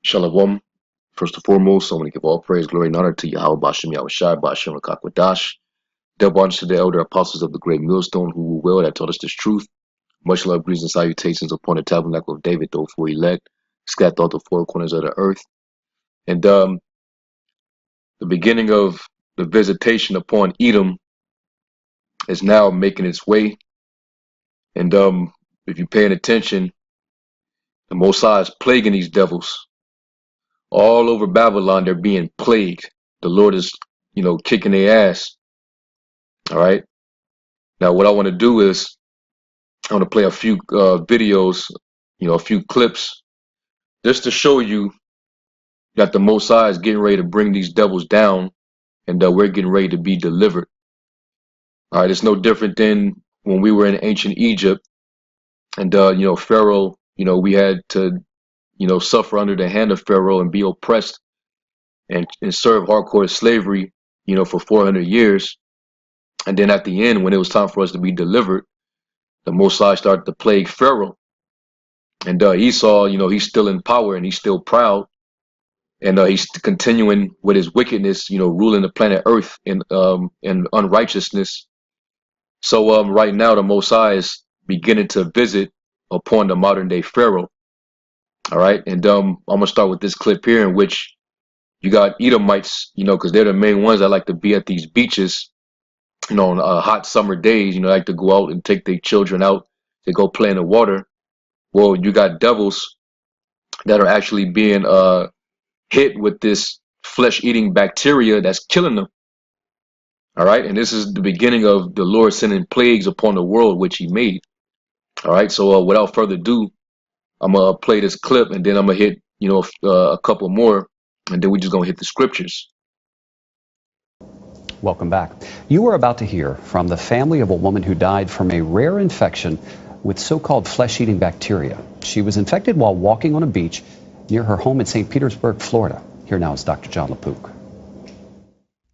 Shalom. First and foremost, I want to give all praise, glory, and honor to Yahweh Bashem Yahushai, Bashem Rakakwadash. Double honor to the elder apostles of the great millstone who were well that taught us this truth. Much love, greetings, and salutations upon the tabernacle of David, though for elect, scattered throughout the four corners of the earth. And the beginning of the visitation upon Edom is now making its way. And if you're paying attention, the Most High is plaguing these devils. All over Babylon, they're being plagued. The Lord is, kicking their ass. All right. Now, what I want to do is I want to play a few videos, a few clips, just to show you that the Most High is getting ready to bring these devils down, and we're getting ready to be delivered. All right. It's no different than when we were in ancient Egypt, and Pharaoh. We had to, suffer under the hand of Pharaoh and be oppressed and serve hardcore slavery, for 400 years. And then at the end, when it was time for us to be delivered, the Most High started to plague Pharaoh. And Esau, he's still in power and he's still proud. And he's continuing with his wickedness, ruling the planet Earth in unrighteousness. So right now, the Most High is beginning to visit upon the modern day Pharaoh. All right. And I'm going to start with this clip here in which you got Edomites, because they're the main ones that like to be at these beaches, on hot summer days, like to go out and take their children out to go play in the water. Well, you got devils that are actually being hit with this flesh-eating bacteria that's killing them. All right, and this is the beginning of the Lord sending plagues upon the world which He made. All right, so without further ado, I'm gonna play this clip, and then I'm gonna hit a couple more, and then we're just gonna hit the scriptures. Welcome back. You are about to hear from the family of a woman who died from a rare infection with so-called flesh-eating bacteria. She was infected while walking on a beach near her home in St. Petersburg, Florida. Here now is Dr. John LaPook.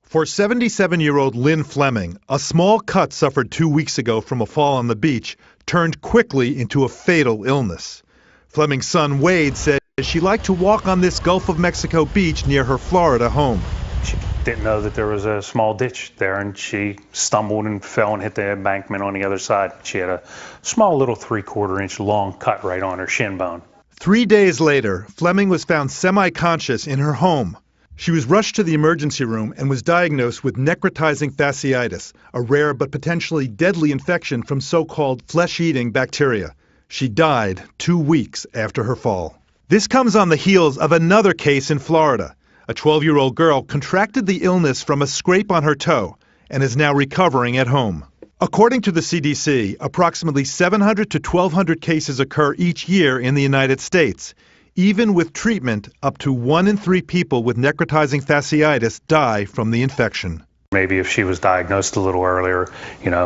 For 77-year-old Lynn Fleming, a small cut suffered 2 weeks ago from a fall on the beach turned quickly into a fatal illness. Fleming's son Wade said she liked to walk on this Gulf of Mexico beach near her Florida home. She didn't know that there was a small ditch there, and she stumbled and fell and hit the embankment on the other side. She had a small little 3/4 inch long cut right on her shin bone. 3 days later, Fleming was found semi-conscious in her home. She was rushed to the emergency room and was diagnosed with necrotizing fasciitis, a rare but potentially deadly infection from so-called flesh-eating bacteria. She died 2 weeks after her fall. This comes on the heels of another case in Florida. A 12-year-old girl contracted the illness from a scrape on her toe and is now recovering at home. According to the CDC, approximately 700 to 1,200 cases occur each year in the United States. Even with treatment, up to 1 in 3 people with necrotizing fasciitis die from the infection. Maybe if she was diagnosed a little earlier,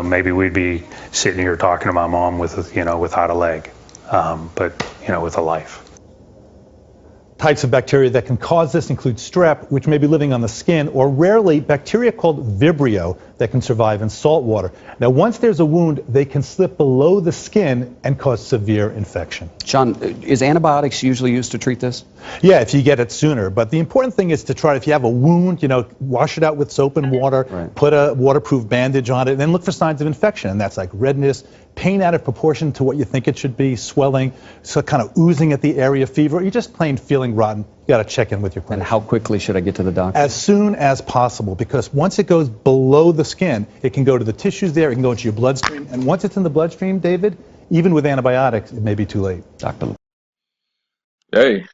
maybe we'd be sitting here talking to my mom without a leg, but with a life. Types of bacteria that can cause this include strep, which may be living on the skin, or rarely bacteria called Vibrio that can survive in salt water. Now, once there's a wound, they can slip below the skin and cause severe infection. John, is antibiotics usually used to treat this? Yeah, if you get it sooner. But the important thing is to try, if you have a wound, wash it out with soap and water, Right. Put a waterproof bandage on it, and then look for signs of infection. And that's like redness, pain out of proportion to what you think it should be, swelling, so kind of oozing at the area, fever, or you're just plain feeling rotten. You got to check in with your clinician. And how quickly should I get to the doctor? As soon as possible, because once it goes below the skin, it can go to the tissues there, it can go into your bloodstream, and once it's in the bloodstream, David, even with antibiotics, it may be too late. Dr. Hey,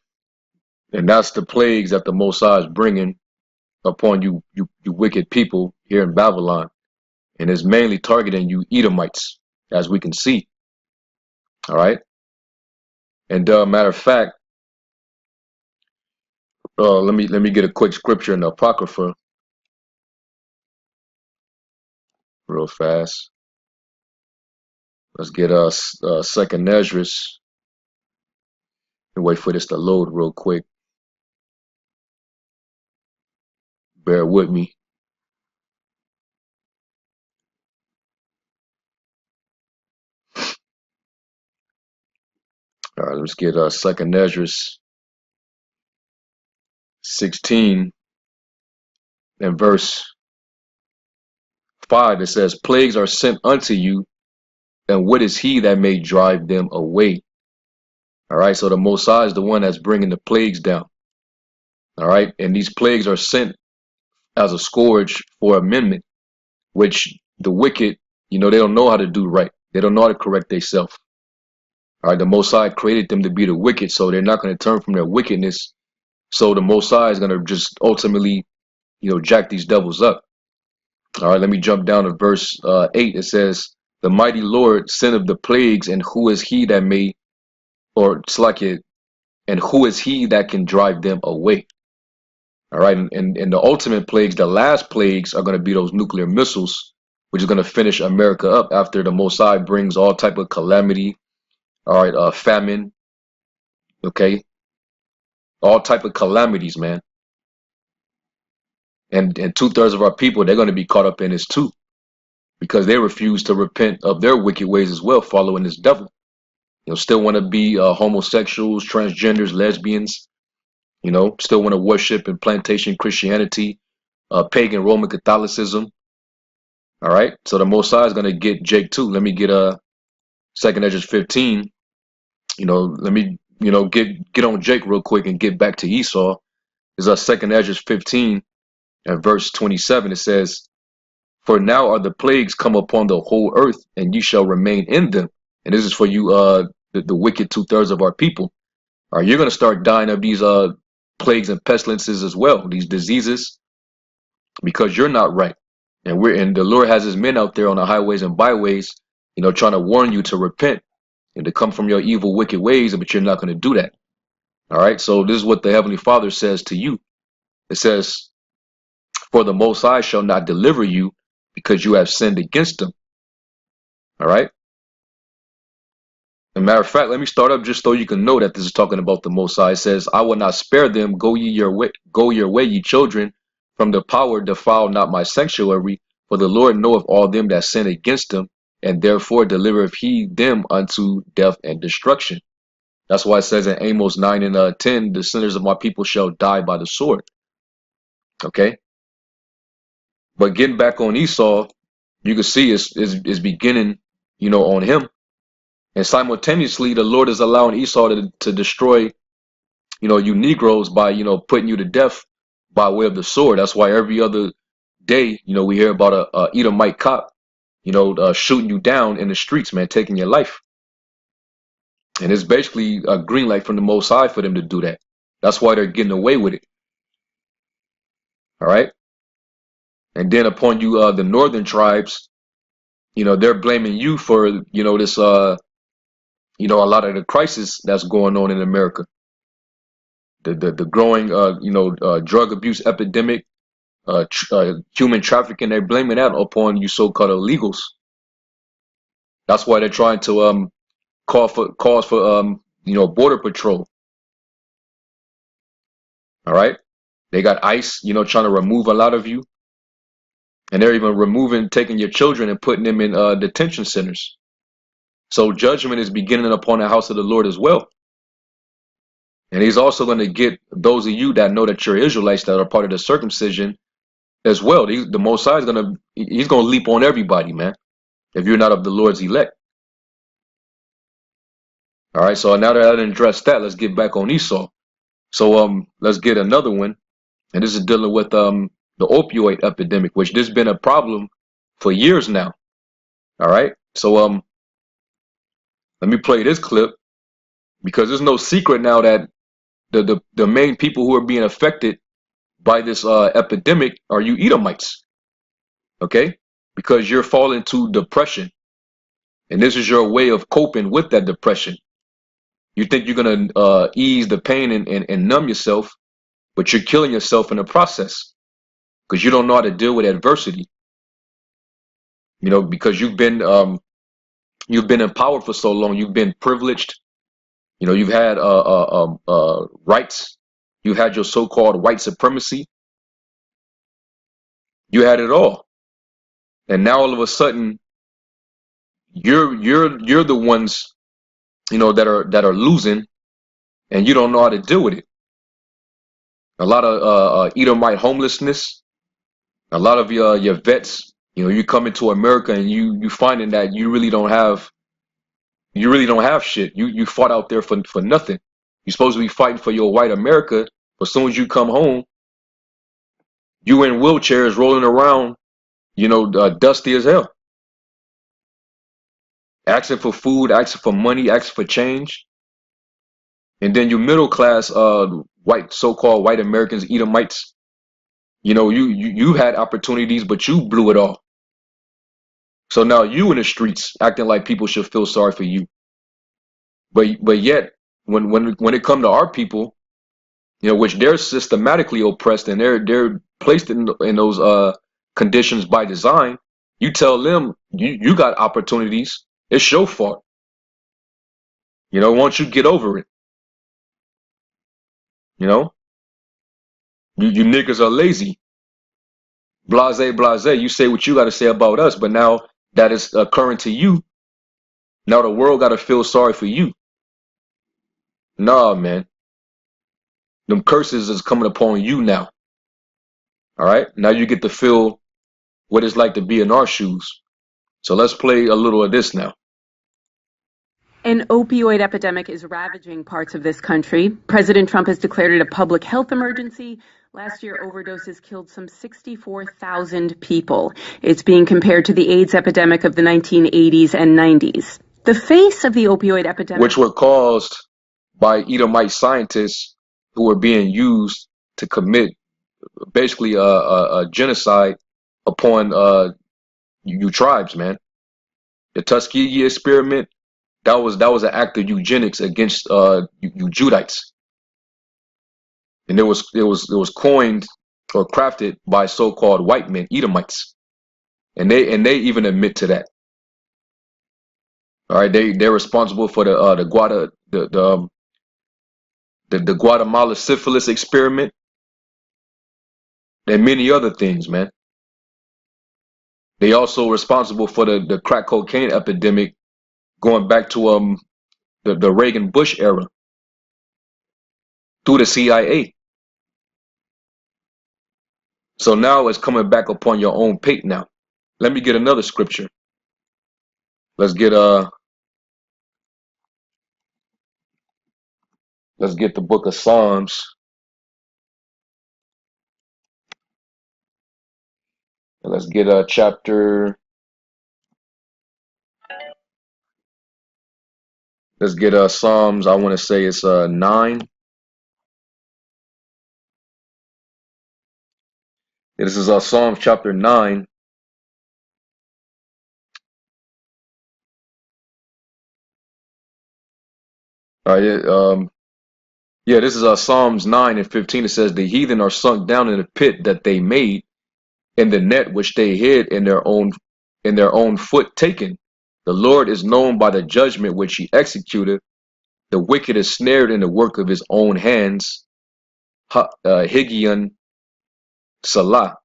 and that's the plagues that the Most High is bringing upon you wicked people here in Babylon, and it's mainly targeting you Edomites, as we can see. All right, and matter of fact, let me get a quick scripture in the Apocrypha, real fast. Let's get us Second Esdras. And wait for this to load real quick. Bear with me. All right, let's get Second Esdras 16 and verse 5, it says, plagues are sent unto you, and what is he that may drive them away? All right, so the Most High is the one that's bringing the plagues down. All right, and these plagues are sent as a scourge for amendment, which the wicked, they don't know how to do right. They don't know how to correct themselves. All right, the Most High created them to be the wicked, so they're not going to turn from their wickedness. So the Most High is going to just ultimately, jack these devils up. All right, let me jump down to verse 8. It says, the mighty Lord sendeth the plagues, and who is he that may, or it's like it, and who is he that can drive them away? All right, and the ultimate plagues, the last plagues, are going to be those nuclear missiles, which is going to finish America up after the Most High brings all type of calamity. All right, famine. Okay, all type of calamities, man. And 2/3 of our people, they're going to be caught up in this too, because they refuse to repent of their wicked ways as well, following this devil. Still want to be homosexuals, transgenders, lesbians. Still want to worship in plantation Christianity, pagan Roman Catholicism. All right, so the Most High is going to get Jake too. Let me get 2nd Ezra 15. Let me get on Jake real quick and get back to Esau. Is 2nd Ezra 15 and verse 27. It says, for now are the plagues come upon the whole earth, and ye shall remain in them. And this is for you, the wicked 2/3 of our people. All right, you're going to start dying of these plagues and pestilences as well, these diseases, because you're not right. And the Lord has his men out there on the highways and byways, trying to warn you to repent and to come from your evil, wicked ways, but you're not going to do that. All right, so this is what the Heavenly Father says to you. It says, for the Most High shall not deliver you, because you have sinned against him. All right. As a matter of fact, let me start up just so you can know that this is talking about the Most High. It says, I will not spare them. Go your way, ye children. From the power defile not my sanctuary. For the Lord knoweth all them that sin against him, and therefore delivereth he them unto death and destruction. That's why it says in Amos 9 and 10, the sinners of my people shall die by the sword. Okay. But getting back on Esau, you can see it's beginning, on him. And simultaneously, the Lord is allowing Esau to destroy, you Negroes by, putting you to death by way of the sword. That's why every other day, we hear about a Edomite cop, shooting you down in the streets, man, taking your life. And it's basically a green light from the Most High for them to do that. That's why they're getting away with it. All right. And then upon you, the northern tribes, they're blaming you for, this, a lot of the crisis that's going on in America. The growing, drug abuse epidemic, human trafficking, they're blaming that upon you so-called illegals. That's why they're trying to cause for border patrol. All right, they got ICE, trying to remove a lot of you, and they're even taking your children and putting them in detention centers. So judgment is beginning upon the house of the Lord as well. And he's also going to get those of you that know that you're Israelites, that are part of the circumcision as well. The Most High is he's going to leap on everybody, man, if you're not of the Lord's elect. All right, so now that I didn't address that, let's get back on Esau. So let's get another one, and this is dealing with the opioid epidemic, which there's been a problem for years now. All right, so let me play this clip, because there's no secret now that the main people who are being affected by this epidemic are you Edomites. Okay, because you're falling to depression, and this is your way of coping with that depression. You think you're gonna ease the pain and numb yourself, but you're killing yourself in the process, because you don't know how to deal with adversity. Because you've been in power for so long, you've been privileged. You've had rights. You had your so-called white supremacy. You had it all, and now all of a sudden, you're the ones, that are losing, and you don't know how to deal with it. A lot of Edomite homelessness. A lot of your vets, you come into America and you finding that you really don't have shit. You fought out there for nothing. You're supposed to be fighting for your white America, but as soon as you come home, you in wheelchairs rolling around, dusty as hell, asking for food, asking for money, asking for change. And then your middle class white so-called white Americans, Edomites, you had opportunities, but you blew it all. So now you in the streets acting like people should feel sorry for you. But yet when it come to our people, which they're systematically oppressed and they're placed in those conditions by design, you tell them you got opportunities. It's your fault. Why don't you get over it? You know, you niggas are lazy. Blase, blase. You say what you got to say about us, but now that is occurring to you. Now the world got to feel sorry for you. Nah, man. Them curses is coming upon you now. All right. Now you get to feel what it's like to be in our shoes. So let's play a little of this now. An opioid epidemic is ravaging parts of this country. President Trump has declared it a public health emergency. Last year, overdoses killed some 64,000 people. It's being compared to the AIDS epidemic of the 1980s and 90s. The face of the opioid epidemic, which were caused by Edomite scientists who were being used to commit basically a genocide upon you tribes, man. The Tuskegee experiment, that was an act of eugenics against you Judites, and it was coined or crafted by so-called white men, Edomites, and they even admit to that. All right, they're responsible for the Guatemala syphilis experiment and many other things, man. They also responsible for the crack cocaine epidemic going back to the Reagan Bush era through the CIA. So now it's coming back upon your own pate now. Let me get another scripture. Let's get the book of Psalms. And let's get chapter. Let's get Psalms. I want to say it's 9. This is Psalms chapter 9. All right, yeah, this is Psalms 9 and 15. It says, "The heathen are sunk down in the pit that they made, in the net which they hid in their own foot taken. The Lord is known by the judgment which he executed. The wicked is snared in the work of his own hands." Higion Salah,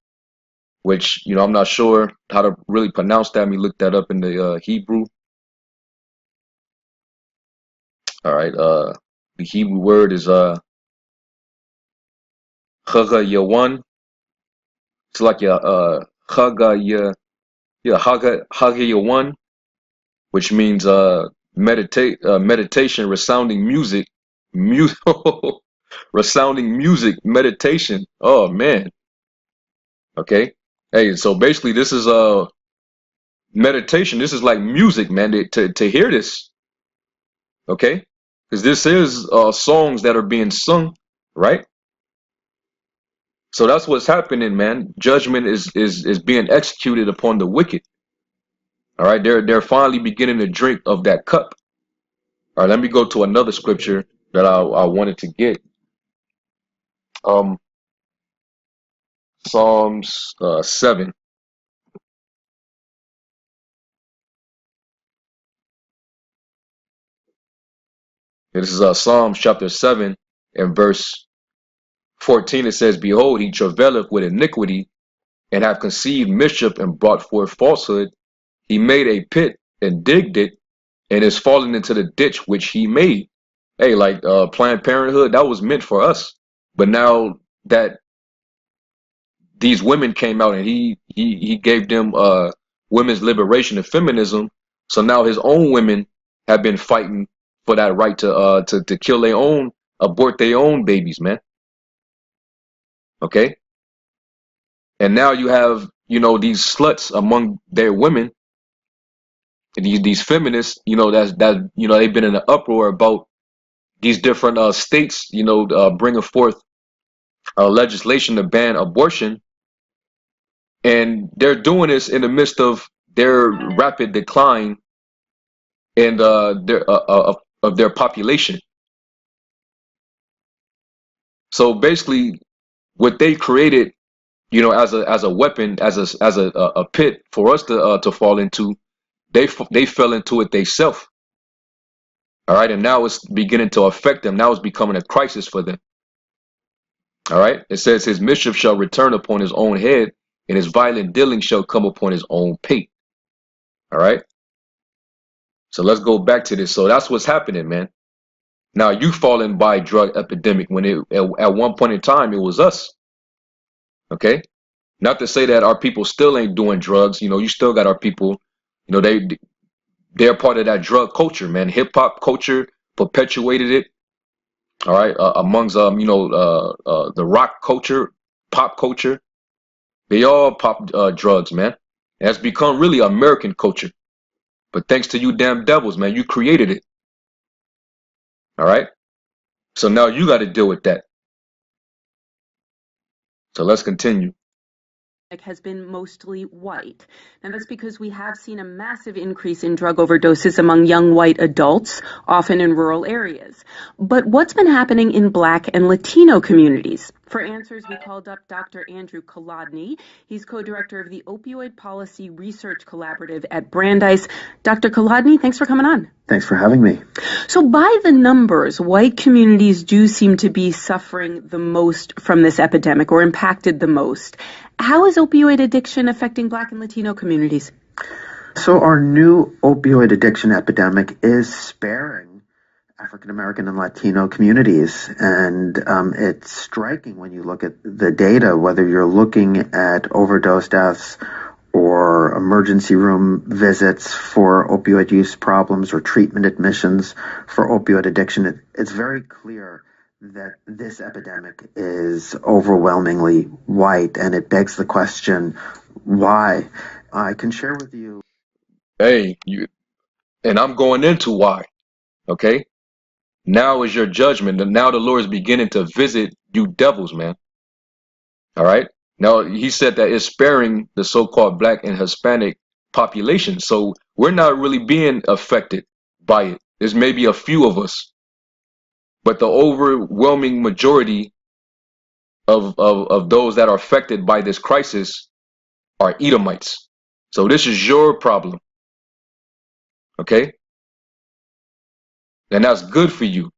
which I'm not sure how to really pronounce that. Let me look that up in the Hebrew. All right, the Hebrew word is Chagayawan. It's like Chagayawan, which means meditation, resounding music, resounding music, meditation. Oh man. Okay. Hey, so basically this is meditation. This is like music, man, to hear this. Okay? Because this is songs that are being sung, right? So that's what's happening, man. Judgment is being executed upon the wicked. All right, they're finally beginning to drink of that cup. All right, let me go to another scripture that I wanted to get. Psalms 7. This is Psalms chapter 7 and verse 14. It says, "Behold, he travaileth with iniquity, and have conceived mischief, and brought forth falsehood. He made a pit and digged it, and is fallen into the ditch which he made." Hey, like Planned Parenthood, that was meant for us. But now that these women came out and he gave them women's liberation and feminism. So now his own women have been fighting for that right to kill their own, abort their own babies, man. Okay? And now you have, you know, these sluts among their women, these feminists, you know, that you know, they've been in an uproar about these different states, you know, bringing forth legislation to ban abortion, and they're doing this in the midst of their rapid decline in of their population. So basically, what they created, you know, as a weapon, as a pit for us to fall into, they fell into it themselves. All right, and now it's beginning to affect them. Now it's becoming a crisis for them. All right, it says his mischief shall return upon his own head, and his violent dealing shall come upon his own pate. All right, so let's go back to this. So that's what's happening, man. Now you fallen by drug epidemic when at one point in time it was us. Okay, not to say that our people still ain't doing drugs. You know, you still got our people. You know, they're part of that drug culture, man. Hip hop culture perpetuated it. All right, amongst you know, the rock culture, pop culture, they all pop drugs, man. And it's become really American culture. But thanks to you damn devils, man, you created it. All right, so now you got to deal with that. So let's continue. Has been mostly white. Now, that's because we have seen a massive increase in drug overdoses among young white adults, often in rural areas. But what's been happening in Black and Latino communities? For answers, we called up Dr. Andrew Kolodny. He's co-director of the Opioid Policy Research Collaborative at Brandeis. Dr. Kolodny, thanks for coming on. Thanks for having me. So by the numbers, white communities do seem to be suffering the most from this epidemic, or impacted the most. How is opioid addiction affecting Black and Latino communities? So our new opioid addiction epidemic is sparing African American and Latino communities. And it's striking when you look at the data, whether you're looking at overdose deaths or emergency room visits for opioid use problems or treatment admissions for opioid addiction. It's very clear that this epidemic is overwhelmingly white, and it begs the question, why? I can share with you. Hey, and I'm going into why. Okay, now is your judgment, and now the Lord is beginning to visit you devils, man. All right. Now he said that it's sparing the so-called Black and Hispanic population, so we're not really being affected by it. There's maybe a few of us, but the overwhelming majority of those that are affected by this crisis are Edomites. So this is your problem. Okay? And that's good for you.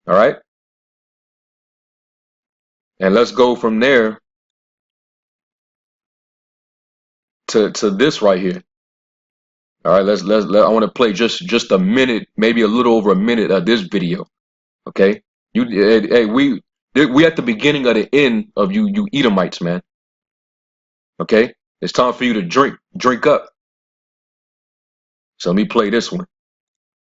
All right? And let's go from there to this right here. All right, I want to play just a minute, maybe a little over a minute of this video. Okay? Hey, we at the beginning of the end of you Edomites, man. Okay? It's time for you to drink up. So let me play this one.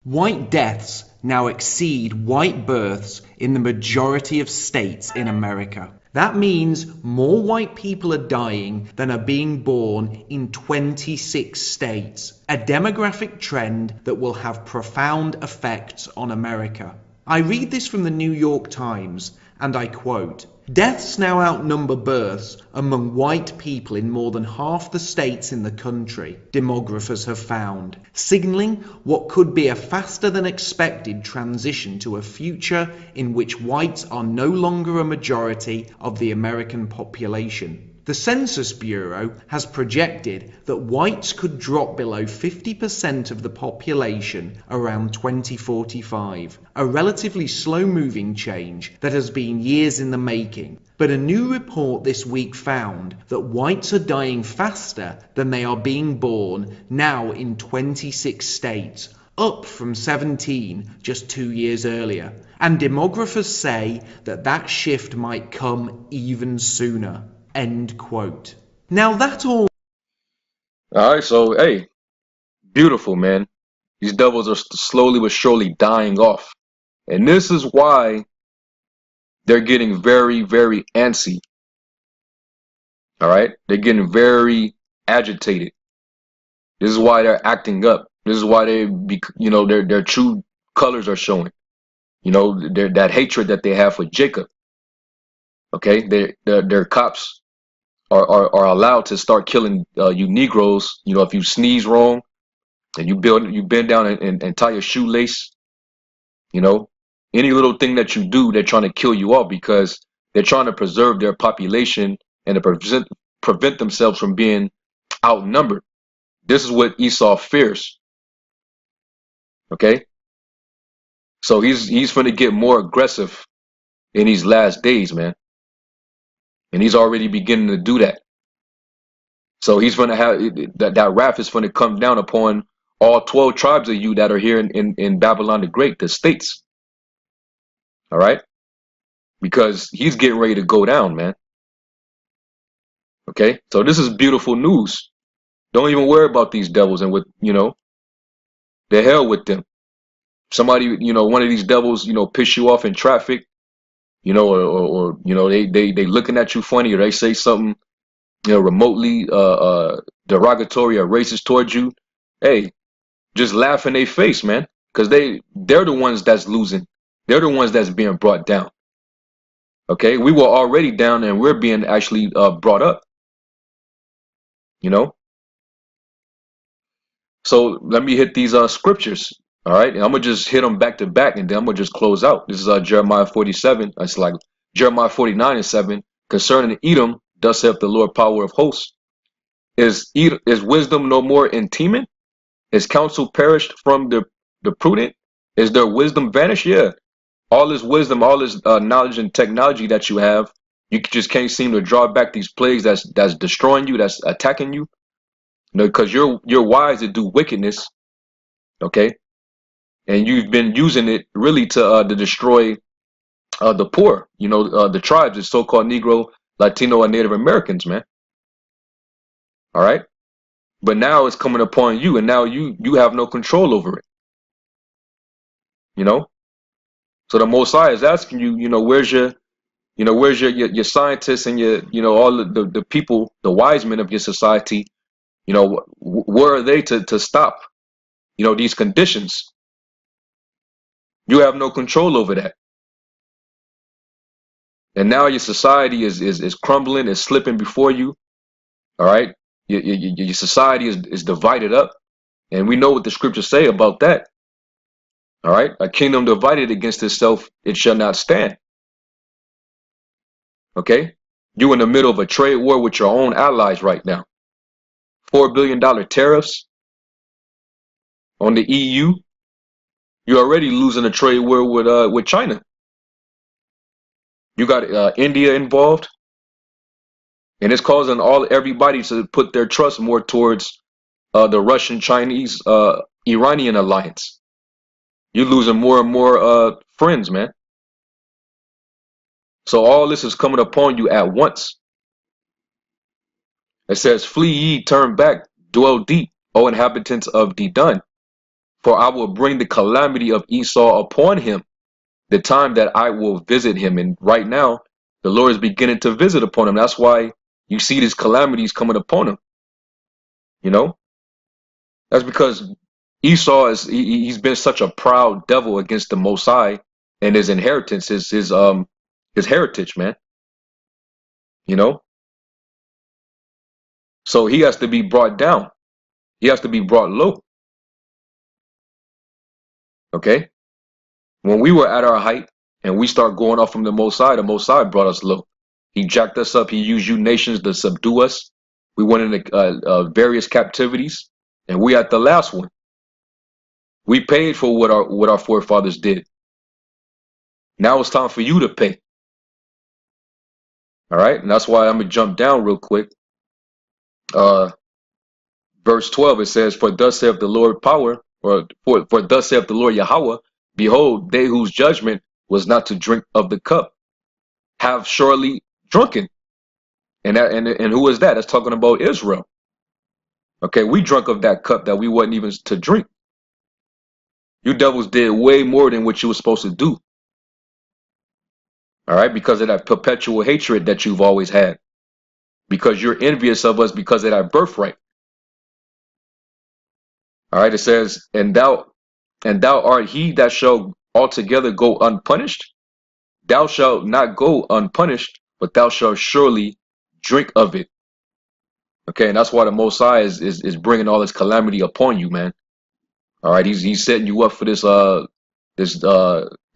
White deaths now exceed white births in the majority of states in America. That means more white people are dying than are being born in 26 states. A demographic trend that will have profound effects on America. I read this from the New York Times, and I quote, "Deaths now outnumber births among white people in more than half the states in the country," demographers have found, signaling what could be a faster than expected transition to a future in which whites are no longer a majority of the American population. The Census Bureau has projected that whites could drop below 50% of the population around 2045, a relatively slow-moving change that has been years in the making. But a new report this week found that whites are dying faster than they are being born now in 26 states, up from 17 just 2 years earlier. And demographers say that that shift might come even sooner. End quote. Now that all right, so hey, beautiful, man. These devils are slowly but surely dying off. And this is why they're getting very, very antsy. All right? They're getting very agitated. This is why they're acting up. This is why their true colors are showing. That hatred that they have for Jacob. Okay? Their cops are allowed to start killing you Negroes. If you sneeze wrong and you bend down and tie your shoelace, any little thing that you do, they're trying to kill you off because they're trying to preserve their population and to prevent themselves from being outnumbered. This is what Esau fears. Okay? So he's going to get more aggressive in these last days, man. And he's already beginning to do that. So he's going to have that wrath is going to come down upon all 12 tribes of you that are here in Babylon the Great, the states. All right? Because he's getting ready to go down, man. Okay? So this is beautiful news. Don't even worry about these devils and the hell with them. Somebody, one of these devils, piss you off in traffic, or they looking at you funny, or they say something, remotely derogatory or racist towards you. Hey, just laugh in their face, man, because they're the ones that's losing. They're the ones that's being brought down. Okay, we were already down, and we're being actually brought up. So let me hit these scriptures. All right, and I'm gonna just hit them back to back, and then I'm gonna just close out. This is Jeremiah 47. It's like Jeremiah 49:7. Concerning Edom, thus saith the Lord, power of hosts. Is wisdom no more in Teman? Is counsel perished from the prudent? Is their wisdom vanished? Yeah, all this wisdom, all this knowledge and technology that you have, you just can't seem to draw back these plagues that's destroying you, that's attacking you. Because you're wise to do wickedness. Okay. And you've been using it really to destroy the poor, the tribes, the so-called Negro, Latino, and Native Americans, man. All right, but now it's coming upon you, and now you have no control over it. So the Most High is asking you, where's your scientists and your all the people, the wise men of your society, where are they to stop these conditions? You have no control over that. And now your society is crumbling, is slipping before you. All right, your society is divided up, and we know what the scriptures say about that. All right, a kingdom divided against itself, it shall not stand. Okay, you in the middle of a trade war with your own allies right now. $4 billion tariffs on the EU. You're already losing a trade war with China. You got India involved, and it's causing everybody to put their trust more towards the Russian, Chinese, Iranian alliance. You're losing more and more friends, man. So all this is coming upon you at once. It says, flee ye, turn back, dwell deep, O inhabitants of Dedan. For I will bring the calamity of Esau upon him, the time that I will visit him. And right now, the Lord is beginning to visit upon him. That's why you see these calamities coming upon him. That's because Esau he's been such a proud devil against the Most High and his inheritance, his heritage, man. So he has to be brought down. He has to be brought low. Okay? When we were at our height and we start going off from the Most High brought us low. He jacked us up. He used you nations to subdue us. We went into various captivities, and we at the last one. We paid for what our forefathers did. Now it's time for you to pay. All right? And that's why I'm going to jump down real quick. Verse 12, it says, for thus saith the Lord power, or for thus saith the Lord Yahweh, behold, they whose judgment was not to drink of the cup have surely drunken. And who is that? That's talking about Israel. Okay, we drunk of that cup that we wasn't even to drink. You devils did way more than what you were supposed to do. All right, because of that perpetual hatred that you've always had. Because you're envious of us because of that birthright. All right, it says, and thou art he that shall altogether go unpunished. Thou shalt not go unpunished, but thou shalt surely drink of it. Okay, and that's why the Most High is bringing all this calamity upon you, man. All right, he's setting you up for this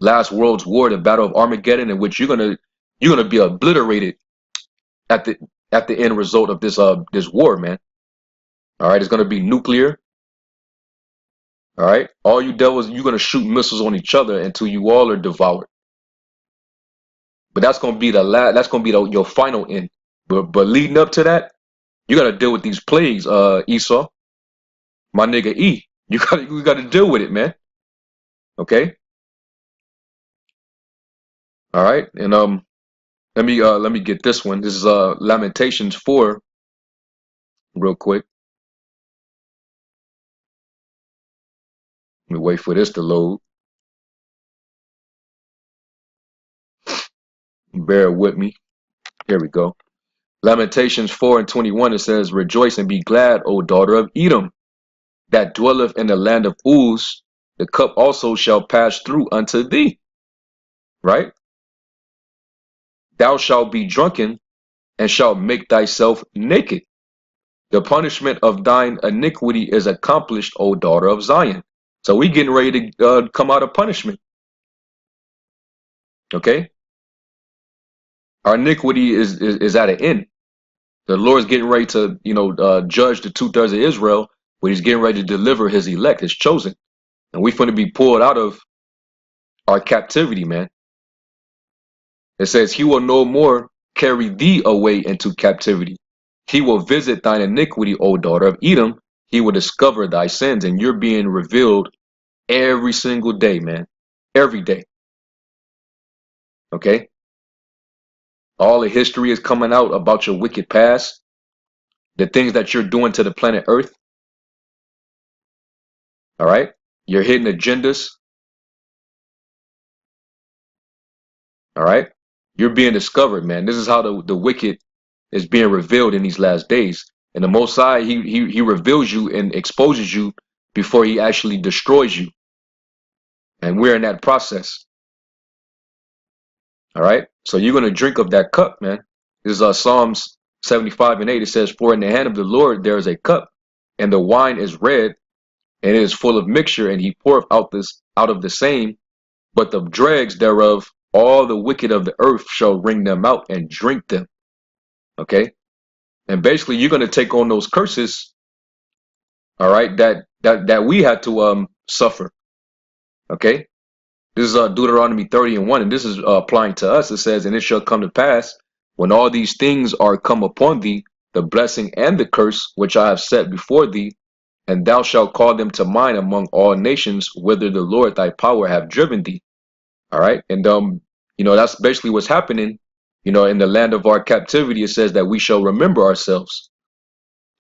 last world's war, the battle of Armageddon, in which you're gonna be obliterated at the end result of this war, man. All right, it's gonna be nuclear. All right, all you devils, you're gonna shoot missiles on each other until you all are devoured. But that's gonna be that's gonna be your final end. But leading up to that, you gotta deal with these plagues, Esau, my nigga E. You gotta deal with it, man. Okay. All right, and let me get this one. This is Lamentations 4, real quick. Let me wait for this to load. Bear with me. Here we go. Lamentations 4:21. It says, "Rejoice and be glad, O daughter of Edom, that dwelleth in the land of Uz. The cup also shall pass through unto thee." Right? Thou shalt be drunken and shalt make thyself naked. The punishment of thine iniquity is accomplished, O daughter of Zion. So we getting ready to come out of punishment. Okay? Our iniquity is at an end. The Lord's getting ready to, judge the 2/3 of Israel, but he's getting ready to deliver his elect, his chosen. And we're going to be pulled out of our captivity, man. It says, he will no more carry thee away into captivity. He will visit thine iniquity, O daughter of Edom. He will discover thy sins, and you're being revealed every single day, man. Every day. Okay? All the history is coming out about your wicked past, the things that you're doing to the planet Earth. All right? Your hidden agendas. All right? You're being discovered, man. This is how the wicked is being revealed in these last days. And the Most High, he reveals you and exposes you before he actually destroys you. And we're in that process. All right? So you're going to drink of that cup, man. This is Psalms 75:8. It says, "For in the hand of the Lord there is a cup, and the wine is red, and it is full of mixture, and he poureth out of the same, but the dregs thereof, all the wicked of the earth shall wring them out and drink them." Okay? And basically you're going to take on those curses, all right, that we had to suffer. Okay? This is Deuteronomy 30:1, and this is applying to us. It says, "And it shall come to pass, when all these things are come upon thee, the blessing and the curse which I have set before thee, and thou shalt call them to mind among all nations, whither the Lord thy power have driven thee." All right, and that's basically what's happening. In the land of our captivity, it says that we shall remember ourselves.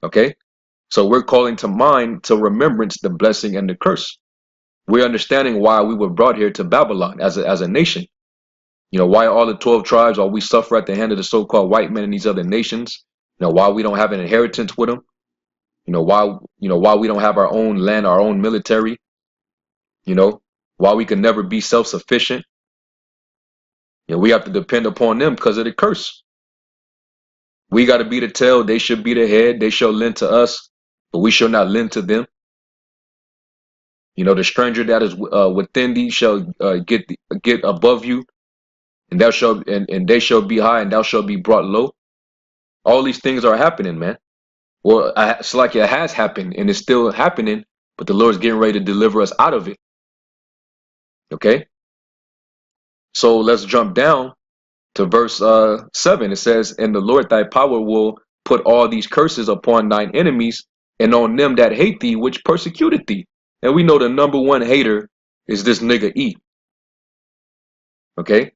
Okay, so we're calling to mind, to remembrance, the blessing and the curse. We're understanding why we were brought here to Babylon as a nation. Why all the 12 tribes, are we suffer at the hand of the so-called white men in these other nations? Why we don't have an inheritance with them? Why we don't have our own land, our own military? Why we can never be self-sufficient? We have to depend upon them because of the curse. We got to be the tail, they should be the head. They shall lend to us, but we shall not lend to them. The stranger that is within thee shall get above you, and they shall be high, and thou shalt be brought low. All these things are happening, man. Well, it's like it has happened, and it's still happening, but the Lord's getting ready to deliver us out of it. Okay? So let's jump down to verse 7. It says, "And the Lord thy power will put all these curses upon thine enemies, and on them that hate thee, which persecuted thee." And we know the number one hater is this nigga E. Okay?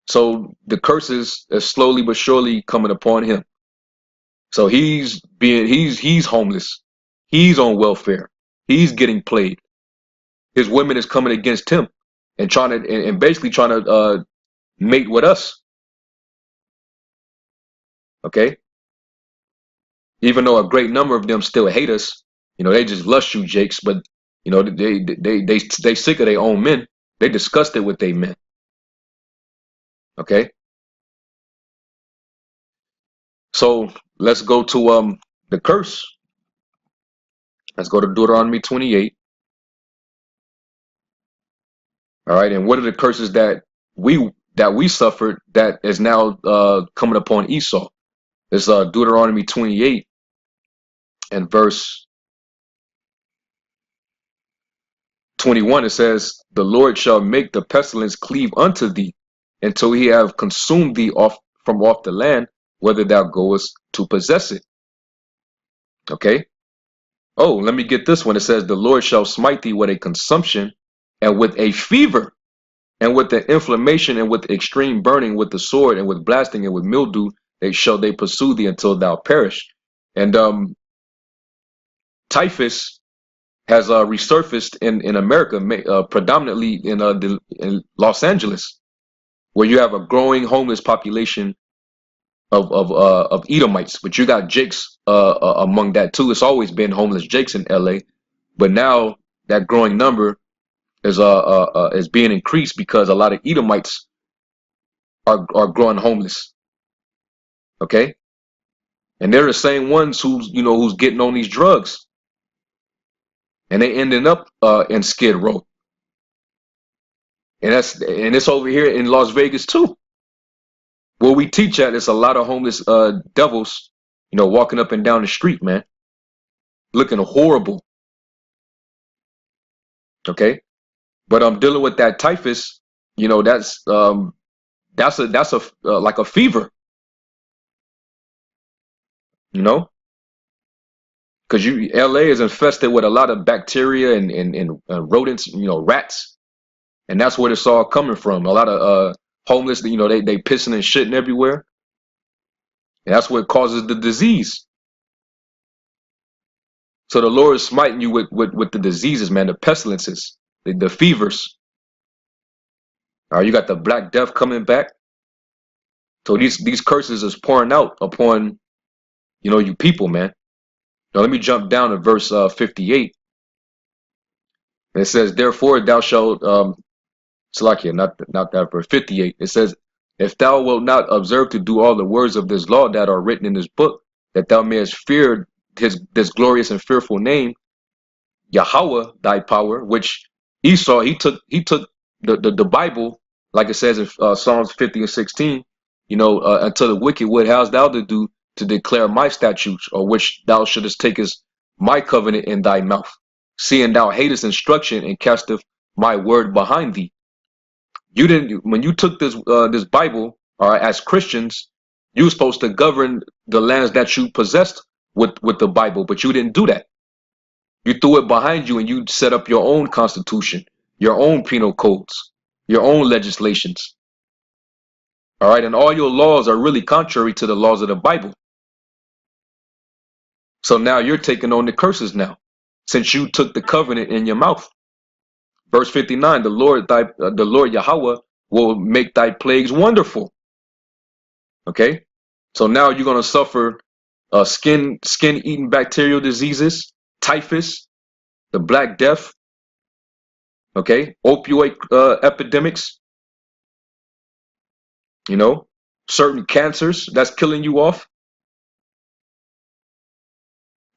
So the curses are slowly but surely coming upon him. So he's homeless. He's on welfare. He's getting played. His women is coming against him and trying to and basically trying to mate with us. Okay? Even though a great number of them still hate us, they just lust you, Jakes, but they sick of their own men. They disgusted with their men. Okay? So let's go to the curse. Let's go to Deuteronomy 28. All right, and what are the curses that we suffered that is now coming upon Esau? It's Deuteronomy 28 and verse 21. It says, "The Lord shall make the pestilence cleave unto thee, until he have consumed thee from off the land, whether thou goest to possess it." Okay. Oh, let me get this one. It says, "The Lord shall smite thee with a consumption, and with a fever, and with the inflammation, and with extreme burning, with the sword, and with blasting, and with mildew, they pursue thee until thou perish." And typhus has resurfaced in America, predominantly in Los Angeles, where you have a growing homeless population of Edomites. But you got Jakes among that too. It's always been homeless Jakes in LA, but now that growing number is being increased because a lot of Edomites are growing homeless. Okay, and they're the same ones who's getting on these drugs, and they ending up in Skid Row, and it's over here in Las Vegas too, where we teach at. It's a lot of homeless devils, walking up and down the street, man, looking horrible. Okay, but I'm dealing with that typhus. That's a like a fever, because LA is infested with a lot of bacteria and rodents, rats, and that's where it's all coming from. A lot of homeless, they pissing and shitting everywhere, and that's what causes the disease. So the Lord is smiting you with the diseases, man, the pestilences, the fevers. All right, you got the Black Death coming back. So these curses is pouring out upon you people, man. Now let me jump down to verse 58. And it says, "Therefore thou shalt Salakia, not that verse 58. It says, "If thou wilt not observe to do all the words of this law that are written in this book, that thou mayest fear this glorious and fearful name, Yahweh thy power," which Esau he took the Bible, like it says in Psalms 50 and 16, until the wicked, what hast thou to do to declare my statutes, or which thou shouldest take as my covenant in thy mouth, seeing thou hatest instruction and casteth my word behind thee. You didn't, when you took this Bible, as Christians, you were supposed to govern the lands that you possessed with the Bible, but you didn't do that. You threw it behind you and you set up your own constitution, your own penal codes, your own legislations. All right, and all your laws are really contrary to the laws of the Bible. So now you're taking on the curses now, since you took the covenant in your mouth. Verse 59, the Lord Yahweh will make thy plagues wonderful. Okay, so now you're gonna suffer skin-eating bacterial diseases, typhus, the Black Death. Okay, opioid epidemics. Certain cancers that's killing you off.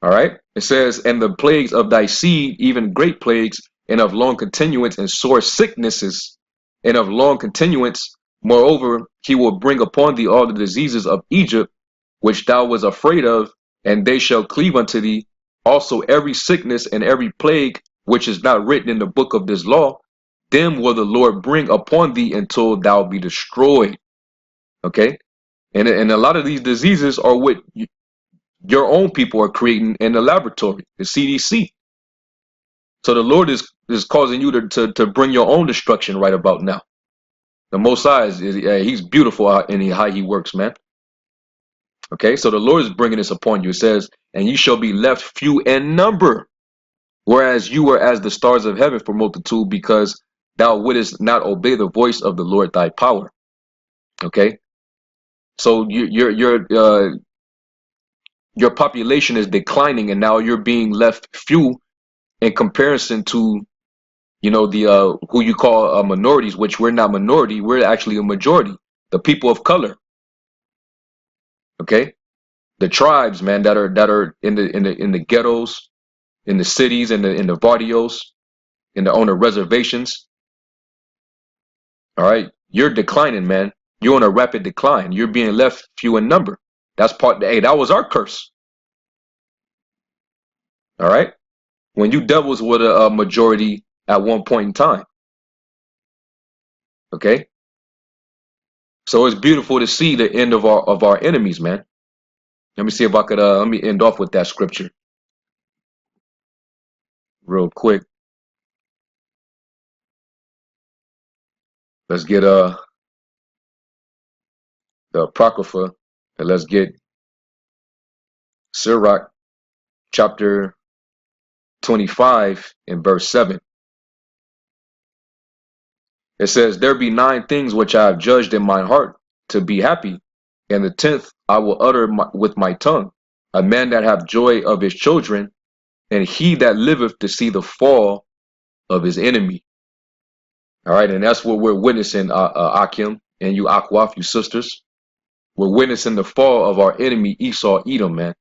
All right, it says, "And the plagues of thy seed, even great plagues, and of long continuance, and sore sicknesses, and of long continuance. Moreover, he will bring upon thee all the diseases of Egypt, which thou was afraid of, and they shall cleave unto thee. Also every sickness and every plague which is not written in the book of this law, them will the Lord bring upon thee until thou be destroyed." Okay, and a lot of these diseases are what your own people are creating in the laboratory, the CDC. So the Lord is causing you to bring your own destruction right about now. The Most High he's beautiful in how he works, man. Okay, so the Lord is bringing this upon you. It says, and you shall be left few in number, whereas you were as the stars of heaven for multitude, because thou wouldest not obey the voice of the Lord thy power. Okay, so your population is declining, and now you're being left few in comparison to the who you call minorities, which we're not minority, we're actually a majority, the people of color. Okay, the tribes, man, that are in the ghettos, in the cities, in the barrios, on the reservations. All right, you're declining, man. You're on a rapid decline. You're being left few in number. That's hey, that was our curse. All right, when you devils were the majority at one point in time. Okay, so it's beautiful to see the end of our enemies, man. Let me see if I could let me end off with that scripture real quick. Let's get the Apocrypha, and let's get Sirach chapter 25 and verse 7. It says, there be 9 things which I have judged in mine heart to be happy, and the 10th I will utter with my tongue. A man that hath joy of his children, and he that liveth to see the fall of his enemy. All right, and that's what we're witnessing, Akim, and you Akwaf, you sisters. We're witnessing the fall of our enemy Esau, Edom, man.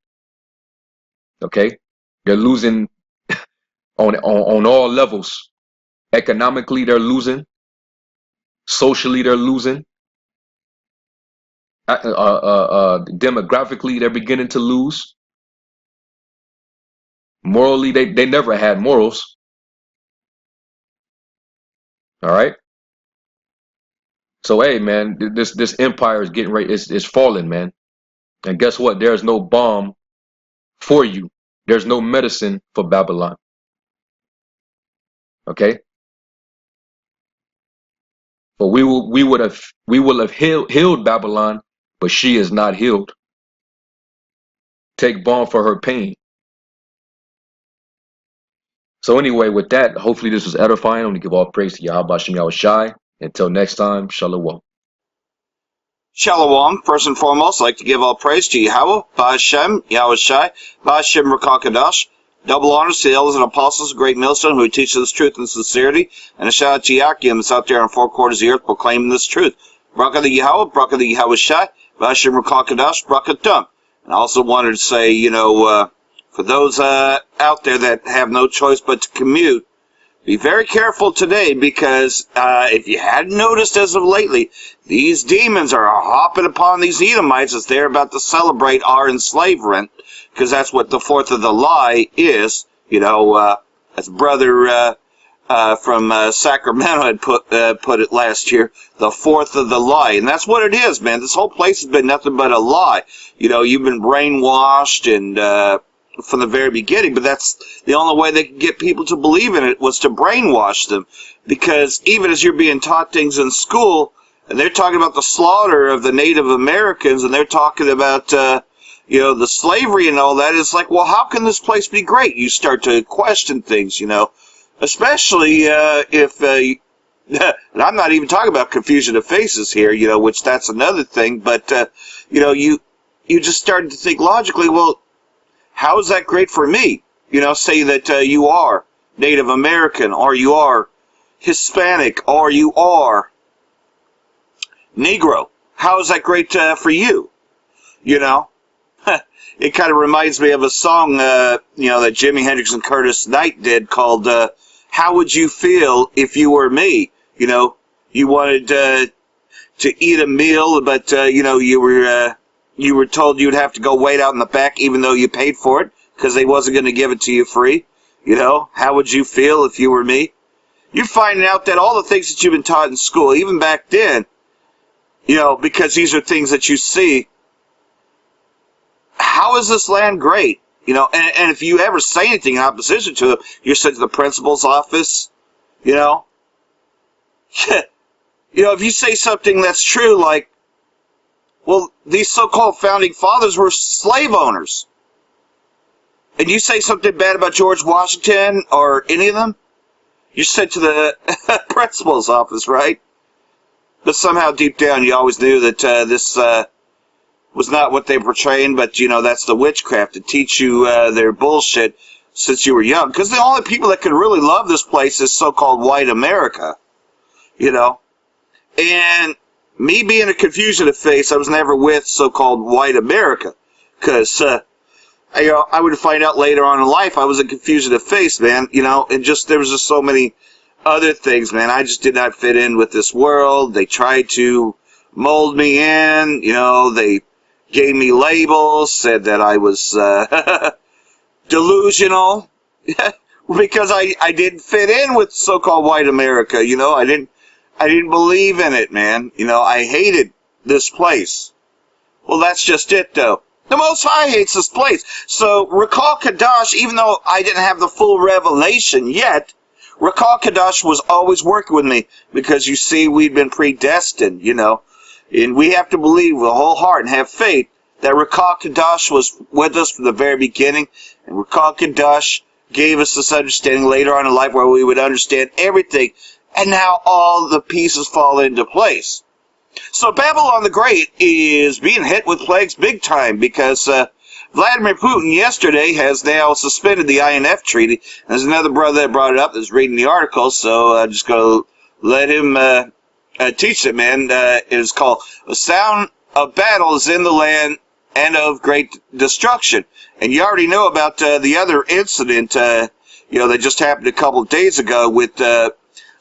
Okay, they're losing on all levels. Economically, they're losing. Socially, they're losing. Demographically, they're beginning to lose. Morally, they never had morals. All right. So hey, man, this empire is getting ready. It's falling, man. And guess what? There's no balm for you. There's no medicine for Babylon. Okay. But we will have healed Babylon, but she is not healed. Take balm for her pain. So anyway, with that, hopefully this was edifying. I want to give all praise to Yahweh Shem Yahweh Shai. Until next time, Shalom. Shalom. First and foremost, I'd like to give all praise to Yahweh, Ba'ashem, Yahweh Shai, Ba'ashem Rakakadash. Double honors to the elders and apostles of Great Millstone who teach us truth and sincerity. And a shout out to Yakim that's out there in 4 quarters of the earth proclaiming this truth. Braka the Yahweh, Braka the Yahweh Shai, Ba'ashem Rakakadash, Braka Tum. And I also wanted to say, for those out there that have no choice but to commute, be very careful today because if you hadn't noticed as of lately, these demons are hopping upon these Edomites as they're about to celebrate our enslavement, because that's what the 4th of the lie is. As brother from Sacramento had put it last year, the 4th of the lie. And that's what it is, man. This whole place has been nothing but a lie. You've been brainwashed and from the very beginning, but that's the only way they could get people to believe in it was to brainwash them. Because even as you're being taught things in school, and they're talking about the slaughter of the Native Americans, and they're talking about, the slavery and all that, it's like, well, how can this place be great? You start to question things, especially if, and I'm not even talking about confusion of faces here, which that's another thing, but, you just started to think logically, well, how is that great for me? Say that you are Native American, or you are Hispanic, or you are Negro. How is that great for you? It kind of reminds me of a song, that Jimi Hendrix and Curtis Knight did called How Would You Feel If You Were Me? You wanted to eat a meal, but, you were told you'd have to go wait out in the back even though you paid for it because they wasn't going to give it to you free. How would you feel if you were me? You're finding out that all the things that you've been taught in school, even back then, because these are things that you see. How is this land great? You know, and if you ever say anything in opposition to it, you're sent to the principal's office. You know, you know, if you say something that's true, like, well, these so-called founding fathers were slave owners, and you say something bad about George Washington or any of them, you're sent to the principal's office, right? But somehow deep down you always knew that this was not what they were portraying, but, you know, that's the witchcraft to teach you their bullshit since you were young. Because the only people that can really love this place is so-called white America, you know. And me being a confusion of face, I was never with so-called white America. Because, you know, I would find out later on in life I was a confusion of face, man, you know, and just there was just so many other things, man. I just did not fit in with this world. They tried to mold me in, you know, they gave me labels, said that I was delusional because I didn't fit in with so-called white America, you know. I didn't believe in it, man. You know, I hated this place. Well, that's just it, though. The Most High hates this place. So, Rakal Kadash, even though I didn't have the full revelation yet, Rakal Kadash was always working with me because, you see, we'd been predestined, you know. And we have to believe with a whole heart and have faith that Rakal Kadash was with us from the very beginning. And Rakal Kadash gave us this understanding later on in life where we would understand everything. And now all the pieces fall into place. So Babylon the Great is being hit with plagues big time because Vladimir Putin yesterday has now suspended the INF treaty. There's another brother that brought it up that's reading the article, so I'm just going to let him teach it, man. It is called "The Sound of Battle is in the Land and of Great Destruction." And you already know about the other incident, you know, that just happened a couple of days ago with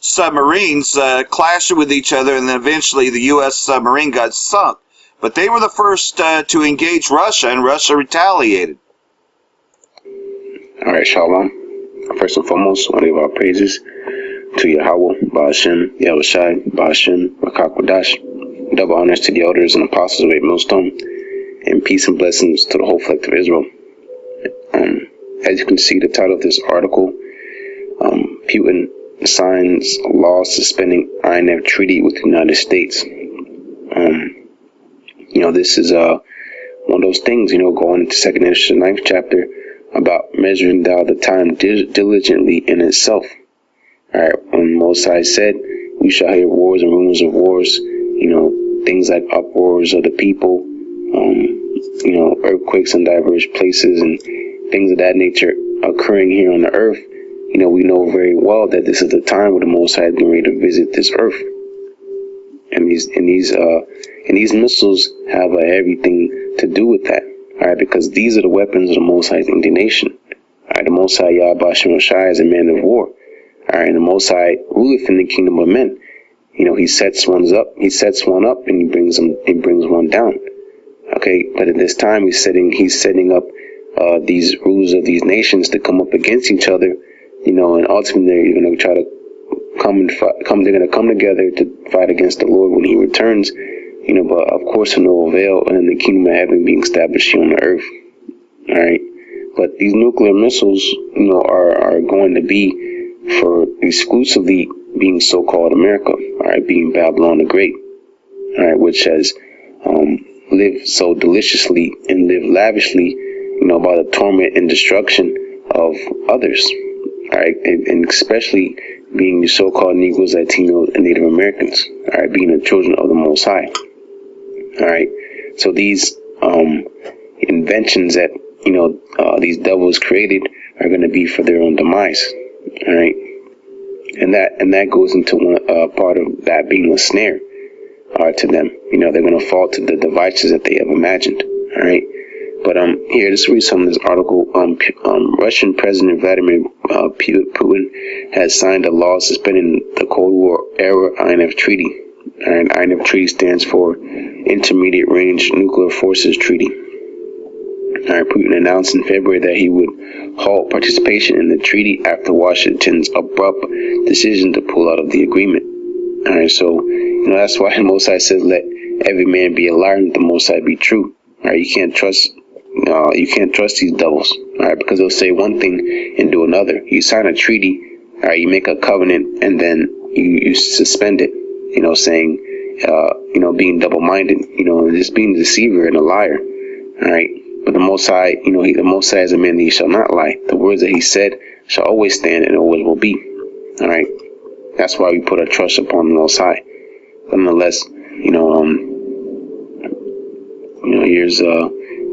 submarines clashing with each other, and then eventually the U.S. submarine got sunk. But they were the first to engage Russia, and Russia retaliated. All right, Shalom. First and foremost, I want to give our praises to Yahweh, Ba'ashem, Yahushai, Ba'ashem, Rakakwadash. Double honors to the elders and apostles of Great Millstone, and peace and blessings to the whole elect of Israel. As you can see, the title of this article, Putin signs a law suspending INF treaty with the United States. You know, this is one of those things, you know, going into 2nd Ezra 9th chapter about measuring thou the time diligently in itself. All right, when Mosai said, "We shall hear wars and rumors of wars," you know, things like uproars of the people, you know, earthquakes in diverse places and things of that nature occurring here on the earth. You know, we know very well that this is the time where the Most High is getting ready to visit this earth, and these missiles have everything to do with that. All right, because these are the weapons of the Most High's indignation. All right, the Most High Yahweh Shem Shai is a man of war. All right, and the Most High ruleth in the kingdom of men. You know, he sets one up, and he brings one down. Okay, but at this time he's setting up these rulers of these nations to come up against each other. You know, and ultimately they're going to try to they're going to come together to fight against the Lord when he returns. You know, but of course to no avail, and the kingdom of heaven being established here on the earth. All right, but these nuclear missiles, you know, are going to be for exclusively being so-called America. All right, being Babylon the Great. All right, which has lived so deliciously and lived lavishly, you know, by the torment and destruction of others. All right, and especially being the so-called Negroes, Latinos, and Native Americans. All right, being the children of the Most High. All right, so these inventions that, you know, these devils created are going to be for their own demise. All right, and that goes into one part of that being a snare to them. You know, they're going to fall to the devices that they have imagined. All right. But here, let's read some of this article. Russian President Vladimir Putin has signed a law suspending the Cold War era INF Treaty. And INF Treaty stands for Intermediate Range Nuclear Forces Treaty. Putin announced in February that he would halt participation in the treaty after Washington's abrupt decision to pull out of the agreement. All right, so you know that's why the Most High says, "Let every man be a liar, and the Most High be true." All right, you can't trust You can't trust these devils, all right, because they'll say one thing and do another. You sign a treaty, all right, you make a covenant, and then you suspend it, saying, being double-minded, just being a deceiver and a liar, all right. But the Most High, the Most High is a man that he shall not lie. The words that he said shall always stand and always will be, all right. That's why we put our trust upon the Most High. Nonetheless,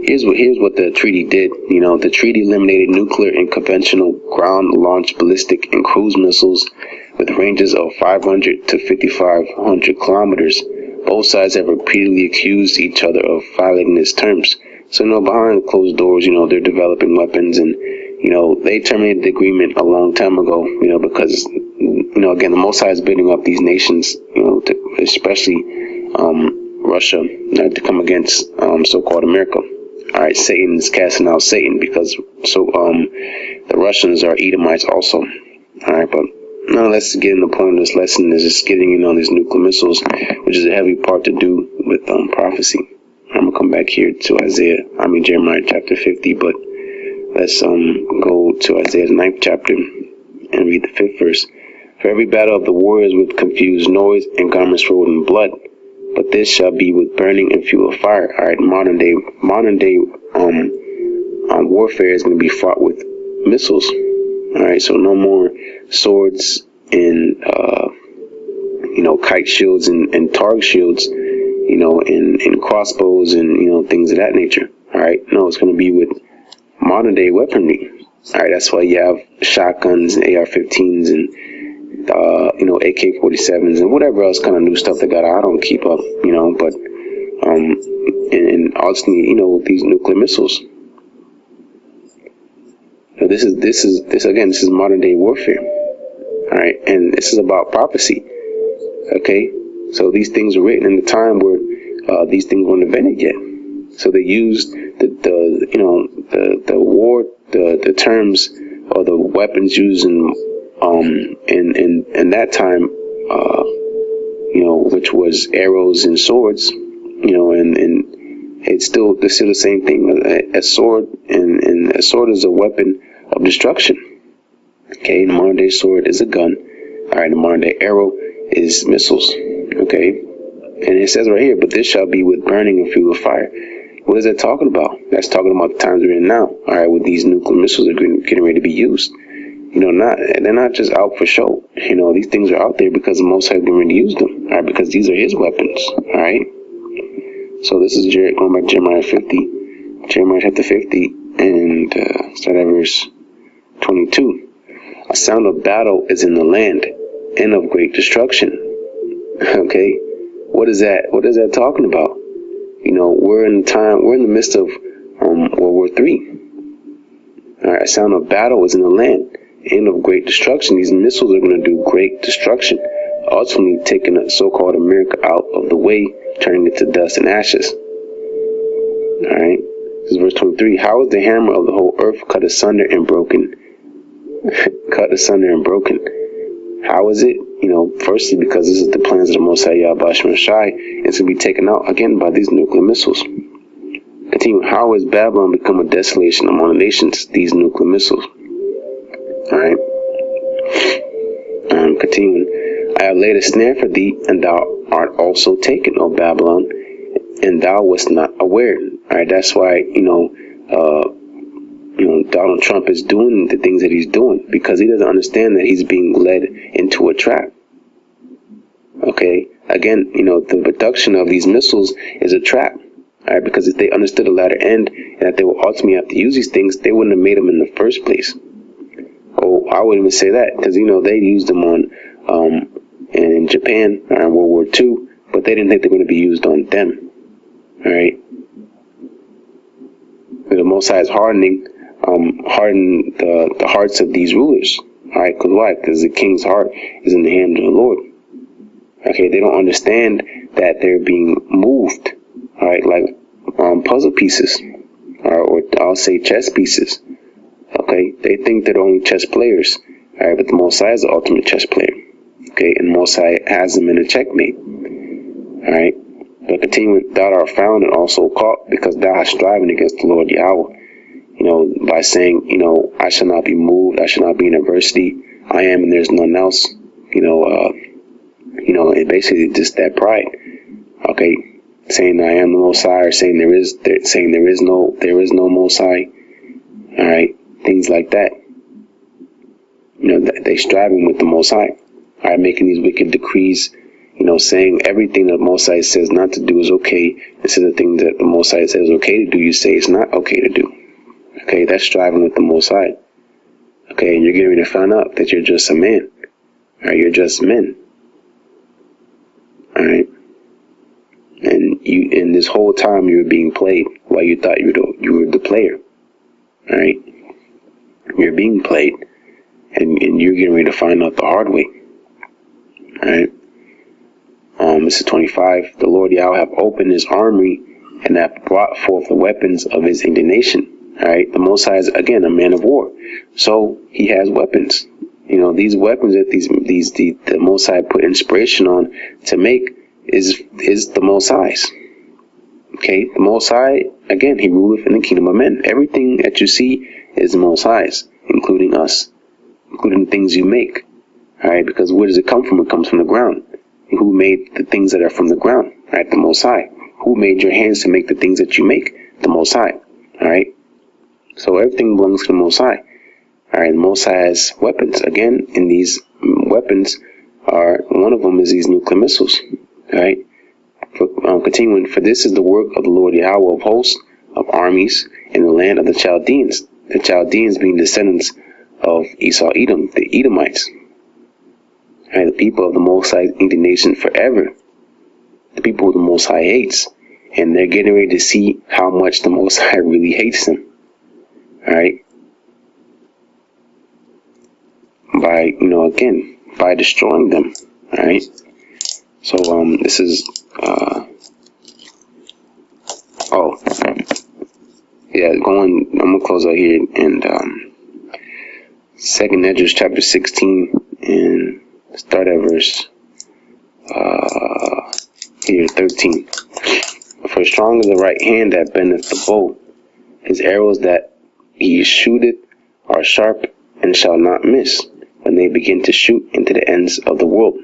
here's what the treaty did. The treaty eliminated nuclear and conventional ground-launched ballistic and cruise missiles with ranges of 500 to 5,500 kilometers. Both sides have repeatedly accused each other of violating its terms. So, behind closed doors, they're developing weapons, and they terminated the agreement a long time ago. Because again, the Most High is building up these nations, especially Russia, to come against so-called America. All right, Satan is casting out Satan because the Russians are Edomites also. All right, but let's get in the point of this lesson is just getting in on these nuclear missiles, which is a heavy part to do with prophecy. I'm gonna come back here to Jeremiah chapter 50, but let's go to Isaiah's 9th chapter and read the 5th verse. For every battle of the warriors with confused noise and garments rolled in blood, but this shall be with burning and fuel of fire. All right, modern day warfare is going to be fought with missiles. All right, so no more swords and kite shields and targ shields, and crossbows and things of that nature. All right, no, it's going to be with modern day weaponry. All right, that's why you have shotguns and AR-15s and AK-47s and whatever else kind of new stuff they got. I don't keep up, but and ultimately, these nuclear missiles. This is modern day warfare. All right, and this is about prophecy. Okay, so these things were written in the time where these things weren't invented yet. So they used the terms or the weapons used in that time, which was arrows and swords, and it's still the same thing. A sword and a sword is a weapon of destruction. Okay, the modern day sword is a gun. All right, the modern day arrow is missiles. Okay, and it says right here, but this shall be with burning and fuel of fire. What is that talking about? That's talking about the times we're in now. All right, with these nuclear missiles are getting ready to be used. They're not just out for show. These things are out there because the Most High is getting ready to use them. All right, because these are His weapons. All right. So this is going back to Jeremiah 50, Jeremiah chapter 50, and start at verse 22. A sound of battle is in the land, and of great destruction. Okay, what is that? What is that talking about? We're in the midst of World War III. All right, a sound of battle is in the land, and of great destruction. These missiles are going to do great destruction, ultimately taking the so-called America out of the way, turning it to dust and ashes. All right, this is verse 23. How is the hammer of the whole earth cut asunder and broken? Cut asunder and broken. How is it? Firstly, because this is the plans of the Most High Yahweh Shai, it's going to be taken out again by these nuclear missiles. Continue. How has Babylon become a desolation among the nations? These nuclear missiles. All right. Continuing. I have laid a snare for thee, and thou art also taken, O Babylon, and thou wast not aware. All right. That's why Donald Trump is doing the things that he's doing, because he doesn't understand that he's being led into a trap. Okay, again, the production of these missiles is a trap. All right, because if they understood the latter end and that they will ultimately have to use these things, they wouldn't have made them in the first place. Oh, I wouldn't even say that, because they used them in Japan in World War II, but they didn't think they were going to be used on them. All right, the Most High is harden the hearts of these rulers. All right, because why? Because the king's heart is in the hand of the Lord. Okay, they don't understand that they're being moved. All right, like puzzle pieces, or I'll say chess pieces. Okay, they think they're only chess players. All right, but the Most High is the ultimate chess player. Okay, and the Most High has them in a checkmate. All right, But continuing, thou art found and also caught, because thou hast striven against the Lord Yahweh. By saying, I shall not be moved, I shall not be in adversity, I am and there's none else. It basically just that pride. Okay, saying I am the Most High, or saying there is no Most High. All right, things like that. They striving with the Most High. All right, making these wicked decrees. Saying everything that the Most High says not to do is okay. Instead of things that the Most High says okay to do, you say it's not okay to do. Okay, that's striving with the Most High. Okay, and you're getting ready to find out that you're just a man. All right, you're just men. All right, and in this whole time you were being played while you thought you were the player. All right, you're being played, and you're getting ready to find out the hard way. All right. This is 25. The Lord Yahweh hath opened his armory and hath brought forth the weapons of his indignation. All right. The Most High is again a man of war, so he has weapons. These weapons that the Most High put inspiration on to make is the Most High's. Okay. The Most High again, he ruleth in the kingdom of men. Everything that you see is the Most High's, including us, including the things you make. All right. Because where does it come from? It comes from the ground. Who made the things that are from the ground? Right, the Most High. Who made your hands to make the things that you make? The Most High. All right. So everything belongs to the Most High. All right. The Most High has weapons. Again, and these weapons are, one of them is these nuclear missiles. All right. Continuing, for this is the work of the Lord Yahweh of hosts, of armies, in the land of the Chaldeans. The Chaldeans being descendants of Esau Edom, the Edomites. Right, the people of the Most High indignation forever. The people the Most High hates. And they're getting ready to see how much the Most High really hates them. Alright? By, again, by destroying them. Alright? So, this is, I'm gonna close out here and, 2nd Esdras chapter 16 and start at verse 13. For strong is the right hand that bendeth the bow. His arrows that he shooteth are sharp and shall not miss, when they begin to shoot into the ends of the world.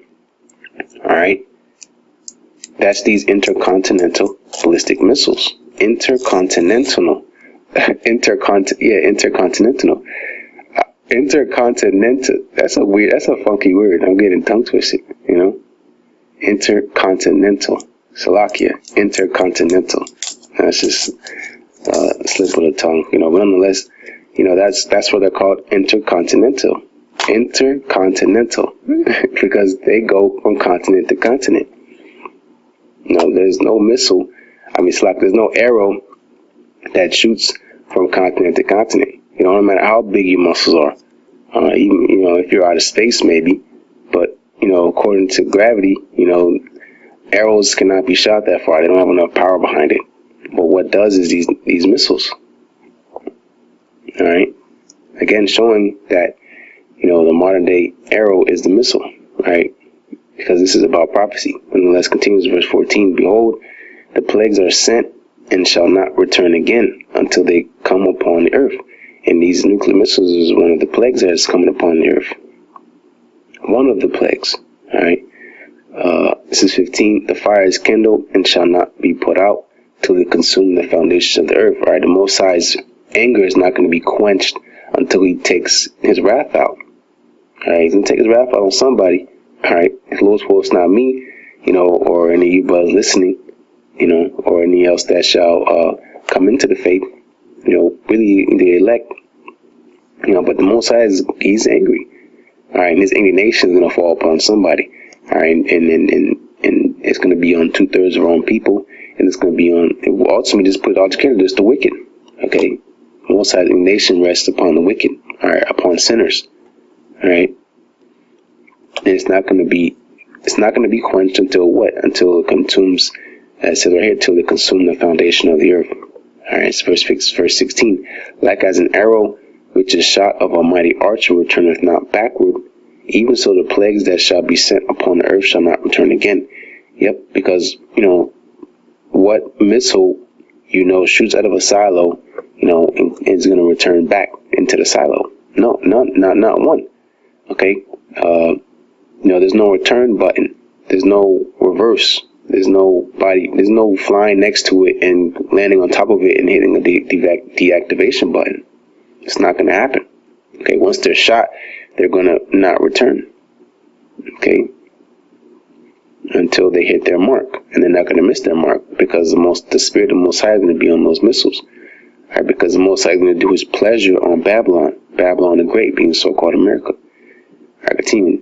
Alright? That's these intercontinental ballistic missiles. Intercontinental. Intercontinental. Intercontinental. That's a funky word. I'm getting tongue twisted, Intercontinental. Salakia. Intercontinental. That's just a slip of the tongue, but nonetheless, that's what they're called, intercontinental. Intercontinental. Because they go from continent to continent. There's no missile. There's no arrow that shoots from continent to continent. No matter how big your muscles are, even if you're out of space, maybe, but according to gravity, arrows cannot be shot that far. They don't have enough power behind it. But what does is these missiles. All right, again showing that the modern day arrow is the missile, right? Because this is about prophecy. Nonetheless, continues verse 14. Behold, the plagues are sent and shall not return again until they come upon the earth. And these nuclear missiles is one of the plagues that is coming upon the earth. One of the plagues. All right. This is 15. The fire is kindled and shall not be put out till it consume the foundations of the earth. All right. The Most High's anger is not going to be quenched until he takes his wrath out. All right. He's going to take his wrath out on somebody. All right. If Lord's will, it's not me, or any of you brothers listening, or any else that shall come into the faith. Really the elect, but the Most High he's angry. All right, and his indignation is going to fall upon somebody. All right, and it's going to be on 2/3 of our own people, and it's going to be on, ultimately, just put it all together, just the wicked. Okay, the Most High's indignation rests upon the wicked. All right, upon sinners. All right, and it's not going to be quenched until what? Until it consumes, as it says right here, till it consume the foundation of the earth. All right, it's verse 16. Like as an arrow which is shot of a mighty archer returneth not backward, even so the plagues that shall be sent upon the earth shall not return again. Yep, because, what missile, shoots out of a silo, and is going to return back into the silo? No, not one. Okay. There's no return button. There's no reverse. There's no flying next to it and landing on top of it and hitting a deactivation button. It's not going to happen. Okay. Once they're shot, they're going to not return. Okay. Until they hit their mark, and they're not going to miss their mark, because the spirit of the Most High is going to be on those missiles. All right, because the Most High is going to do His pleasure on Babylon the Great, being so-called America. All right, continue.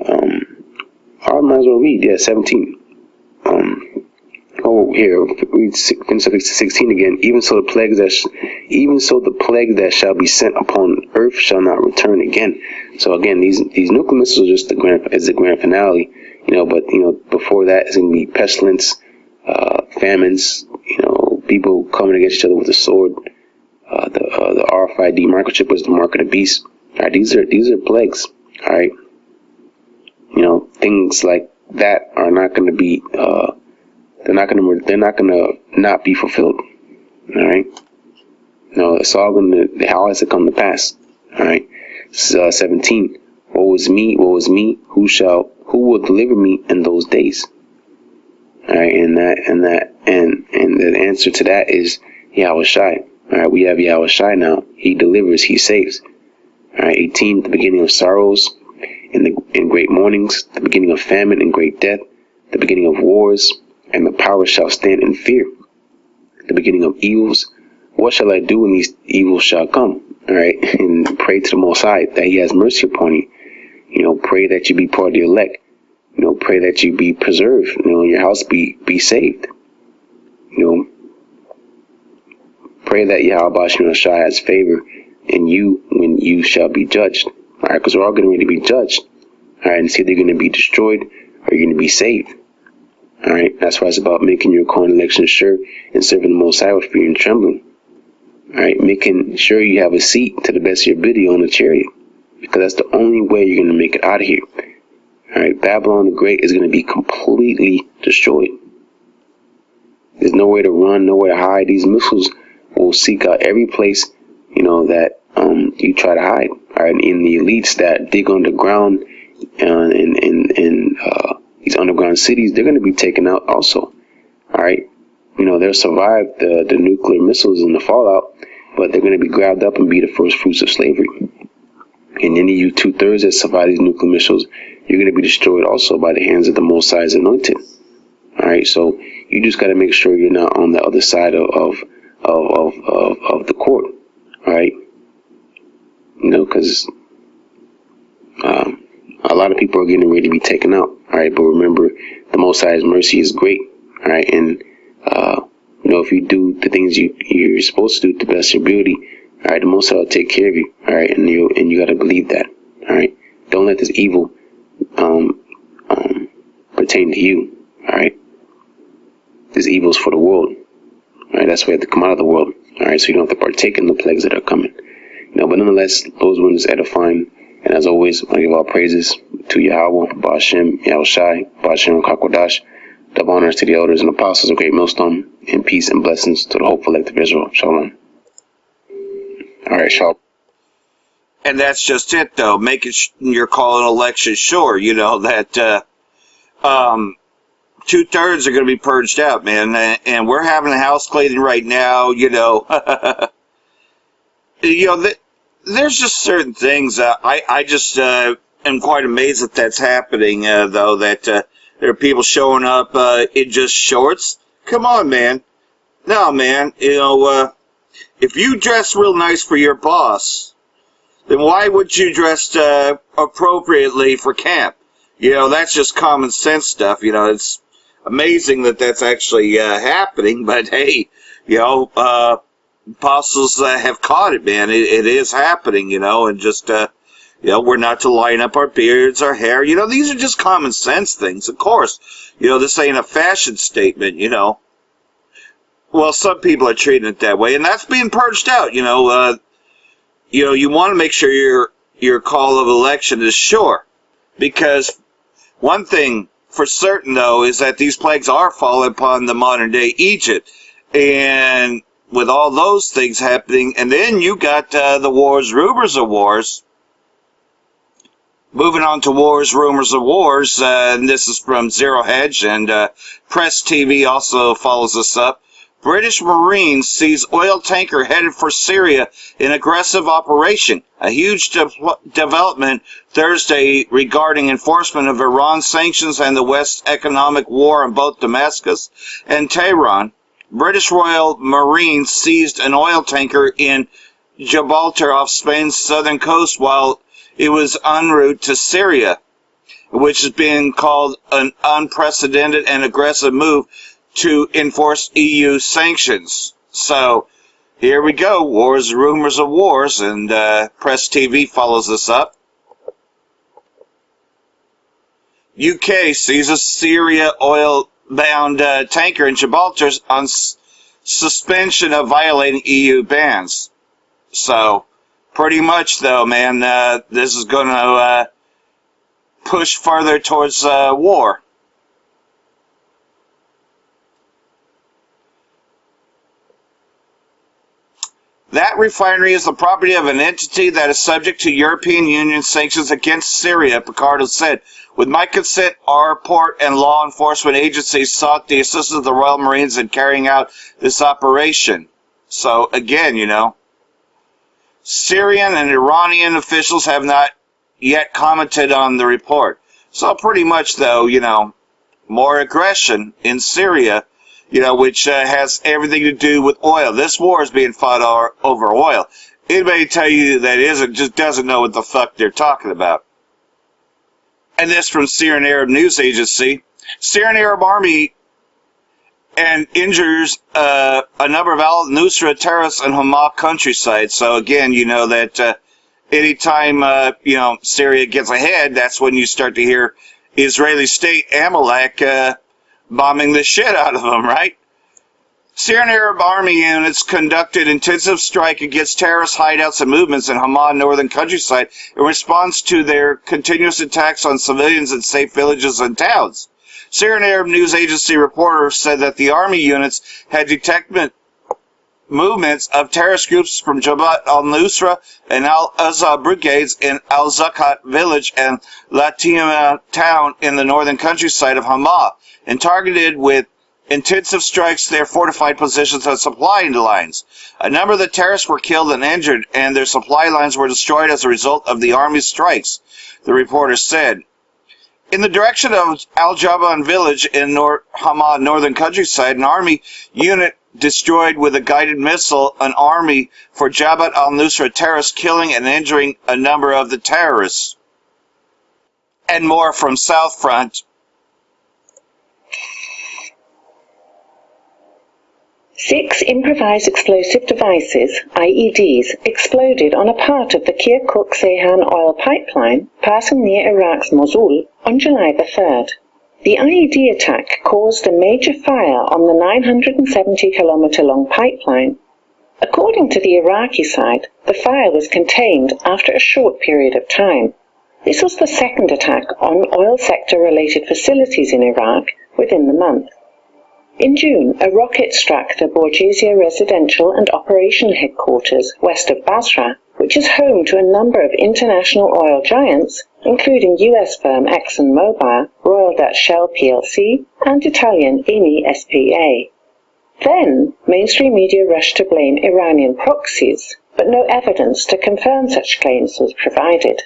I might as well read. 17. Here, read 16 again. Even so, the plague that shall be sent upon earth shall not return again. So again, these nuclear missiles are just the grand finale. But before that is going to be pestilence, famines, people coming against each other with a sword. The RFID microchip was the mark of the beast. All right, these are plagues. All right, things like that are not going to be. They're not going to not be fulfilled. All right. No, it's all going to. How has it come to pass? All right. 17. Woe is me, woe is me. Who will deliver me in those days? All right, and the answer to that is Yahweh Shai. All right, we have Yahweh Shai now. He delivers, He saves. All right, 18. The beginning of sorrows, in great mournings, the beginning of famine and great death, the beginning of wars, and the power shall stand in fear. The beginning of evils. What shall I do when these evils shall come? All right, and pray to the Most High that He has mercy upon you. Pray that you be part of the elect. Pray that you be preserved. Your house be saved. Pray that Yahweh Shai has favor in you when you shall be judged. All right, because we're all going to be judged. All right, and it's either going to be destroyed or you're going to be saved. All right, that's why it's about making your calling election sure and serving the Most High with fear and trembling. All right, making sure you have a seat to the best of your ability on the chariot, because that's the only way you're going to make it out of here. All right, Babylon the Great is going to be completely destroyed. There's nowhere to run, nowhere to hide. These missiles will seek out every place, that you try to hide. All right, in the elites that dig underground in these underground cities, they're going to be taken out also. All right, they'll survive the nuclear missiles and the fallout, but they're going to be grabbed up and be the first fruits of slavery. And any of you 2/3 that survive these nuclear missiles, you're going to be destroyed also by the hands of the Most High's anointed. All right, so you just got to make sure you're not on the other side of the court. All right, because a lot of people are getting ready to be taken out. All right, but remember, the Most High's mercy is great. All right, and if you do the things you're supposed to do to the best of your ability, all right, the Most High will take care of you. All right, and you got to believe that. All right, don't let this evil pertain to you. All right, this evil is for the world. All right, that's why you have to come out of the world. All right, so you don't have to partake in the plagues that are coming. But nonetheless, those ones edifying. And as always, I give all praises to Yahweh, Ba'ashem, Yahweh Shai, Ba'ashem, Kakwadash. Double honors to the elders and apostles of Great Millstone, and peace and blessings to the hopeful elect of Israel. Shalom. All right, shalom. And that's just it, though. Making your call and election sure, that 2/3 are going to be purged out, man. And we're having a house cleaning right now, there's just certain things. I just am quite amazed that that's happening, though, that there are people showing up in just shorts. Come on, man. No, man. If you dress real nice for your boss, then why would you dress appropriately for camp? That's just common sense stuff. It's amazing that that's actually happening, but hey, apostles have caught it, man. It is happening, and just, we're not to line up our beards, our hair. These are just common sense things, of course. This ain't a fashion statement, Well, some people are treating it that way, and that's being purged out, you want to make sure your call of election is sure. Because one thing for certain, though, is that these plagues are falling upon the modern-day Egypt. And with all those things happening, and then you got the wars, rumors of wars. Moving on to wars, rumors of wars, and this is from Zero Hedge, and Press TV also follows this up. British Marines seize oil tanker headed for Syria in aggressive operation. A huge development Thursday regarding enforcement of Iran sanctions and the West's economic war on both Damascus and Tehran. British Royal Marines seized an oil tanker in Gibraltar off Spain's southern coast while it was en route to Syria, which is being called an unprecedented and aggressive move to enforce EU sanctions. So here we go, wars, rumors of wars, and Press TV follows this up. UK seizes Syria oil-bound tanker in Gibraltar on suspension of violating EU bans. So pretty much, though, man, this is going to push further towards war. That refinery is the property of an entity that is subject to European Union sanctions against Syria, Picardo said. With my consent, our port and law enforcement agencies sought the assistance of the Royal Marines in carrying out this operation. So, again, you know, Syrian and Iranian officials have not yet commented on the report. So pretty much, though, you know, more aggression in Syria, you know, which has everything to do with oil. This war is being fought over oil. Anybody tell you that isn't, just doesn't know what the fuck they're talking about. And this from Syrian Arab News Agency. Syrian Arab Army and injures a number of al-Nusra terrorists in Hama countryside. So again, you know that anytime you know, Syria gets ahead, that's when you start to hear Israeli state Amalek bombing the shit out of them, right? Syrian Arab Army units conducted intensive strike against terrorist hideouts and movements in Hama northern countryside in response to their continuous attacks on civilians in safe villages and towns. Syrian Arab News Agency reporter said that the army units had detected movements of terrorist groups from Jabhat al-Nusra and al-Azza brigades in al-Zakat village and Latina town in the northern countryside of Hama, and targeted with intensive strikes their fortified positions and supply lines. A number of the terrorists were killed and injured, and their supply lines were destroyed as a result of the army's strikes, the reporter said. In the direction of Al-Jaban village in Hama northern countryside, an army unit destroyed with a guided missile an army for Jabhat al-Nusra terrorists, killing and injuring a number of the terrorists. And more from South Front. 6 improvised explosive devices, IEDs, exploded on a part of the Kirkuk-Ceyhan oil pipeline passing near Iraq's Mosul on July the 3rd. The IED attack caused a major fire on the 970-kilometer-long pipeline. According to the Iraqi side, the fire was contained after a short period of time. This was the second attack on oil sector-related facilities in Iraq within the month. In June, a rocket struck the Borgesia residential and operational headquarters west of Basra, which is home to a number of international oil giants, including US firm ExxonMobil, Royal Dutch Shell plc, and Italian Eni SPA. Then, mainstream media rushed to blame Iranian proxies, but no evidence to confirm such claims was provided.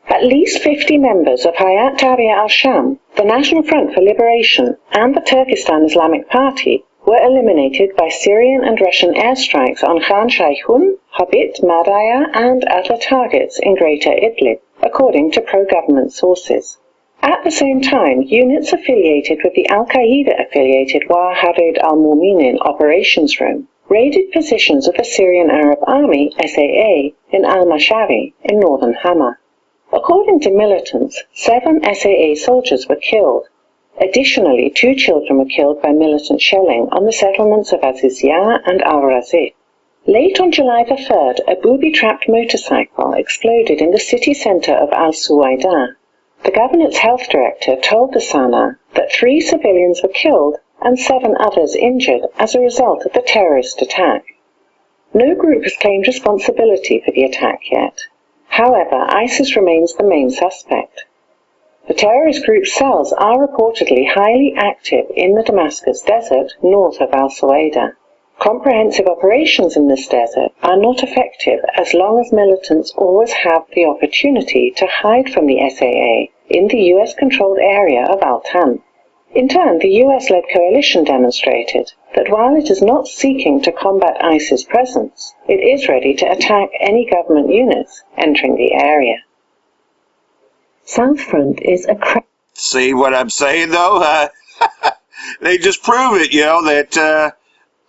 At least 50 members of Hayat Tahrir al-Sham, the National Front for Liberation, and the Turkestan Islamic Party were eliminated by Syrian and Russian airstrikes on Khan Shaykhun, Habit, Madaya, and other targets in Greater Idlib, according to pro-government sources. At the same time, units affiliated with the al-Qaeda-affiliated Waharid al-Muminin Operations Room raided positions of the Syrian Arab Army, SAA, in al-Mashari in northern Hama. According to militants, 7 SAA soldiers were killed. Additionally, 2 children were killed by militant shelling on the settlements of Azizia and Al-Razi. Late on July the 3rd, a booby-trapped motorcycle exploded in the city centre of Al-Suwaida. The Gabinet's health director told the Sana that 3 civilians were killed and 7 others injured as a result of the terrorist attack. No group has claimed responsibility for the attack yet. However, ISIS remains the main suspect. The terrorist group's cells are reportedly highly active in the Damascus desert north of al-Suwaida. Comprehensive operations in this desert are not effective as long as militants always have the opportunity to hide from the SAA in the US-controlled area of Al-Tan. In turn, the US-led coalition demonstrated that while it is not seeking to combat ISIS presence, it is ready to attack any government units entering the area. South Front is a See what I'm saying, though? They just prove it, that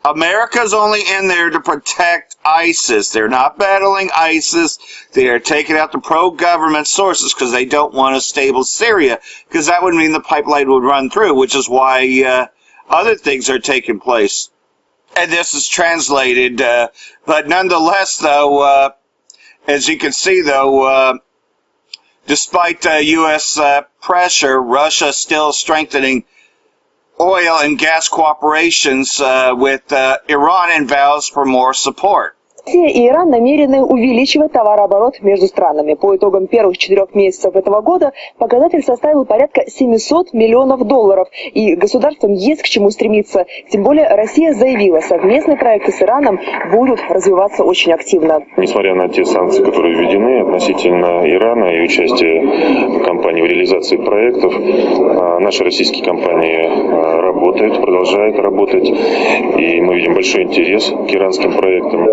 America's only in there to protect ISIS. They're not battling ISIS. They are taking out the pro-government sources because they don't want a stable Syria, because that would mean the pipeline would run through, which is why other things are taking place. And this is translated. But nonetheless, though, as you can see, though, despite U.S. pressure, Russia still strengthening oil and gas cooperations with Iran and vows for more support. Россия и Иран намерены увеличивать товарооборот между странами. По итогам первых 4 месяцев этого года показатель составил порядка $700 миллионов. И государствам есть к чему стремиться. Тем более Россия заявила, совместные проекты с Ираном будут развиваться очень активно. Несмотря на те санкции, которые введены относительно Ирана и участия компаний в реализации проектов, наши российские компании работают, продолжают работать. И мы видим большой интерес к иранским проектам.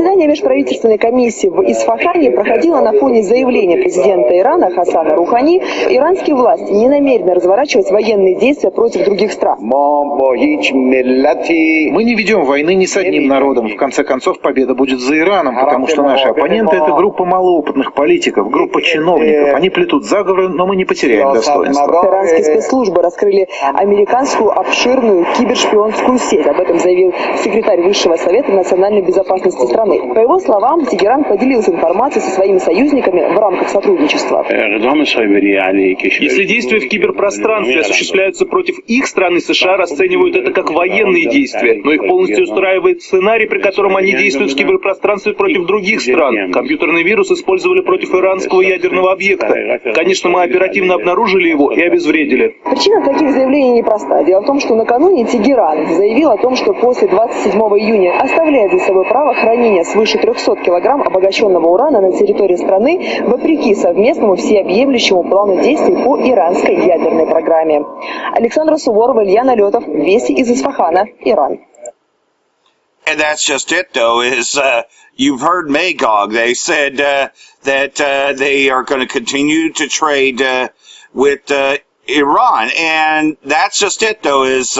Заседание межправительственной комиссии в Исфахане проходило на фоне заявления президента Ирана Хасана Рухани. Иранские власти не намерены разворачивать военные действия против других стран. Мы не ведем войны ни с одним народом. В конце концов, победа будет за Ираном, потому что наши оппоненты – это группа малоопытных политиков, группа чиновников. Они плетут заговоры, но мы не потеряем достоинства. Иранские спецслужбы раскрыли американскую обширную кибершпионскую сеть. Об этом заявил секретарь Высшего совета национальной безопасности страны. По его словам, Тегеран поделился информацией со своими союзниками в рамках сотрудничества. Если действия в киберпространстве осуществляются против их страны, США расценивают это как военные действия, но их полностью устраивает сценарий, при котором они действуют в киберпространстве против других стран. Компьютерный вирус использовали против иранского ядерного объекта. Конечно, мы оперативно обнаружили его и обезвредили. Причина таких заявлений непроста. Дело в том, что накануне Тегеран заявил о том, что после 27 июня оставляет за собой право хранения свыше 300 килограмм обогащенного урана на территории страны, вопреки совместному всеобъемлющему плану действий по иранской ядерной программе. Александра Суворова, Илья Налетов, Вести из Исфахана, Иран. And that's just it, though, is you've heard Magog. They said that they are going to continue to trade with Iran. And that's just it, though, is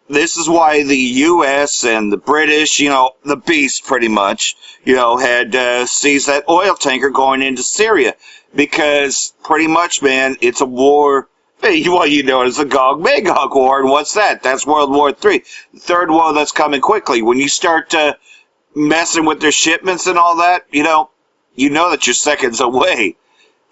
this is why the U.S. and the British, the beast pretty much, had seized that oil tanker going into Syria. Because pretty much, man, it's a war. Well, it's a Gog-Magog war, and what's that? That's World War III. The third war that's coming quickly. When you start messing with their shipments and all that, you know that you're seconds away.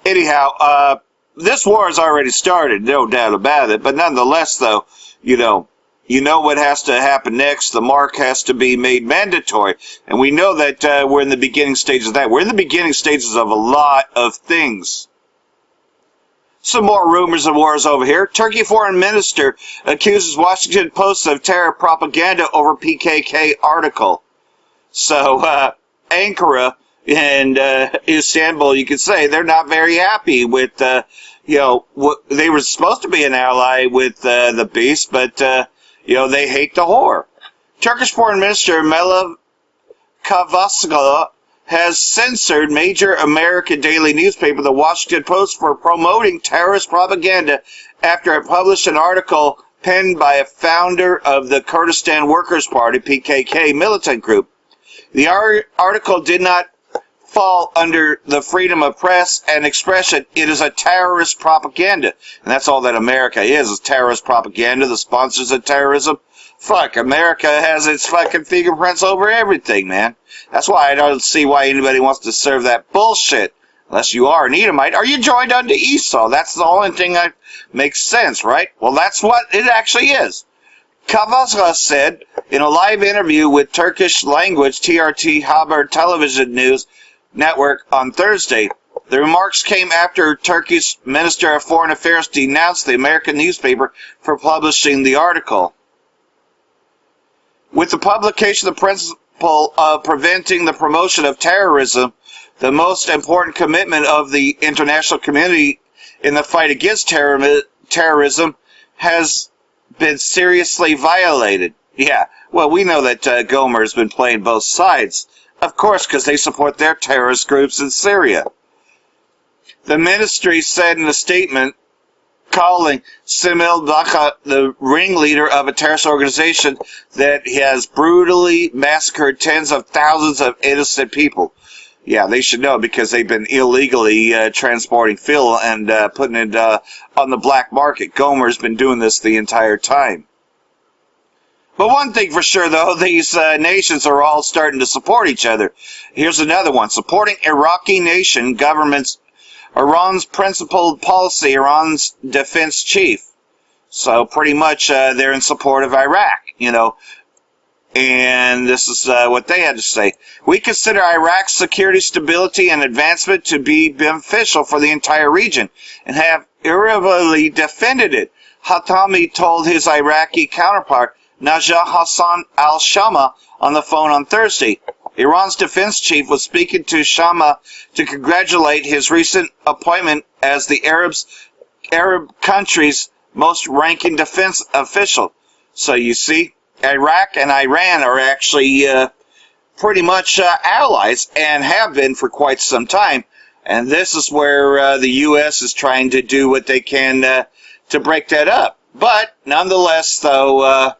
Anyhow, this war has already started, no doubt about it. But nonetheless, though, you know what has to happen next. The mark has to be made mandatory. And we know that we're in the beginning stages of that. We're in the beginning stages of a lot of things. Some more rumors of wars over here. Turkey foreign minister accuses Washington Post of terror propaganda over PKK article. So, Ankara and Istanbul, you could say, they're not very happy with, they were supposed to be an ally with the beast, but, they hate the whore. Turkish foreign minister Mevlut Cavusoglu has censored major American daily newspaper, the Washington Post, for promoting terrorist propaganda after it published an article penned by a founder of the Kurdistan Workers' Party, PKK, militant group. The article did not fall under the freedom of press and expression. It is a terrorist propaganda. And that's all that America is terrorist propaganda, the sponsors of terrorism. Fuck, America has its fucking fingerprints over everything, man. That's why I don't see why anybody wants to serve that bullshit unless you are an Edomite, are you joined unto Esau? That's the only thing that makes sense, right? Well, that's what it actually is. Kavazga said in a live interview with Turkish language TRT Haber television news network on Thursday. The remarks came after Turkey's Minister of Foreign Affairs denounced the American newspaper for publishing the article. With the publication of the principle of preventing the promotion of terrorism, the most important commitment of the international community in the fight against terrorism has been seriously violated. Yeah, well, we know that Gomer has been playing both sides, of course, because they support their terrorist groups in Syria. The ministry said in a statement calling Simil Baka the ringleader of a terrorist organization that has brutally massacred tens of thousands of innocent people. Yeah, they should know because they've been illegally transporting fuel and putting it on the black market. Gomer's been doing this the entire time. But one thing for sure, though, these nations are all starting to support each other. Here's another one. Supporting Iraqi nation government's Iran's principled policy, Iran's defense chief. So pretty much they're in support of Iraq, you know. And this is what they had to say. We consider Iraq's security, stability, and advancement to be beneficial for the entire region and have irrevocably defended it, Hatami told his Iraqi counterpart, Najah Hassan al-Shama, on the phone on Thursday. Iran's defense chief was speaking to Shama to congratulate his recent appointment as the Arab country's most ranking defense official. So you see, Iraq and Iran are actually pretty much allies and have been for quite some time. And this is where the U.S. is trying to do what they can to break that up. But nonetheless, though,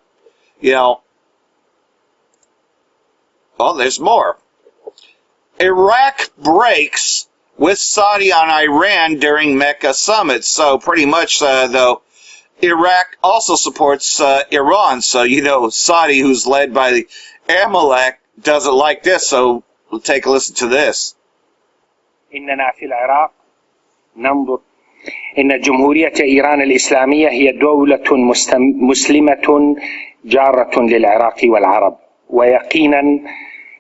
you know, well, there's more. Iraq breaks with Saudi on Iran during Mecca summit. So pretty much, though, Iraq also supports Iran. So, you know, Saudi, who's led by the Amalek, doesn't like this. So we'll take a listen to this. إننا في العراق ننظر إن جمهورية إيران الإسلامية هي دولة مسلمة جارة للعراق والعرب ويقينا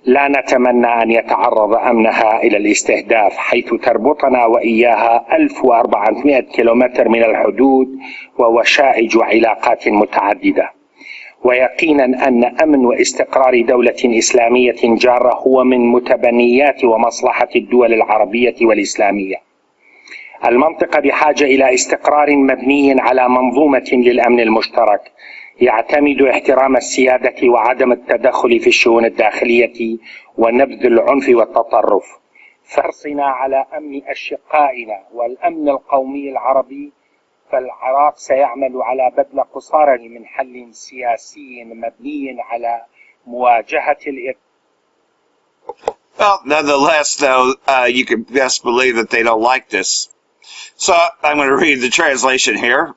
لا نتمنى أن يتعرض أمنها إلى الاستهداف حيث تربطنا وإياها 1400 كيلومتر من الحدود ووشائج وعلاقات متعددة ويقينا أن أمن واستقرار دولة إسلامية جارة هو من متبنيات ومصلحة الدول العربية والإسلامية. المنطقة بحاجة إلى استقرار مبني على منظومة للأمن المشترك يعتمد احترام السيادة وعدم التدخل في الشؤون الداخلية ونبذ العنف والتطرف. فرصنا على أمن أشقائنا والأمن القومي العربي فالعراق سيعمل على بذل قصارى من حل سياسي مبني على مواجهة Well, nonetheless, though, you can best believe that they don't like this. So I'm going to read the translation here.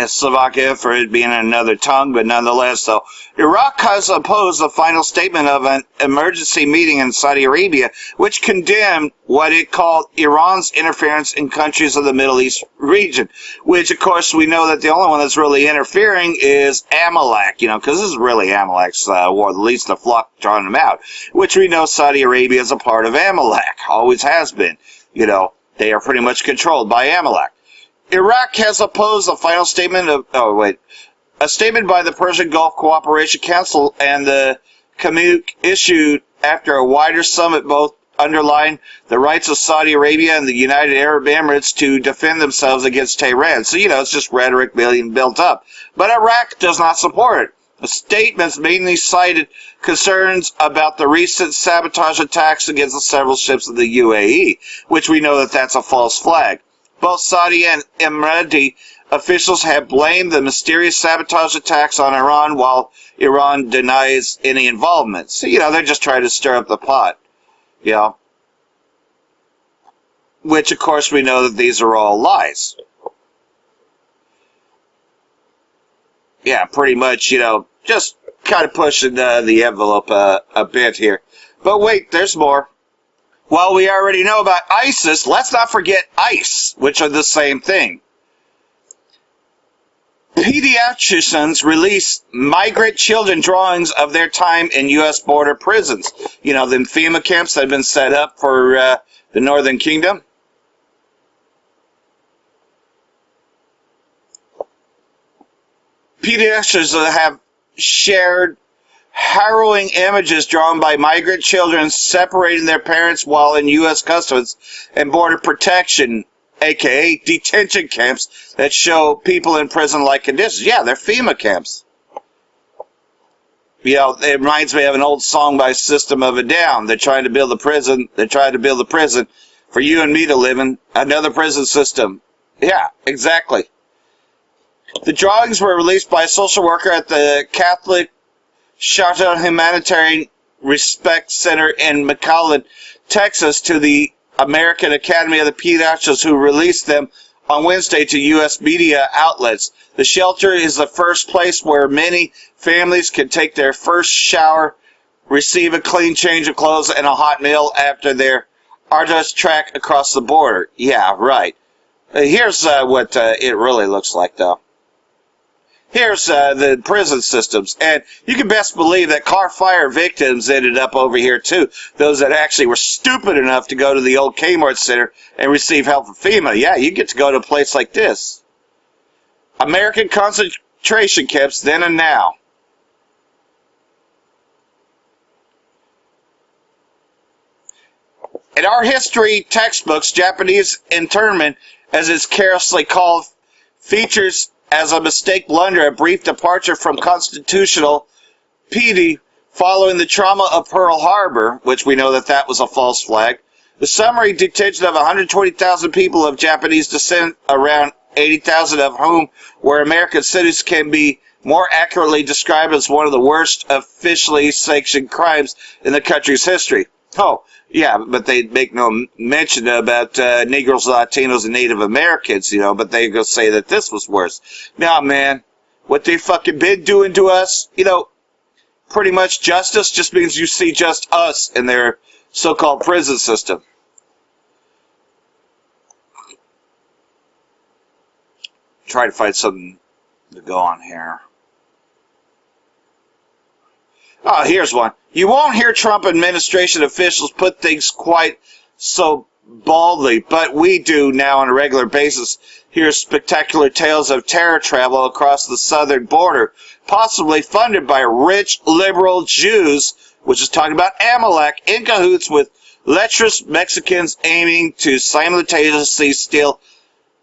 Slovakia for it being another tongue, but nonetheless, though, Iraq has opposed the final statement of an emergency meeting in Saudi Arabia, which condemned what it called Iran's interference in countries of the Middle East region, which, of course, we know that the only one that's really interfering is Amalek, you know, because this is really Amalek's war, at least the flock drawing them out, which we know Saudi Arabia is a part of Amalek, always has been, you know, they are pretty much controlled by Amalek. Iraq has opposed the final statement of, a statement by the Persian Gulf Cooperation Council and the Kamuk issued after a wider summit both underlined the rights of Saudi Arabia and the United Arab Emirates to defend themselves against Tehran. So, you know, it's just rhetoric being built up. But Iraq does not support it. The statements mainly cited concerns about the recent sabotage attacks against the several ships of the UAE, which we know that that's a false flag. Both Saudi and Emirati officials have blamed the mysterious sabotage attacks on Iran, while Iran denies any involvement. So, you know, they're just trying to stir up the pot, you know. Which, of course, we know that these are all lies. Yeah, pretty much, you know, just kind of pushing the envelope a bit here. But wait, there's more. Well, we already know about ISIS. Let's not forget ICE, which are the same thing. Pediatricians release migrant children drawings of their time in U.S. border prisons. You know, them FEMA camps that have been set up for the Northern Kingdom. Pediatricians have shared harrowing images drawn by migrant children separating their parents while in U.S. Customs and Border Protection, aka detention camps that show people in prison-like conditions. Yeah, they're FEMA camps. You know, it reminds me of an old song by System of a Down. They're trying to build a prison. They're trying to build a prison for you and me to live in. Another prison system. Yeah, exactly. The drawings were released by a social worker at the Catholic Chateau Humanitarian Respect Center in McAllen, Texas, to the American Academy of the Pediatricians, who released them on Wednesday to U.S. media outlets. The shelter is the first place where many families can take their first shower, receive a clean change of clothes, and a hot meal after their arduous trek across the border. Yeah, right. Here's what it really looks like, though. Here's the prison systems, and you can best believe that car fire victims ended up over here too. Those that actually were stupid enough to go to the old Kmart Center and receive help from FEMA. Yeah, you get to go to a place like this. American concentration camps then and now. In our history textbooks, Japanese internment, as it's carelessly called, features as a mistake blunder a brief departure from constitutional PD following the trauma of Pearl Harbor, which we know that was a false flag. The summary detention of 120,000 people of Japanese descent, around 80,000 of whom were American citizens, can be more accurately described as one of the worst officially sanctioned crimes in the country's history. Oh, yeah, but they make no mention about Negroes, Latinos, and Native Americans, you know, but they go say that this was worse. Nah, man, what they fucking been doing to us, you know, pretty much justice just means you see just us in their so-called prison system. Try to find something to go on here. Oh, here's one. You won't hear Trump administration officials put things quite so baldly, but we do now on a regular basis hear spectacular tales of terror travel across the southern border, possibly funded by rich liberal Jews, which is talking about Amalek, in cahoots with lecherous Mexicans aiming to simultaneously steal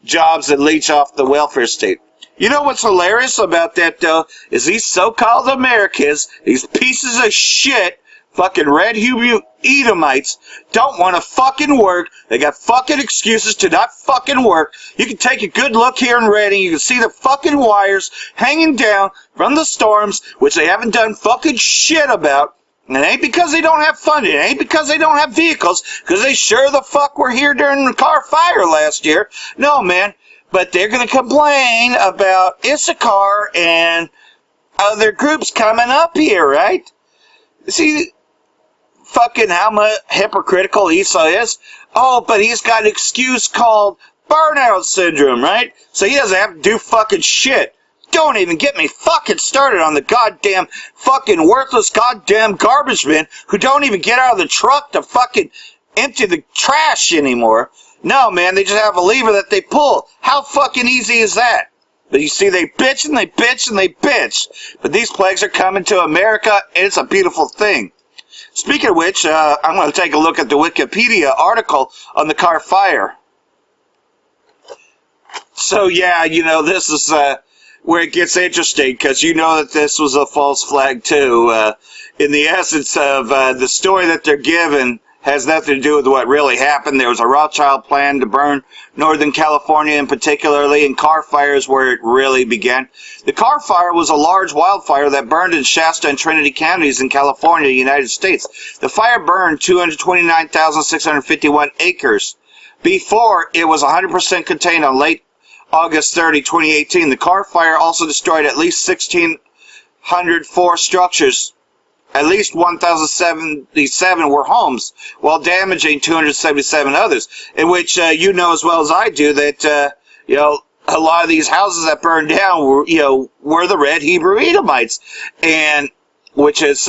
jobs and leech off the welfare state. You know what's hilarious about that, though, is these so-called Americans, these pieces of shit, fucking red Hebrew Edomites, don't want to fucking work. They got fucking excuses to not fucking work. You can take a good look here in Reading. You can see the fucking wires hanging down from the storms, which they haven't done fucking shit about. And it ain't because they don't have funding. It ain't because they don't have vehicles, because they sure the fuck were here during the car fire last year. No, man. But they're going to complain about Issachar and other groups coming up here, right? See fucking how much hypocritical Esau is? Oh, but he's got an excuse called burnout syndrome, right? So he doesn't have to do fucking shit. Don't even get me fucking started on the goddamn fucking worthless goddamn garbage men who don't even get out of the truck to fucking empty the trash anymore. No, man, they just have a lever that they pull. How fucking easy is that? But you see, they bitch and they bitch and they bitch. But these plagues are coming to America, and it's a beautiful thing. Speaking of which, I'm going to take a look at the Wikipedia article on the car fire. So, yeah, you know, this is where it gets interesting, because you know that this was a false flag, too. In the essence of the story that they're given, has nothing to do with what really happened. There was a Rothschild plan to burn Northern California, and particularly in car fires where it really began. The car fire was a large wildfire that burned in Shasta and Trinity counties in California, United States. The fire burned 229,651 acres. Before, it was 100% contained on late August 30, 2018. The car fire also destroyed at least 1,604 structures at least 1,077 were homes, while damaging 277 others, in which you know as well as I do that, a lot of these houses that burned down were the Red Hebrew Edomites, and which has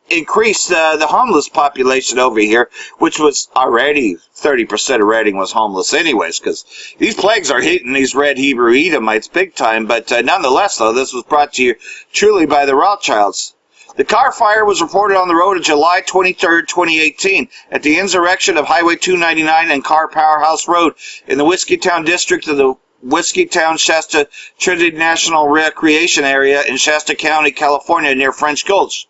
increased the homeless population over here, which was already 30% of Reading was homeless anyways, because these plagues are hitting these Red Hebrew Edomites big time. But nonetheless, though, this was brought to you truly by the Rothschilds. The car fire was reported on the road on July 23rd, 2018, at the intersection of Highway 299 and Car Powerhouse Road in the Whiskeytown district of the Whiskeytown Shasta Trinity National Recreation Area in Shasta County, California, near French Gulch.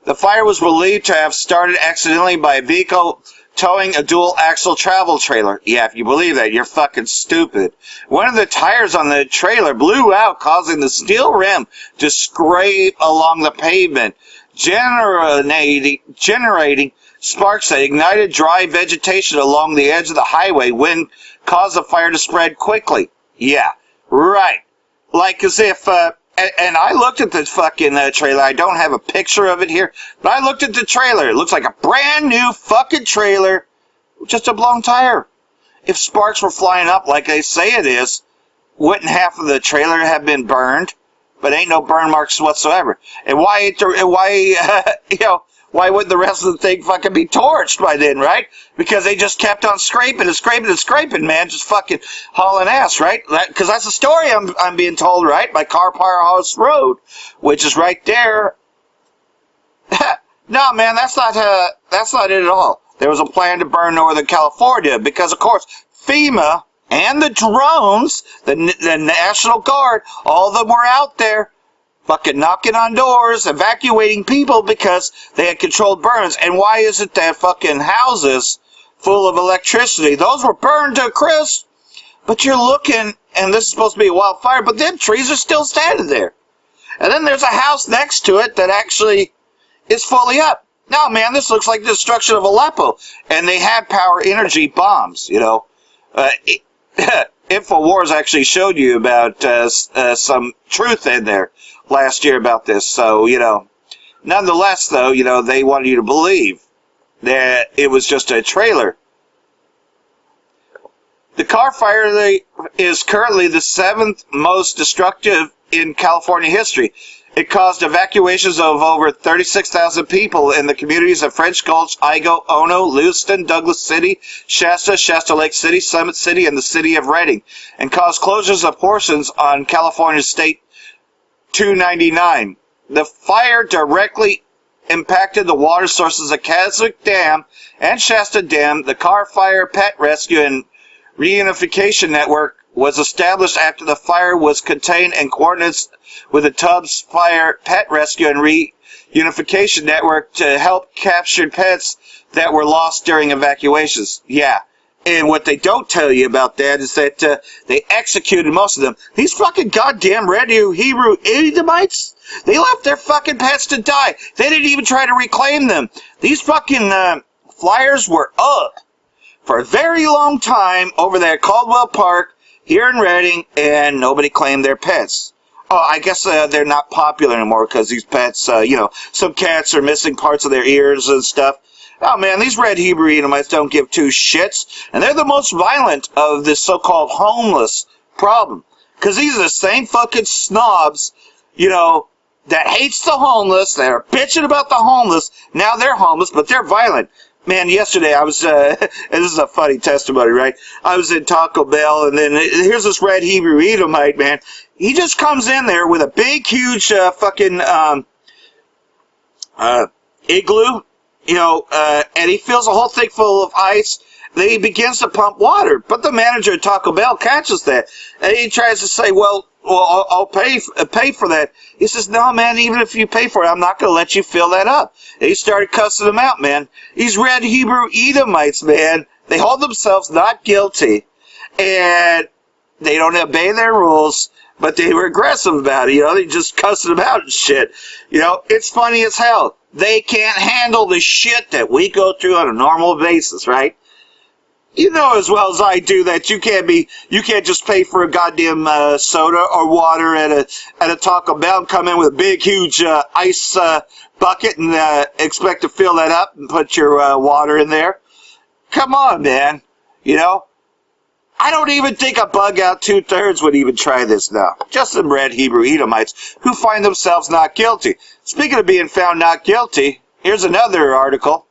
The fire was believed to have started accidentally by a vehicle towing a dual-axle travel trailer. Yeah, if you believe that, you're fucking stupid. One of the tires on the trailer blew out, causing the steel rim to scrape along the pavement, generating sparks that ignited dry vegetation along the edge of the highway, when caused the fire to spread quickly. Yeah, right. Like as if, and I looked at the fucking trailer. I don't have a picture of it here, but I looked at the trailer. It looks like a brand new fucking trailer, just a blown tire. If sparks were flying up like they say it is, wouldn't half of the trailer have been burned? But ain't no burn marks whatsoever. And why wouldn't the rest of the thing fucking be torched by then, right? Because they just kept on scraping and scraping and scraping, man, just fucking hauling ass, right? Because that's the story I'm being told, right? By Car Powerhouse Road, which is right there. No, man, that's not it at all. There was a plan to burn Northern California because, of course, FEMA and the drones, the National Guard, all of them were out there fucking knocking on doors, evacuating people because they had controlled burns. And why is it that fucking houses full of electricity, those were burned to a crisp, but you're looking, and this is supposed to be a wildfire, but them trees are still standing there. And then there's a house next to it that actually is fully up. No, man, this looks like the destruction of Aleppo. And they had power energy bombs, InfoWars actually showed you about some truth in there last year about this. So, nonetheless, though, they wanted you to believe that it was just a trailer. The car fire is currently the 7th most destructive in California history. It caused evacuations of over 36,000 people in the communities of French Gulch, Igo, Ono, Lewiston, Douglas City, Shasta, Shasta Lake City, Summit City, and the city of Reading, and caused closures of portions on California State 299. The fire directly impacted the water sources of Keswick Dam and Shasta Dam. The Car Fire Pet Rescue and Reunification Network was established after the fire was contained, and coordinates with the Tubbs Fire Pet Rescue and Reunification Network to help capture pets that were lost during evacuations. Yeah. And what they don't tell you about that is that they executed most of them. These fucking goddamn Red Hebrew Edomites, they left their fucking pets to die. They didn't even try to reclaim them. These fucking flyers were up for a very long time over there at Caldwell Park here in Reading, and nobody claimed their pets. Oh, I guess they're not popular anymore because these pets, some cats are missing parts of their ears and stuff. Oh, man, these Red Hebrew Edomites don't give two shits, and they're the most violent of this so-called homeless problem. Because these are the same fucking snobs, that hates the homeless, that are bitching about the homeless. Now they're homeless, but they're violent. Man, yesterday I was, and this is a funny testimony, right? I was in Taco Bell, and then here's this Red Hebrew Edomite, man. He just comes in there with a big, huge fucking igloo, and he fills the whole thing full of ice. Then he begins to pump water, but the manager at Taco Bell catches that, and he tries to say, well, I'll pay for that. He says, no, man, even if you pay for it, I'm not going to let you fill that up. And he started cussing them out, man. These Red Hebrew Edomites, man, they hold themselves not guilty, and they don't obey their rules, but they were aggressive about it, they just cussing them out and shit. It's funny as hell. They can't handle the shit that we go through on a normal basis, right? You know as well as I do that you can't just pay for a goddamn soda or water at a Taco Bell and come in with a big huge ice bucket and expect to fill that up and put your water in there. Come on, man. You know, I don't even think a bug out 2/3 would even try this now. Just some red Hebrew Edomites who find themselves not guilty. Speaking of being found not guilty, here's another article.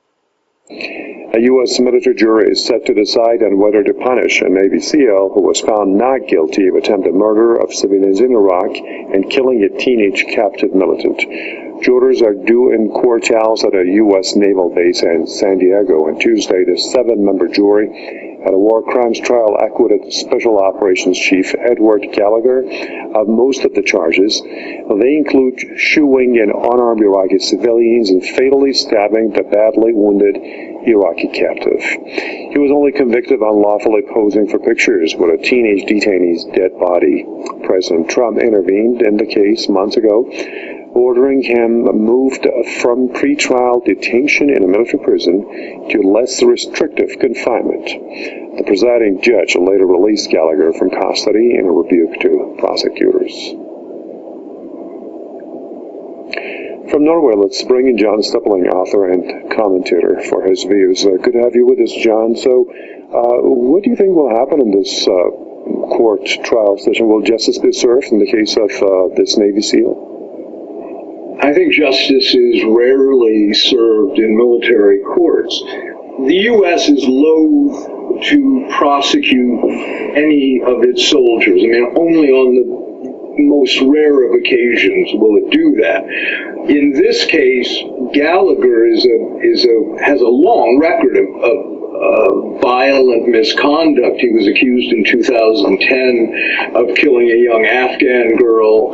A U.S. military jury is set to decide on whether to punish a Navy SEAL who was found not guilty of attempted murder of civilians in Iraq and killing a teenage captive militant. Jurors are due in courthouse at a U.S. naval base in San Diego on Tuesday. The 7-member jury had a war crimes trial acquitted Special Operations Chief Edward Gallagher of most of the charges. They include shooting an unarmed Iraqi civilians and fatally stabbing the badly wounded Iraqi captive. He was only convicted of unlawfully posing for pictures with a teenage detainee's dead body. President Trump intervened in the case months ago, ordering him moved from pretrial detention in a military prison to less restrictive confinement. The presiding judge later released Gallagher from custody in a rebuke to prosecutors. From Norway, let's bring in John Steppeling, author and commentator, for his views. Good to have you with us, John. So, what do you think will happen in this court trial session? Will justice be served in the case of this Navy SEAL? I think justice is rarely served in military courts. The U.S. is loath to prosecute any of its soldiers. I mean, only on the most rare of occasions will it do that. In this case, Gallagher has a long record of violent misconduct. He was accused in 2010 of killing a young Afghan girl.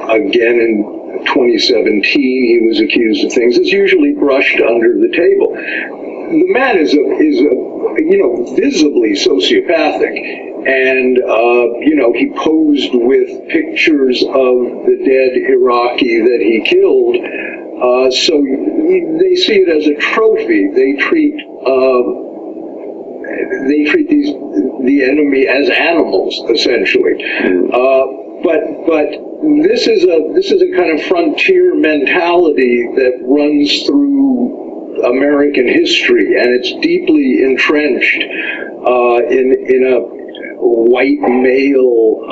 Again in 2017, he was accused of things. It's usually brushed under the table. The man is visibly sociopathic, and he posed with pictures of the dead Iraqi that he killed. So they see it as a trophy. They treat the enemy as animals, essentially. But this is a kind of frontier mentality that runs through American history, and it's deeply entrenched in a white male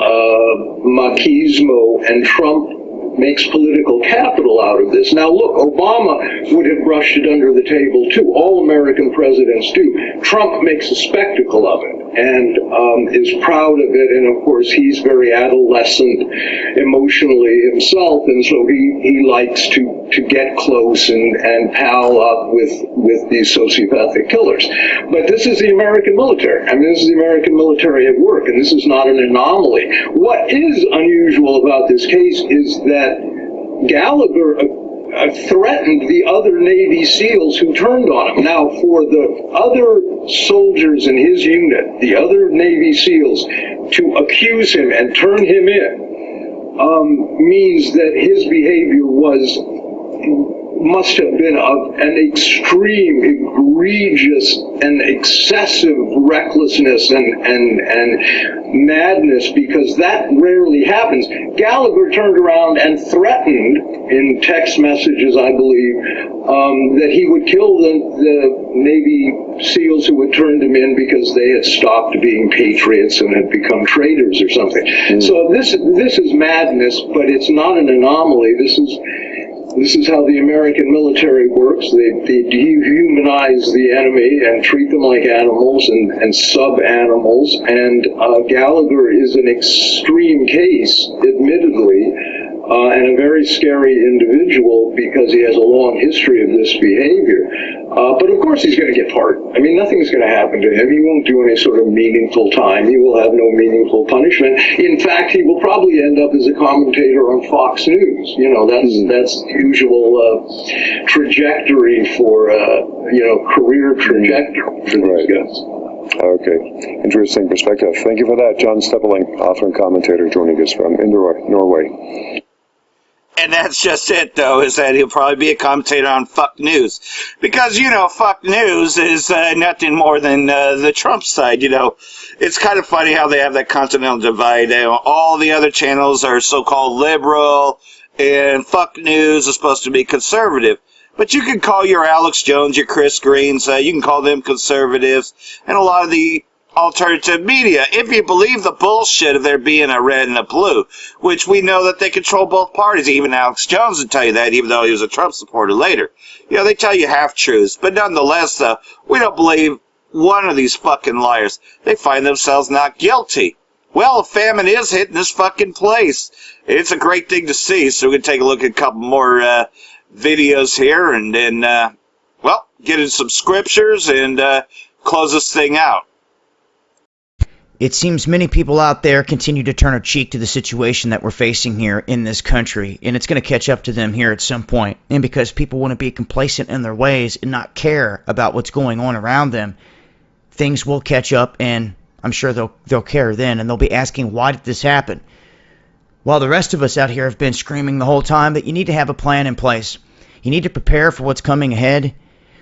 machismo, and Trump makes political capital out of this. Now look, Obama would have brushed it under the table too. All American presidents do. Trump makes a spectacle of it and is proud of it, and of course he's very adolescent emotionally himself, and so he likes to get close and pal up with these sociopathic killers. But this is the American military. I mean, this is the American military at work, and this is not an anomaly. What is unusual about this case is that Gallagher threatened the other Navy SEALs who turned on him. Now, for the other soldiers in his unit, the other Navy SEALs, to accuse him and turn him in means that his behavior must have been of an extreme, egregious, and excessive recklessness and madness, because that rarely happens. Gallagher turned around and threatened, in text messages, I believe, that he would kill the Navy SEALs who had turned him in because they had stopped being patriots and had become traitors or something. So this is madness, but it's not an anomaly. This is how the American military works. They dehumanize the enemy and treat them like animals and sub-animals. And Gallagher is an extreme case, admittedly, and a very scary individual because he has a long history of this behavior. But of course he's going to get pardoned. I mean, nothing's going to happen to him. He won't do any sort of meaningful time. He will have no meaningful punishment. In fact, he will probably end up as a commentator on Fox News. You know, that's the usual trajectory for, career trajectory for these guys. Okay. Interesting perspective. Thank you for that. John Steppeling, author and commentator, joining us from Norway. And that's just it, though, is that he'll probably be a commentator on Fuck News. Because, Fuck News is nothing more than the Trump side, It's kind of funny how they have that continental divide. All the other channels are so-called liberal, and Fuck News is supposed to be conservative. But you can call your Alex Jones, your Chris Greens, you can call them conservatives, and a lot of the alternative media, if you believe the bullshit of there being a red and a blue, which we know that they control both parties. Even Alex Jones would tell you that, even though he was a Trump supporter later. They tell you half-truths, but nonetheless, we don't believe one of these fucking liars. They find themselves not guilty. Well, a famine is hitting this fucking place. It's a great thing to see, so we can take a look at a couple more videos here, and then, get in some scriptures and close this thing out. It seems many people out there continue to turn a cheek to the situation that we're facing here in this country, and it's going to catch up to them here at some point. And because people want to be complacent in their ways and not care about what's going on around them, things will catch up, and I'm sure they'll care then, and they'll be asking, why did this happen? While the rest of us out here have been screaming the whole time that you need to have a plan in place. You need to prepare for what's coming ahead.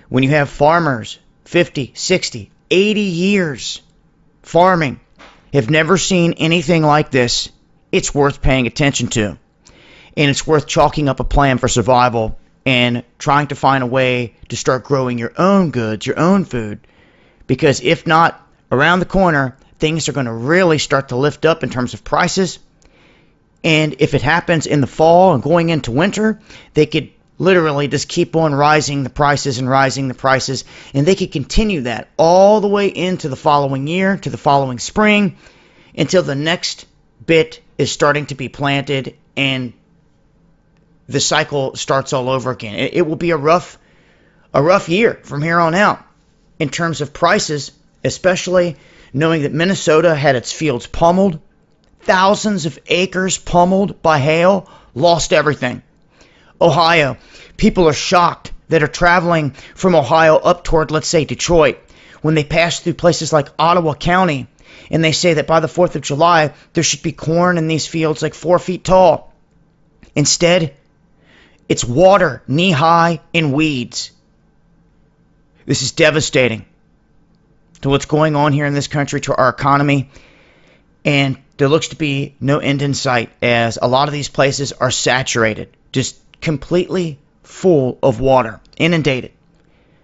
When you have farmers 50, 60, 80 years farming, have never seen anything like this, it's worth paying attention to. And it's worth chalking up a plan for survival and trying to find a way to start growing your own goods, your own food. Because if not, around the corner, things are going to really start to lift up in terms of prices. And if it happens in the fall and going into winter, they could literally just keep on rising the prices and rising the prices, and they could continue that all the way into the following year, to the following spring, until the next bit is starting to be planted and the cycle starts all over again. It will be a rough year from here on out in terms of prices, especially knowing that Minnesota had its fields pummeled, thousands of acres pummeled by hail, lost everything. Ohio, people are shocked that are traveling from Ohio up toward, let's say, Detroit, when they pass through places like Ottawa County, and they say that by the 4th of July, there should be corn in these fields like 4 feet tall. Instead, it's water knee-high in weeds. This is devastating to what's going on here in this country, to our economy, and there looks to be no end in sight, as a lot of these places are saturated, just completely full of water, inundated,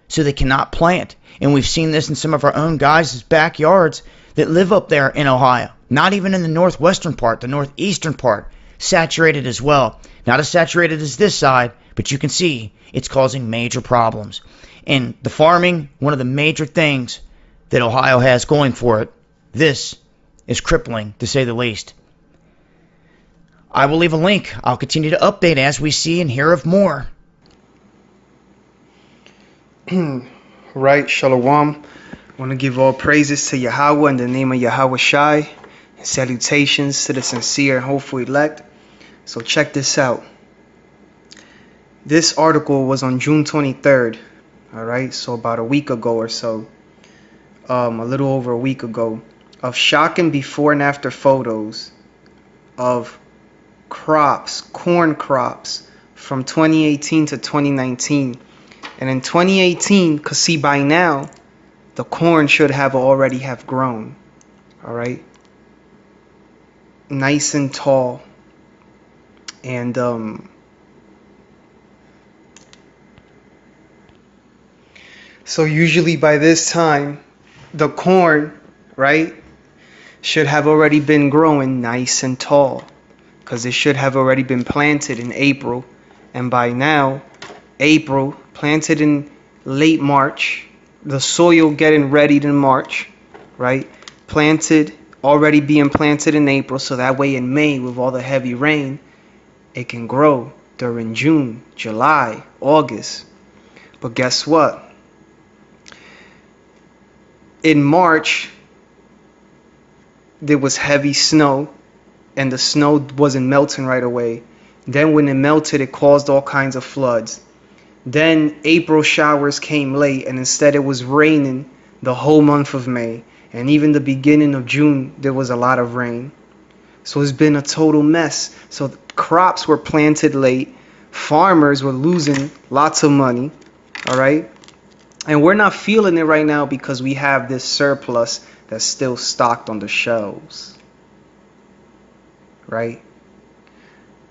so they cannot plant. And we've seen this in some of our own guys' backyards that live up there in Ohio, not even in the northwestern part, the northeastern part, saturated as well. Not as saturated as this side, but you can see it's causing major problems. And the farming, one of the major things that Ohio has going for it, this is crippling, to say the least. I will leave a link. I'll continue to update as we see and hear of more. Right, Shalom. I want to give all praises to Yahweh in the name of Yahweh Shai, and salutations to the sincere and hopeful elect. So check this out. This article was on June 23rd, all right, so about a week ago or so, a little over a week ago, of shocking before and after photos of crops, corn crops, from 2018 to 2019. And in 2018, because see, by now, the corn should have already have grown, all right, nice and tall. And so usually by this time, the corn, right, should have already been growing nice and tall, because it should have already been planted in April. And by now, April, planted in late March, the soil getting readied in March, right, planted, already being planted in April, so that way in May, with all the heavy rain, it can grow during June, July, August. But guess what? In March, there was heavy snow, and the snow wasn't melting right away. Then when it melted, it caused all kinds of floods. Then April showers came late, and instead it was raining the whole month of May. And even the beginning of June, there was a lot of rain. So it's been a total mess. So crops were planted late. Farmers were losing lots of money. All right. And we're not feeling it right now because we have this surplus that's still stocked on the shelves. Right?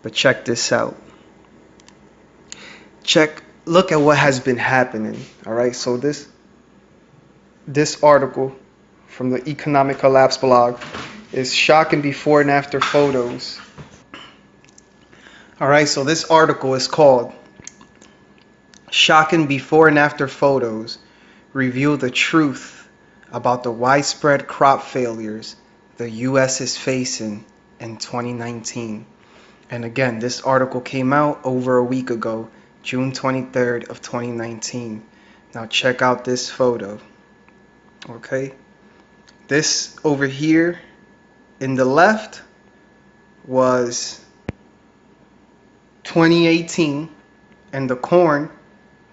But check this out. Look at what has been happening. All right. So this article from the Economic Collapse blog is shocking before and after photos. All right. So this article is called Shocking Before and After Photos Reveal the Truth About the Widespread Crop Failures the U.S. is Facing in 2019. And again, this article came out over a week ago, June 23rd of 2019. Now check out this photo. Okay? This over here in the left was 2018, and the corn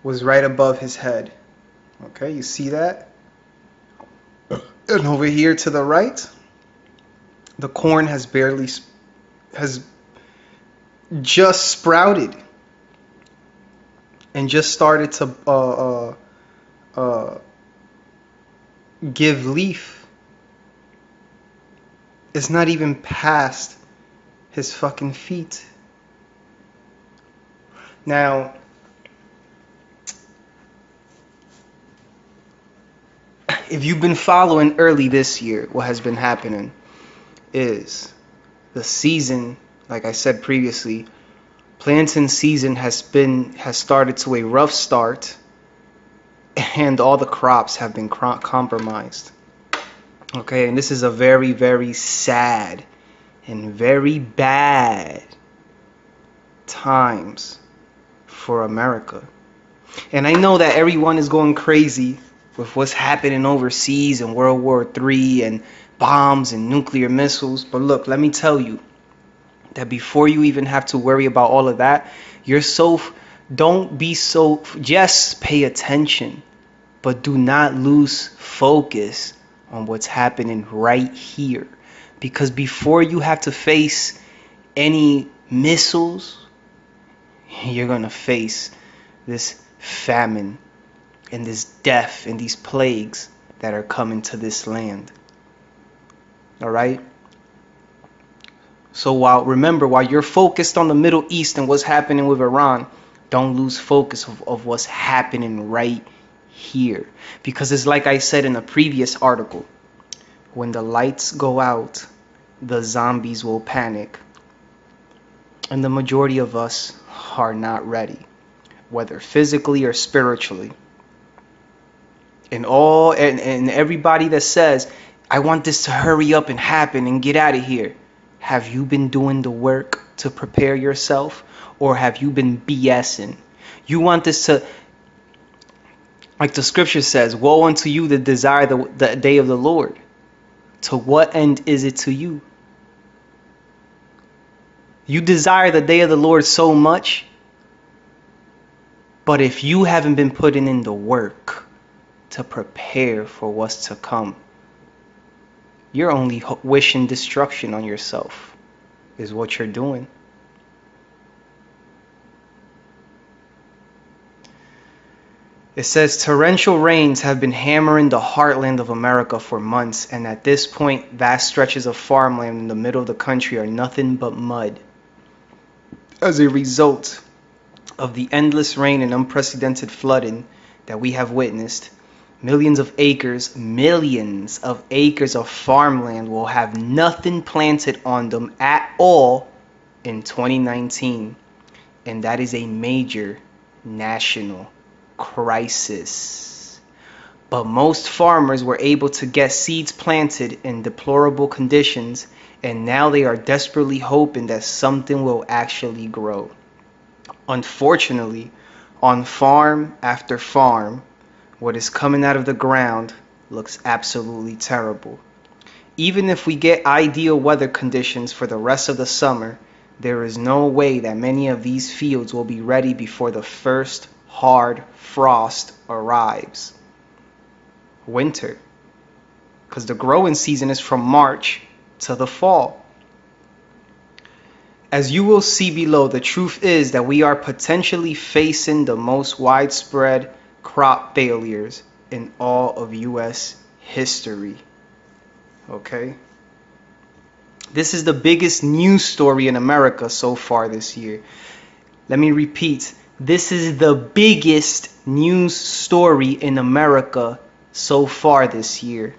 was right above his head. Okay, you see that? And over here to the right, the corn has just sprouted and just started to give leaf. It's not even past his fucking feet. Now, if you've been following early this year, what has been happening is the season, like I said previously, planting season has started to a rough start, and all the crops have been compromised. Okay, and this is a very, very sad and very bad times for America. And I know that everyone is going crazy with what's happening overseas and World War III and bombs and nuclear missiles. But look, let me tell you that before you even have to worry about all of that, just pay attention, but do not lose focus on what's happening right here. Because before you have to face any missiles, you're going to face this famine and this death and these plagues that are coming to this land. All right? So while you're focused on the Middle East and what's happening with Iran, don't lose focus of what's happening right here. Because it's like I said in a previous article, when the lights go out, the zombies will panic. And the majority of us are not ready, whether physically or spiritually. And everybody that says, I want this to hurry up and happen and get out of here. Have you been doing the work to prepare yourself, or have you been BSing? You want this to, like the scripture says, woe unto you that desire the day of the Lord. To what end is it to you? You desire the day of the Lord so much, but if you haven't been putting in the work to prepare for what's to come, you're only wishing destruction on yourself, is what you're doing. It says torrential rains have been hammering the heartland of America for months, and at this point, vast stretches of farmland in the middle of the country are nothing but mud. As a result of the endless rain and unprecedented flooding that we have witnessed, millions of acres of farmland will have nothing planted on them at all in 2019. And that is a major national crisis. But most farmers were able to get seeds planted in deplorable conditions, and now they are desperately hoping that something will actually grow. Unfortunately, on farm after farm, what is coming out of the ground looks absolutely terrible. Even if we get ideal weather conditions for the rest of the summer, there is no way that many of these fields will be ready before the first hard frost arrives. Winter. Because the growing season is from March to the fall. As you will see below, the truth is that we are potentially facing the most widespread crop failures in all of U.S. history. Okay? This is the biggest news story in America so far this year. Let me repeat. This is the biggest news story in America so far this year.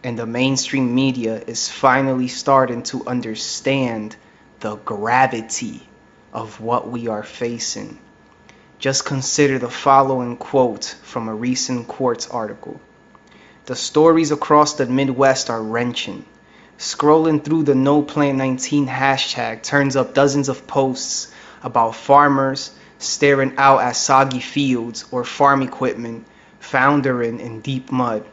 And the mainstream media is finally starting to understand the gravity of what we are facing. Just consider the following quote from a recent Quartz article. The stories across the Midwest are wrenching. Scrolling through the NoPlant19 hashtag turns up dozens of posts about farmers staring out at soggy fields or farm equipment foundering in deep mud.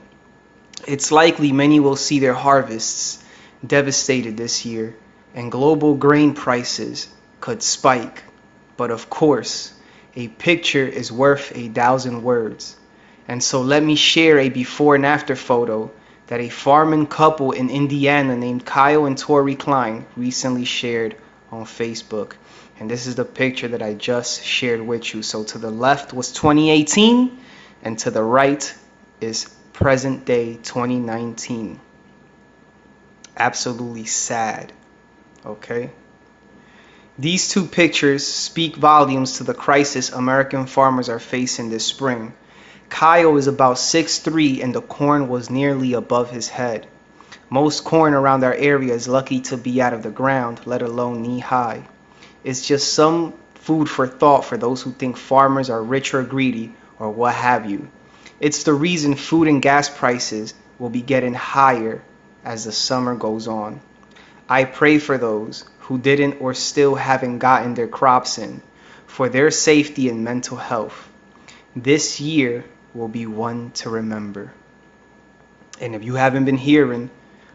It's likely many will see their harvests devastated this year, and global grain prices could spike. But of course, a picture is worth 1,000 words. And so let me share a before and after photo that a farming couple in Indiana named Kyle and Tori Klein recently shared on Facebook. And this is the picture that I just shared with you. So to the left was 2018, and to the right is present day 2019. Absolutely sad. Okay? These two pictures speak volumes to the crisis American farmers are facing this spring. Kyle is about 6'3", and the corn was nearly above his head. Most corn around our area is lucky to be out of the ground, let alone knee-high. It's just some food for thought for those who think farmers are rich or greedy or what have you. It's the reason food and gas prices will be getting higher as the summer goes on. I pray for those who didn't or still haven't gotten their crops in, for their safety and mental health. This year will be one to remember. And if you haven't been hearing,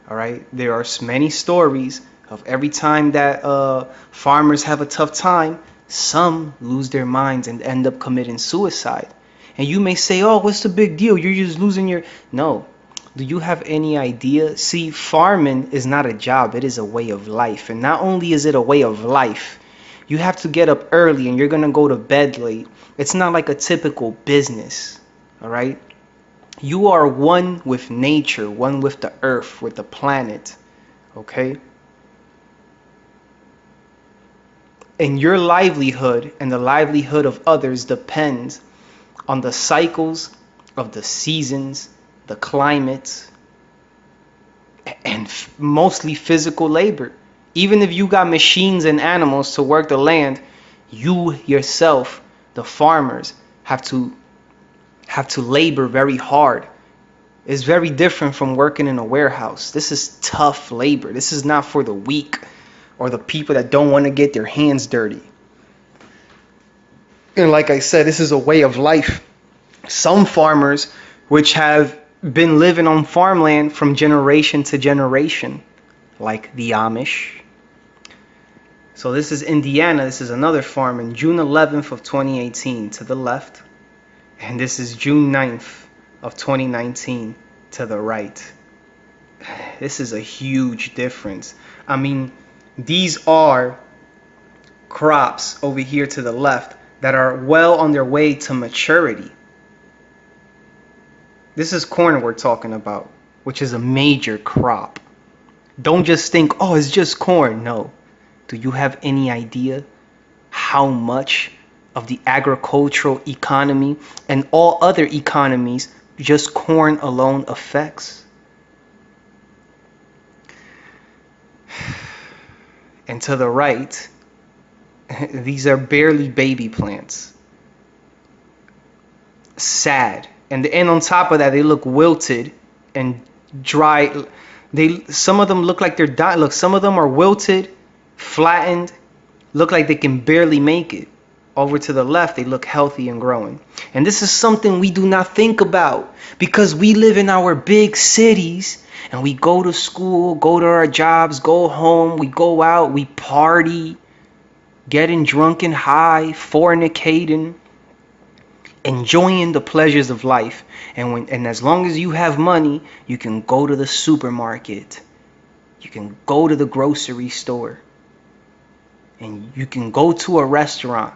all right, there are many stories of every time that farmers have a tough time, some lose their minds and end up committing suicide. And you may say, oh, what's the big deal? You're just losing your... No. Do you have any idea? See, farming is not a job. It is a way of life. And not only is it a way of life, you have to get up early and you're going to go to bed late. It's not like a typical business. All right? You are one with nature, one with the earth, with the planet. Okay? And your livelihood and the livelihood of others depends on the cycles of the seasons, the climate, and mostly physical labor. Even if you got machines and animals to work the land, you yourself, the farmers, have to labor very hard. It's very different from working in a warehouse. This is tough labor. This is not for the weak or the people that don't want to get their hands dirty. And like I said, this is a way of life. Some farmers, which have been living on farmland from generation to generation, like the Amish. So this is Indiana. This is another farm in June 11th of 2018 to the left. And this is June 9th of 2019 to the right. This is a huge difference. I mean, these are crops over here to the left that are well on their way to maturity. This is corn we're talking about, which is a major crop. Don't just think, oh, it's just corn. No. Do you have any idea how much of the agricultural economy and all other economies just corn alone affects? And to the right, these are barely baby plants. Sad. And on top of that, they look wilted and dry. Some of them look like they're dying. Look, some of them are wilted, flattened, look like they can barely make it. Over to the left, they look healthy and growing. And this is something we do not think about because we live in our big cities and we go to school, go to our jobs, go home, we go out, we party, getting drunk and high, fornicating, enjoying the pleasures of life. And as long as you have money, you can go to the supermarket. You can go to the grocery store. And you can go to a restaurant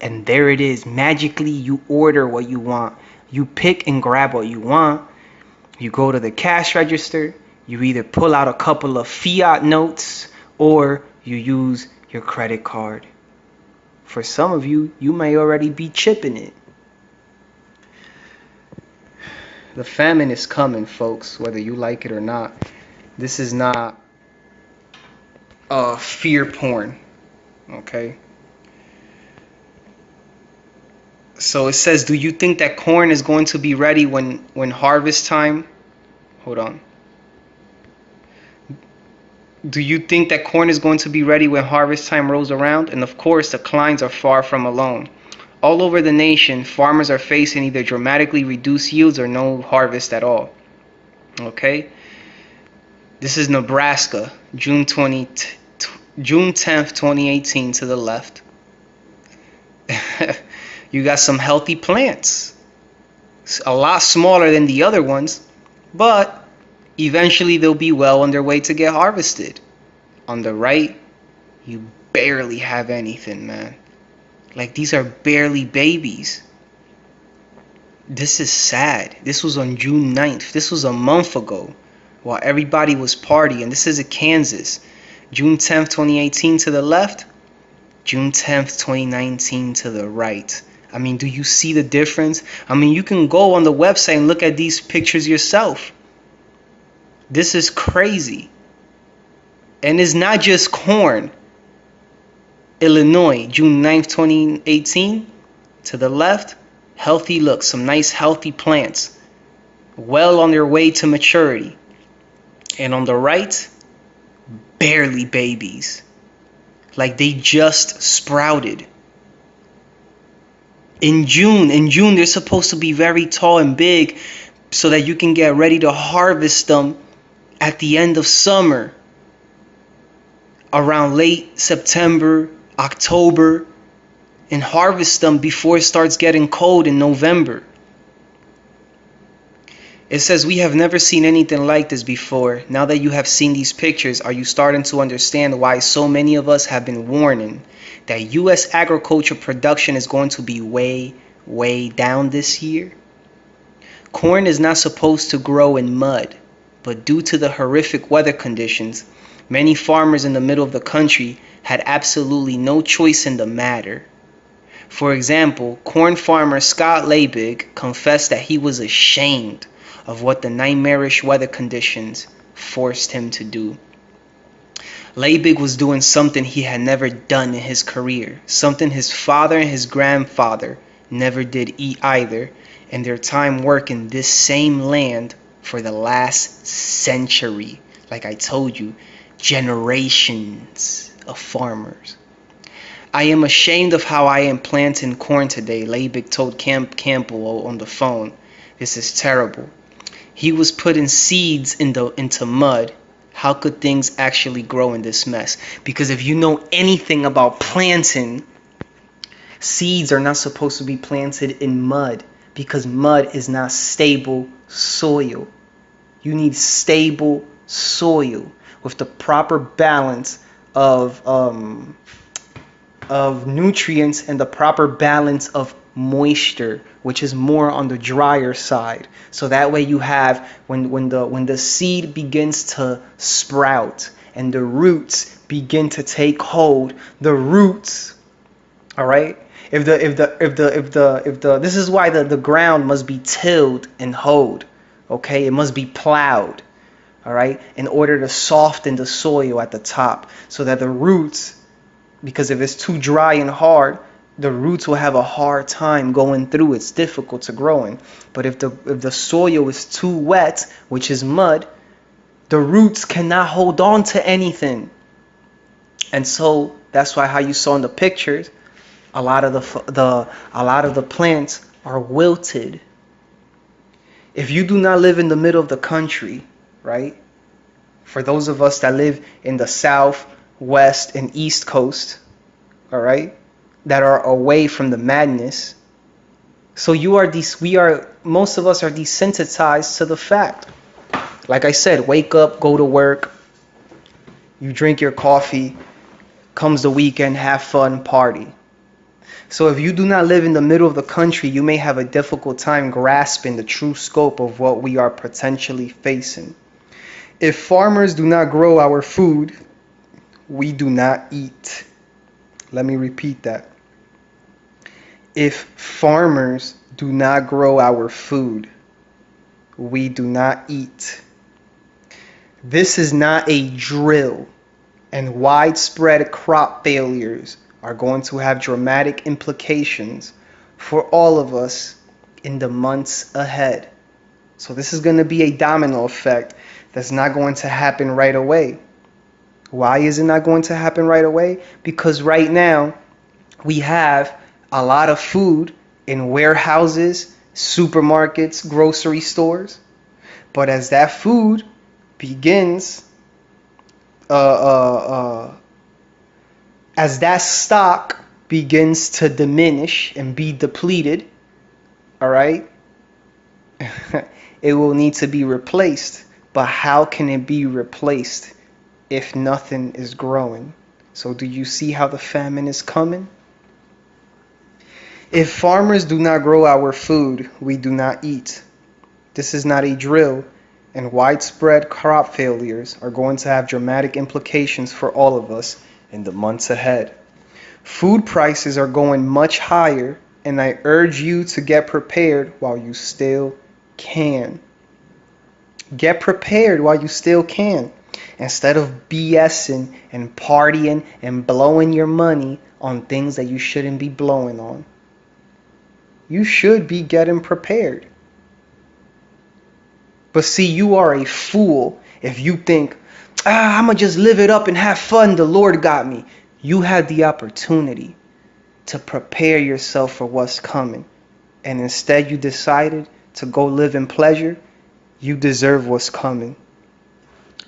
and there it is. Magically, you order what you want. You pick and grab what you want. You go to the cash register. You either pull out a couple of fiat notes or you use your credit card. For some of you, you may already be chipping it. The famine is coming, folks, whether you like it or not. This is not fear porn, okay? So it says, do you think that corn is going to be ready when harvest time? Hold on. Do you think that corn is going to be ready when harvest time rolls around? And of course, the clients are far from alone. All over the nation, farmers are facing either dramatically reduced yields or no harvest at all. Okay? This is Nebraska, June 10th, 2018 to the left. You got some healthy plants. A lot smaller than the other ones, but eventually they'll be well on their way to get harvested. On the right, you barely have anything, man. Like, these are barely babies. This is sad. This was on June 9th. This was a month ago while everybody was partying. This is in Kansas. June 10th, 2018 to the left. June 10th, 2019 to the right. I mean, do you see the difference? I mean, you can go on the website and look at these pictures yourself. This is crazy. And it's not just corn. Illinois, June 9th, 2018, to the left, healthy looks, some nice healthy plants, well on their way to maturity. And on the right, barely babies, like they just sprouted. In June, they're supposed to be very tall and big so that you can get ready to harvest them at the end of summer, around late September, October, and harvest them before it starts getting cold in November. It says, we have never seen anything like this before. Now that you have seen these pictures, are you starting to understand why so many of us have been warning that U.S. agriculture production is going to be way, way down this year? Corn is not supposed to grow in mud, but due to the horrific weather conditions, many farmers in the middle of the country had absolutely no choice in the matter. For example, corn farmer Scott Leibig confessed that he was ashamed of what the nightmarish weather conditions forced him to do. Leibig was doing something he had never done in his career, something his father and his grandfather never did either in their time working this same land for the last century. Like I told you, generations of farmers. I am ashamed of how I am planting corn today, Leibig told Campbell on the phone. This is terrible. He was putting seeds into mud. How could things actually grow in this mess? Because if you know anything about planting, seeds are not supposed to be planted in mud because mud is not stable soil. You need stable soil with the proper balance of nutrients and the proper balance of moisture, which is more on the drier side. So that way you have, when the seed begins to sprout and the roots begin to take hold, the roots, all right, if the this is why the ground must be tilled and hoed, okay? It must be plowed, all right, in order to soften the soil at the top so that the roots, because if it's too dry and hard, the roots will have a hard time going through. It's difficult to grow in. But if the soil is too wet, which is mud, the roots cannot hold on to anything. And so that's why how you saw in the pictures, a lot of the plants are wilted. If you do not live in the middle of the country, right? For those of us that live in the south, west, and east coast, all right, that are away from the madness. So most of us are desensitized to the fact. Like I said, wake up, go to work, you drink your coffee, Comes the weekend, have fun, party. So if you do not live in the middle of the country, you may have a difficult time grasping the true scope of what we are potentially facing. If farmers do not grow our food, we do not eat. Let me repeat that. If farmers do not grow our food, we do not eat. This is not a drill, and widespread crop failures are going to have dramatic implications for all of us in the months ahead. So this is going to be a domino effect that's not going to happen right away. Why is it not going to happen right away? Because right now we have a lot of food in warehouses, supermarkets, grocery stores. But as that food begins, as that stock begins to diminish and be depleted, all right, it will need to be replaced. But how can it be replaced if nothing is growing? So do you see how the famine is coming? If farmers do not grow our food, we do not eat. This is not a drill, and widespread crop failures are going to have dramatic implications for all of us in the months ahead. Food prices are going much higher, and I urge you to get prepared while you still can. Get prepared while you still can. Instead of BSing and partying and blowing your money on things that you shouldn't be blowing on. You should be getting prepared. But see, you are a fool if you think, I'm going to just live it up and have fun. The Lord got me. You had the opportunity to prepare yourself for what's coming. And instead you decided to go live in pleasure. You deserve what's coming.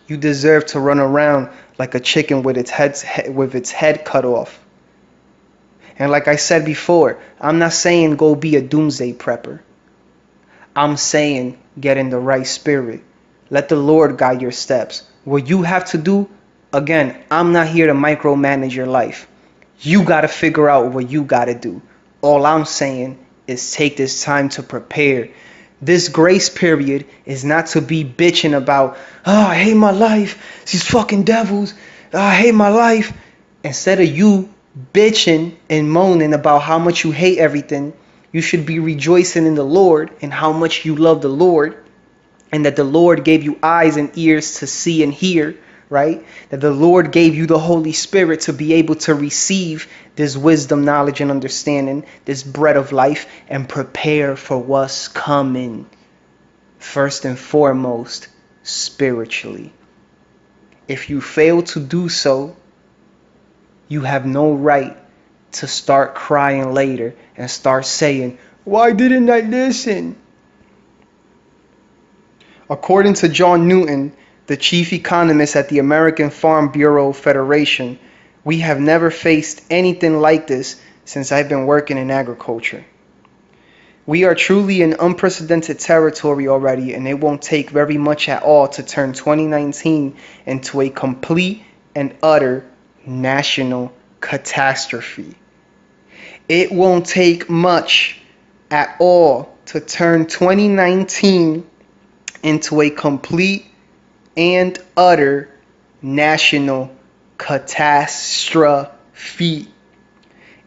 You deserve to run around like a chicken with its head cut off. And like I said before, I'm not saying go be a doomsday prepper. I'm saying get in the right spirit. Let the Lord guide your steps. What you have to do, again, I'm not here to micromanage your life. You got to figure out what you got to do. All I'm saying is take this time to prepare. This grace period is not to be bitching about, I hate my life. These fucking devils. I hate my life. Instead of you bitching and moaning about how much you hate everything, you should be rejoicing in the Lord and how much you love the Lord, and that the Lord gave you eyes and ears to see and hear, right? That the Lord gave you the Holy Spirit to be able to receive this wisdom, knowledge, and understanding, this bread of life, and prepare for what's coming. First and foremost, spiritually. If you fail to do so, you have no right to start crying later and start saying, why didn't I listen? According to John Newton, the chief economist at the American Farm Bureau Federation, we have never faced anything like this since I've been working in agriculture. We are truly in unprecedented territory already, and it won't take very much at all to turn 2019 into a complete and utter national catastrophe. It won't take much at all to turn 2019 into a complete and utter national catastrophe.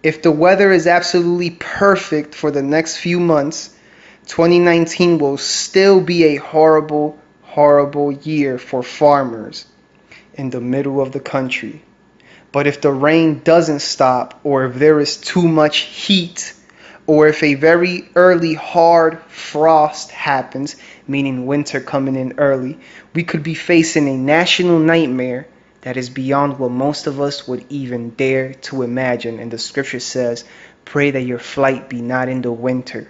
If the weather is absolutely perfect for the next few months, 2019 will still be a horrible, horrible year for farmers in the middle of the country. But if the rain doesn't stop, or if there is too much heat, or if a very early hard frost happens, meaning winter coming in early, we could be facing a national nightmare that is beyond what most of us would even dare to imagine. And the scripture says, pray that your flight be not in the winter.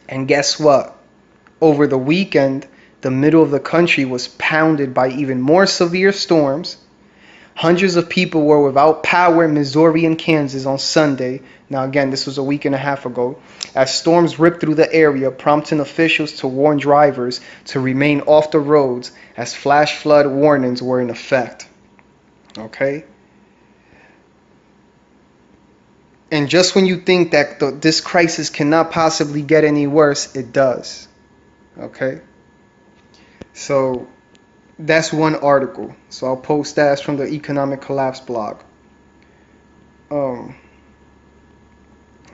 And guess what? Over the weekend, the middle of the country was pounded by even more severe storms. Hundreds of people were without power in Missouri and Kansas on Sunday. Now again, this was a week and a half ago, as storms ripped through the area, prompting officials to warn drivers to remain off the roads as flash flood warnings were in effect. Okay? And just when you think that this crisis cannot possibly get any worse, it does. Okay? So that's one article. So I'll post that from the Economic Collapse blog.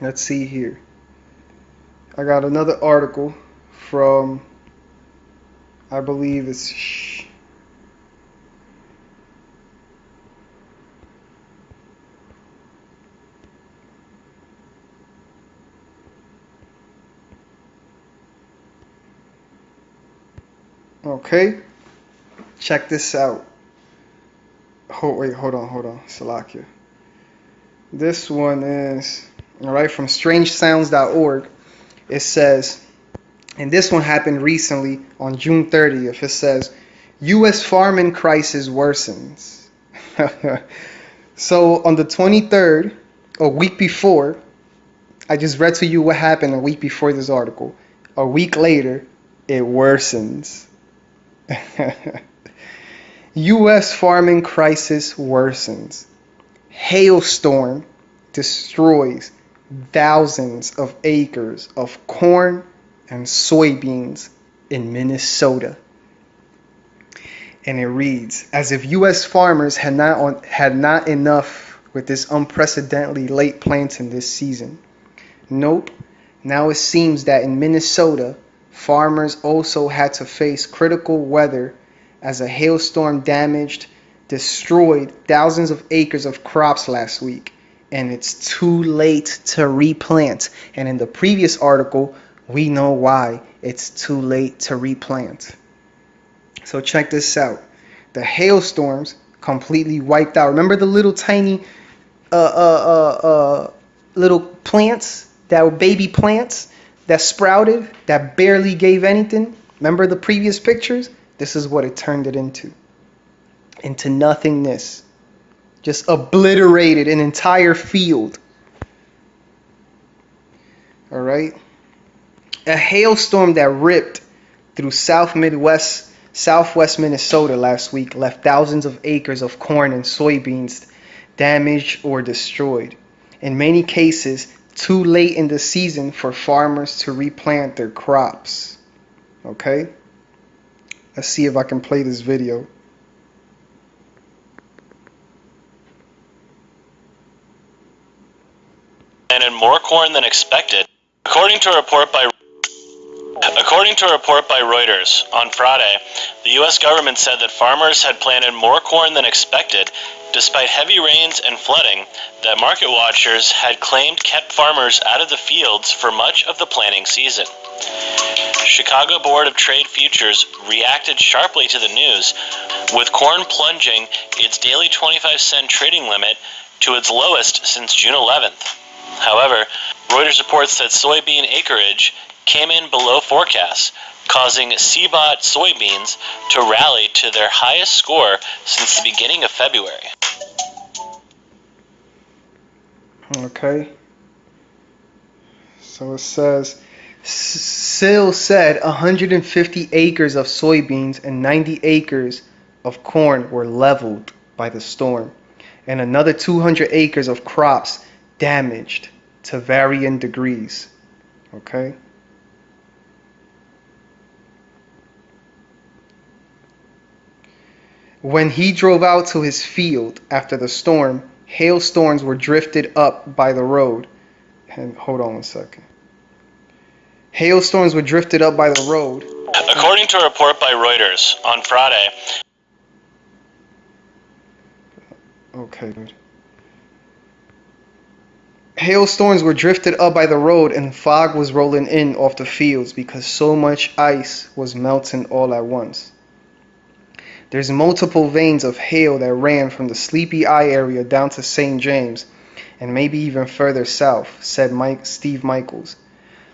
Let's see here. I got another article from, I believe it's okay. Check this out. Hold on. Salakia. This one is, all right, from strangesounds.org. It says, and this one happened recently on June 30th. It says, U.S. farming crisis worsens. So on the 23rd, a week before, I just read to you what happened a week before this article. A week later, it worsens. U.S. farming crisis worsens. Hailstorm destroys thousands of acres of corn and soybeans in Minnesota. And it reads, as if U.S. farmers had not enough with this unprecedentedly late planting this season. Nope. Now it seems that in Minnesota, farmers also had to face critical weather as a hailstorm destroyed thousands of acres of crops last week. And it's too late to replant. And in the previous article, we know why it's too late to replant. So check this out. The hailstorms completely wiped out. Remember the little tiny little plants that were baby plants that sprouted, that barely gave anything? Remember the previous pictures? This is what it turned it into nothingness. Just obliterated an entire field. All right? A hailstorm that ripped through southwest Minnesota last week left thousands of acres of corn and soybeans damaged or destroyed. In many cases, too late in the season for farmers to replant their crops. Okay? Let's see if I can play this video. Planted more corn than expected, according to a report by Reuters. On Friday, the U.S. government said that farmers had planted more corn than expected, despite heavy rains and flooding that market watchers had claimed kept farmers out of the fields for much of the planting season. Chicago Board of Trade Futures reacted sharply to the news, with corn plunging its daily 25-cent trading limit to its lowest since June 11th. However, Reuters reports that soybean acreage came in below forecasts, causing CBOT soybeans to rally to their highest score since the beginning of February. Okay. So it says, Sill said 150 acres of soybeans and 90 acres of corn were leveled by the storm, and another 200 acres of crops damaged to varying degrees. Okay. When he drove out to his field after the storm, hailstones were drifted up by the road. And hold on one second. Hailstones were drifted up by the road. According to a report by Reuters on Friday. Okay, good. Hailstones were drifted up by the road and fog was rolling in off the fields because so much ice was melting all at once. There's multiple veins of hail that ran from the Sleepy Eye area down to St. James and maybe even further south, said Steve Michaels.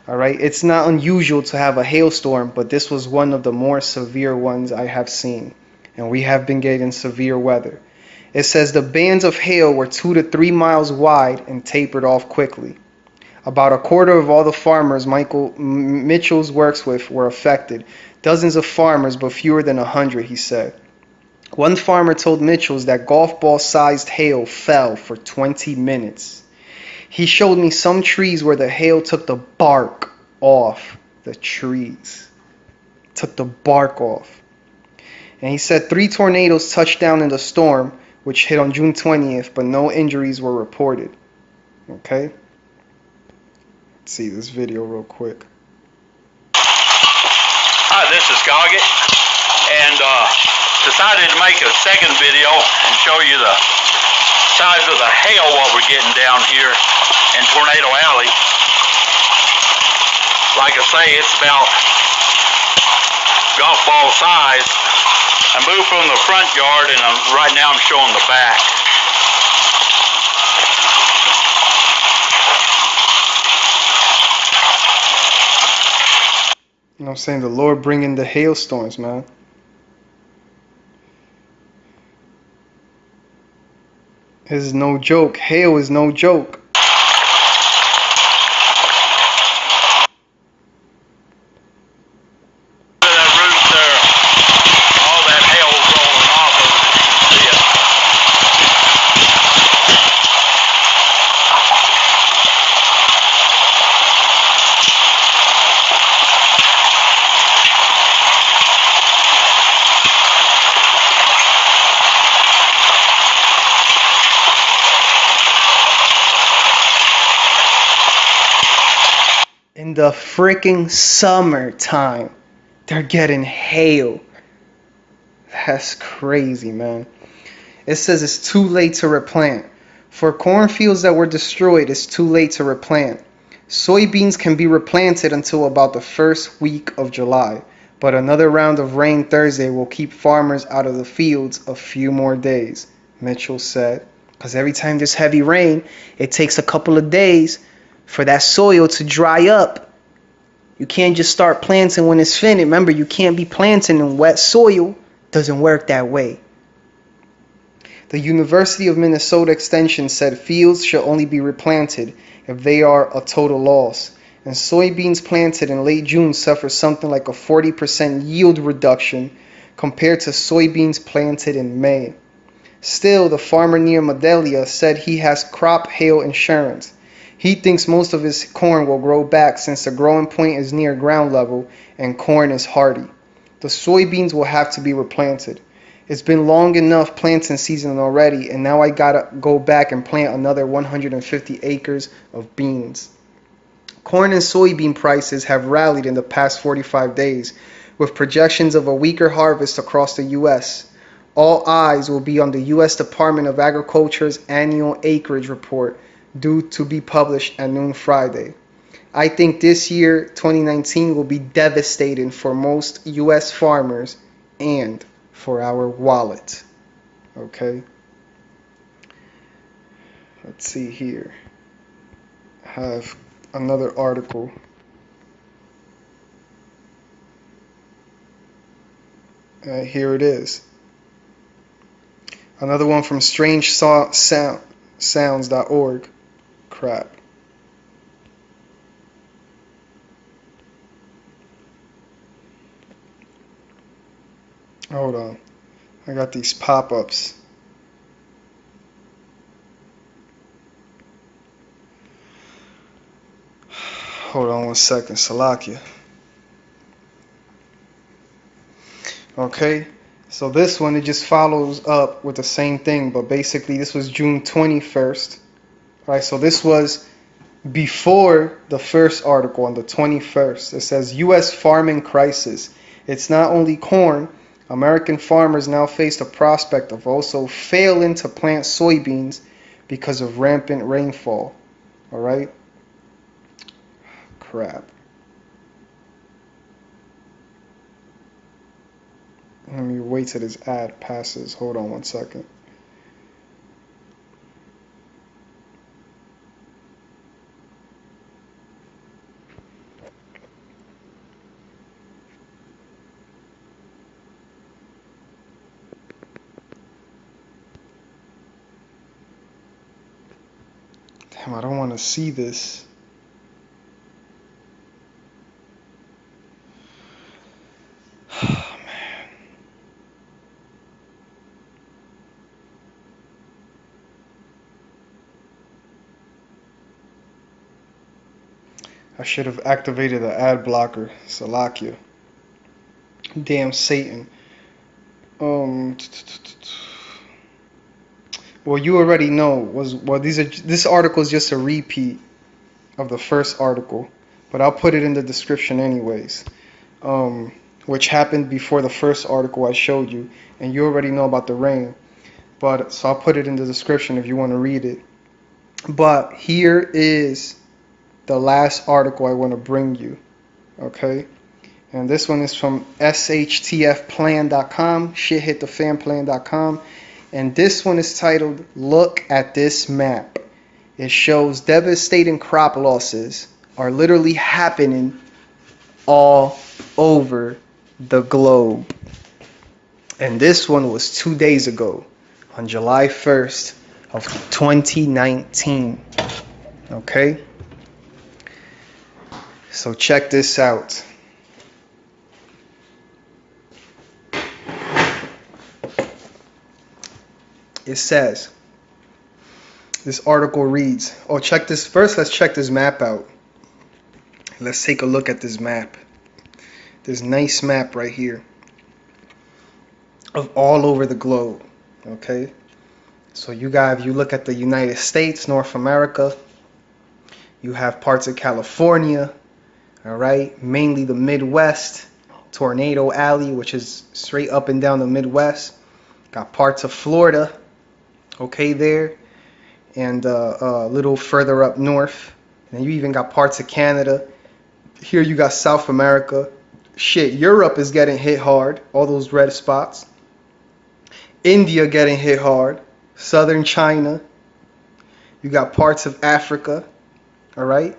All right, it's not unusual to have a hailstorm, but this was one of the more severe ones I have seen, and we have been getting severe weather. It says the bands of hail were 2 to 3 miles wide and tapered off quickly. About a quarter of all the farmers Mitchell's works with were affected. Dozens of farmers, but fewer than 100, he said. One farmer told Mitchell's that golf ball-sized hail fell for 20 minutes. He showed me some trees where the hail took the bark off the trees. Took the bark off. And he said 3 tornadoes touched down in the storm, which hit on June 20th, but no injuries were reported. Okay? Let's see this video real quick. Hi, this is Goggett, and decided to make a second video and show you the size of the hail what we're getting down here in Tornado Alley. Like I say, it's about golf ball size. I moved from the front yard, and right now I'm showing the back. You know what I'm saying? The Lord bringing the hailstorms, man. This is no joke. Hail is no joke. In the freaking summertime, they're getting hail. That's crazy, man. It says it's too late to replant. For cornfields that were destroyed, it's too late to replant. Soybeans can be replanted until about the first week of July, but another round of rain Thursday will keep farmers out of the fields a few more days, Mitchell said. Because every time there's heavy rain, it takes a couple of days for that soil to dry up. You can't just start planting when it's finished. Remember, you can't be planting in wet soil. Doesn't work that way. The University of Minnesota Extension said fields should only be replanted if they are a total loss. And soybeans planted in late June suffer something like a 40% yield reduction compared to soybeans planted in May. Still, the farmer near Madelia said he has crop hail insurance. He thinks most of his corn will grow back since the growing point is near ground level and corn is hardy. The soybeans will have to be replanted. It's been long enough planting season already, and now I gotta go back and plant another 150 acres of beans. Corn and soybean prices have rallied in the past 45 days, with projections of a weaker harvest across the U.S. All eyes will be on the U.S. Department of Agriculture's annual acreage report, due to be published at noon Friday. I think this year, 2019, will be devastating for most U.S. farmers and for our wallet. Okay? Let's see here. I have another article. Here it is. Another one from strangesounds.org. Crap. Hold on. I got these pop-ups. Hold on 1 second, Salakia. Okay, so this one, it just follows up with the same thing, but basically this was June 21st. Right, so this was before the first article on the 21st. It says U.S. farming crisis. It's not only corn. American farmers now face the prospect of also failing to plant soybeans because of rampant rainfall. All right. Crap. Let me wait till this ad passes. Hold on 1 second. Damn, I don't want to see this. Oh, man. I should have activated the ad blocker. Salakia. Damn Satan. Well, you already know. This article is just a repeat of the first article, but I'll put it in the description anyways. Which happened before the first article I showed you, and you already know about the rain. But so I'll put it in the description if you want to read it. But here is the last article I want to bring you. Okay? And this one is from shtfplan.com, shithitthefanplan.com. And this one is titled, Look at This Map. It shows devastating crop losses are literally happening all over the globe. And this one was 2 days ago, on July 1st of 2019. Okay? So check this out. It says, this article reads, let's check this map out. Let's take a look at this map. This nice map right here of all over the globe. Okay? So if you look at the United States, North America, you have parts of California, all right? Mainly the Midwest, Tornado Alley, which is straight up and down the Midwest. Got parts of Florida, okay, there, and a little further up north. And you even got parts of Canada. Here you got South America. Shit, Europe is getting hit hard, all those red spots. India getting hit hard. Southern China. You got parts of Africa, all right?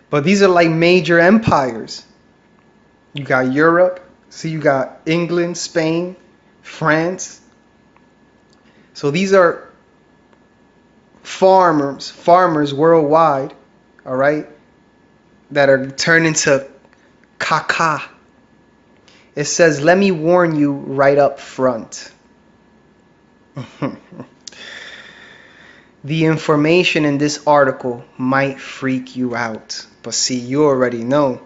But these are like major empires. You got Europe. See, you got England, Spain, France. So these are farmers worldwide, all right, that are turning to caca. It says, let me warn you right up front. The information in this article might freak you out. But see, you already know.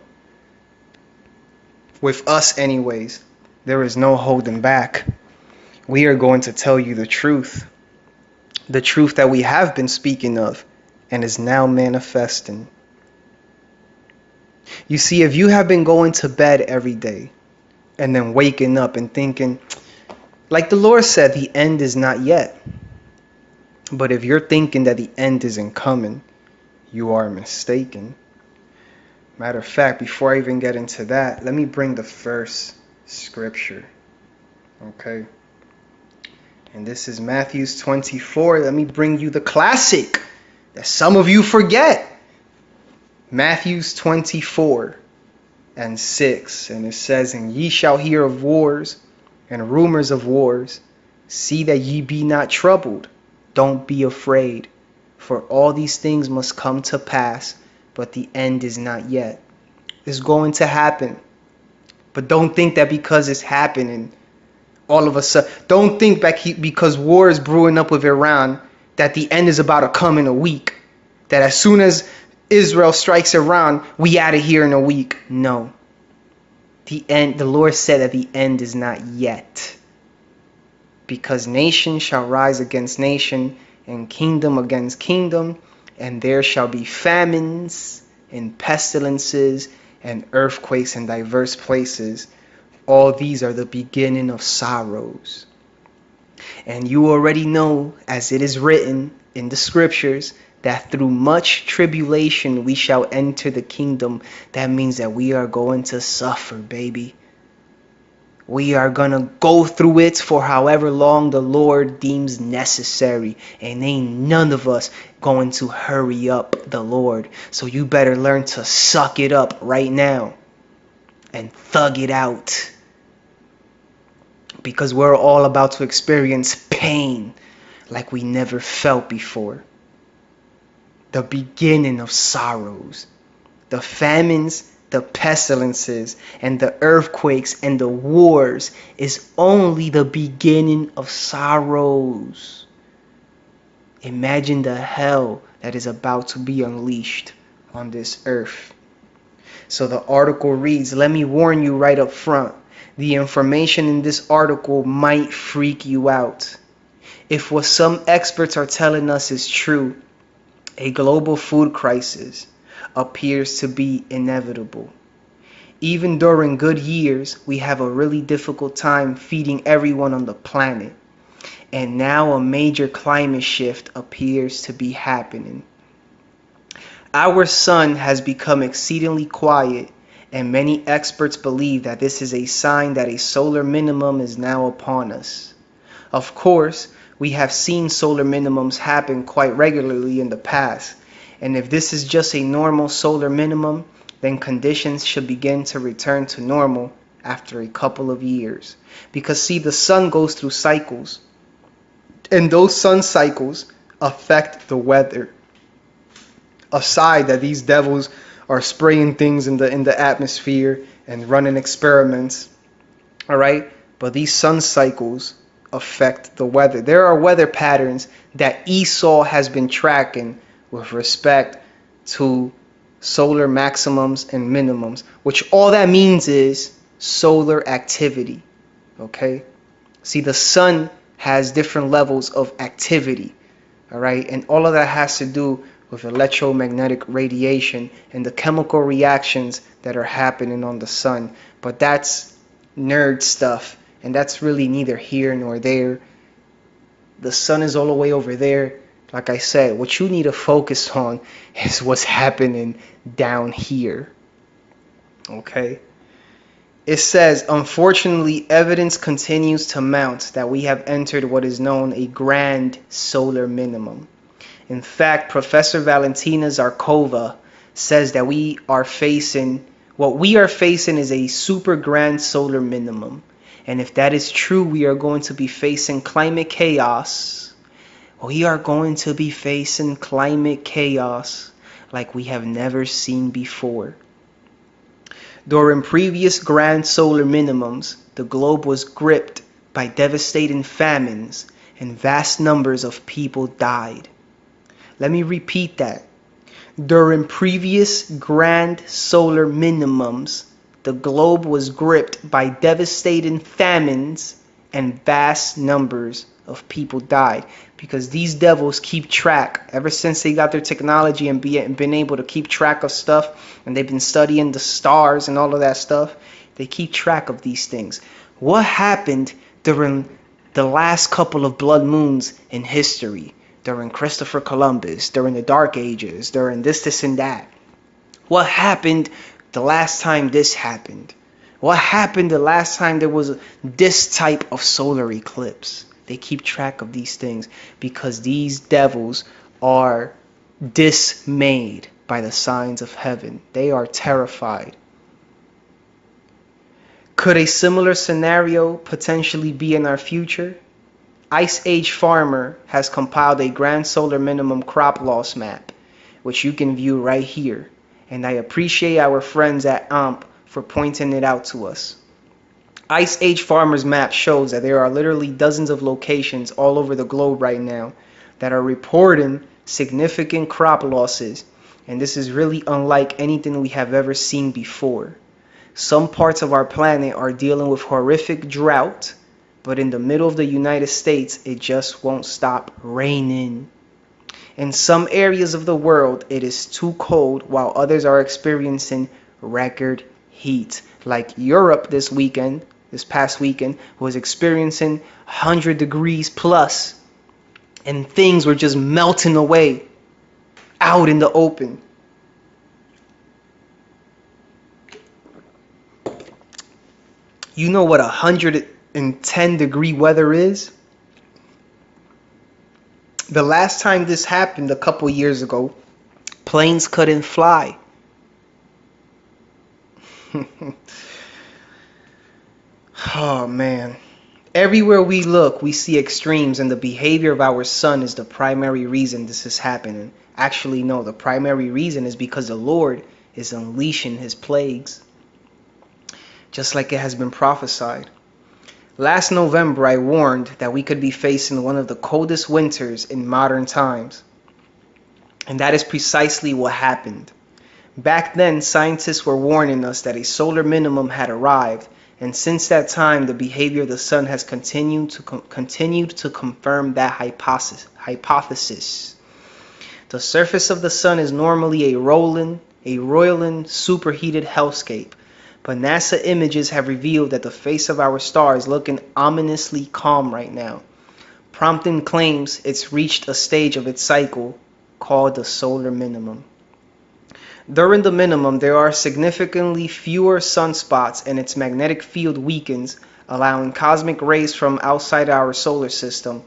With us anyways, there is no holding back. We are going to tell you the truth. The truth that we have been speaking of and is now manifesting. You see, if you have been going to bed every day and then waking up and thinking, like the Lord said, the end is not yet. But if you're thinking that the end isn't coming, you are mistaken. Matter of fact, before I even get into that, let me bring the first scripture. Okay? And this is Matthew 24. Let me bring you the classic that some of you forget. Matthew 24:6. And it says, and ye shall hear of wars and rumors of wars. See that ye be not troubled. Don't be afraid. For all these things must come to pass, but the end is not yet. It's going to happen. But don't think that because it's happening, all of a sudden, don't think that because war is brewing up with Iran, that the end is about to come in a week. That as soon as Israel strikes Iran, we out of here in a week. No. The Lord said that the end is not yet. Because nation shall rise against nation, and kingdom against kingdom, and there shall be famines, and pestilences, and earthquakes in diverse places. All these are the beginning of sorrows. And you already know, as it is written in the scriptures, that through much tribulation we shall enter the kingdom. That means that we are going to suffer, baby. We are going to go through it for however long the Lord deems necessary. And ain't none of us going to hurry up the Lord. So you better learn to suck it up right now and thug it out. Because we're all about to experience pain like we never felt before. The beginning of sorrows. The famines, the pestilences, and the earthquakes and the wars is only the beginning of sorrows. Imagine the hell that is about to be unleashed on this earth. So the article reads, let me warn you right up front. The information in this article might freak you out. If what some experts are telling us is true, a global food crisis appears to be inevitable. Even during good years, we have a really difficult time feeding everyone on the planet. And now a major climate shift appears to be happening. Our sun has become exceedingly quiet, and many experts believe that this is a sign that a solar minimum is now upon us. Of course, we have seen solar minimums happen quite regularly in the past, and if this is just a normal solar minimum, then conditions should begin to return to normal after a couple of years. Because see, the sun goes through cycles, and those sun cycles affect the weather. Aside that these devils are spraying things in the atmosphere and running experiments, all right, but these sun cycles affect the weather. There are weather patterns that Esau has been tracking with respect to solar maximums and minimums, which all that means is solar activity. Okay, see, the sun has different levels of activity, all right, and all of that has to do with electromagnetic radiation and the chemical reactions that are happening on the sun. But that's nerd stuff, and that's really neither here nor there. The sun is all the way over there. Like I said, what you need to focus on is what's happening down here. Okay? It says, unfortunately, evidence continues to mount that we have entered what is known a grand solar minimum. In fact, Professor Valentina Zarkova says that what we are facing is a super grand solar minimum. And if that is true, we are going to be facing climate chaos. We are going to be facing climate chaos like we have never seen before. During previous grand solar minimums, the globe was gripped by devastating famines and vast numbers of people died. Let me repeat that. During previous grand solar minimums, the globe was gripped by devastating famines and vast numbers of people died. Because these devils keep track, ever since they got their technology and been able to keep track of stuff, and they've been studying the stars and all of that stuff, they keep track of these things. What happened during the last couple of blood moons in history? During Christopher Columbus, during the Dark Ages, during this and that. What happened the last time this happened? What happened the last time there was this type of solar eclipse? They keep track of these things because these devils are dismayed by the signs of heaven. They are terrified. Could a similar scenario potentially be in our future? Ice Age Farmer has compiled a grand solar minimum crop loss map, which you can view right here. And I appreciate our friends at AMP for pointing it out to us. Ice Age Farmer's map shows that there are literally dozens of locations all over the globe right now that are reporting significant crop losses. And this is really unlike anything we have ever seen before. Some parts of our planet are dealing with horrific drought, but in the middle of the United States, it just won't stop raining. In some areas of the world, it is too cold, while others are experiencing record heat. Like Europe this past weekend, was experiencing 100 degrees plus, and things were just melting away out in the open. You know what 110-degree weather is? The last time this happened a couple years ago, planes couldn't fly. Oh man. Everywhere we look, we see extremes, and the behavior of our sun is the primary reason this is happening. Actually, no, the primary reason is because the Lord is unleashing his plagues, just like it has been prophesied. Last November, I warned that we could be facing one of the coldest winters in modern times. And that is precisely what happened. Back then, scientists were warning us that a solar minimum had arrived, and since that time, the behavior of the sun has continued to confirm that hypothesis. The surface of the sun is normally a roiling, superheated hellscape, but NASA images have revealed that the face of our star is looking ominously calm right now, prompting claims it's reached a stage of its cycle called the solar minimum. During the minimum, there are significantly fewer sunspots and its magnetic field weakens, allowing cosmic rays from outside our solar system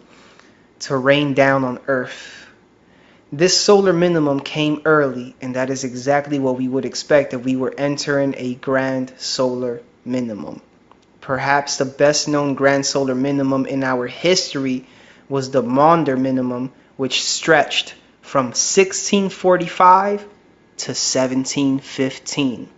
to rain down on Earth. This solar minimum came early, and that is exactly what we would expect if we were entering a grand solar minimum. Perhaps the best known grand solar minimum in our history was the Maunder minimum, which stretched from 1645 to 1715.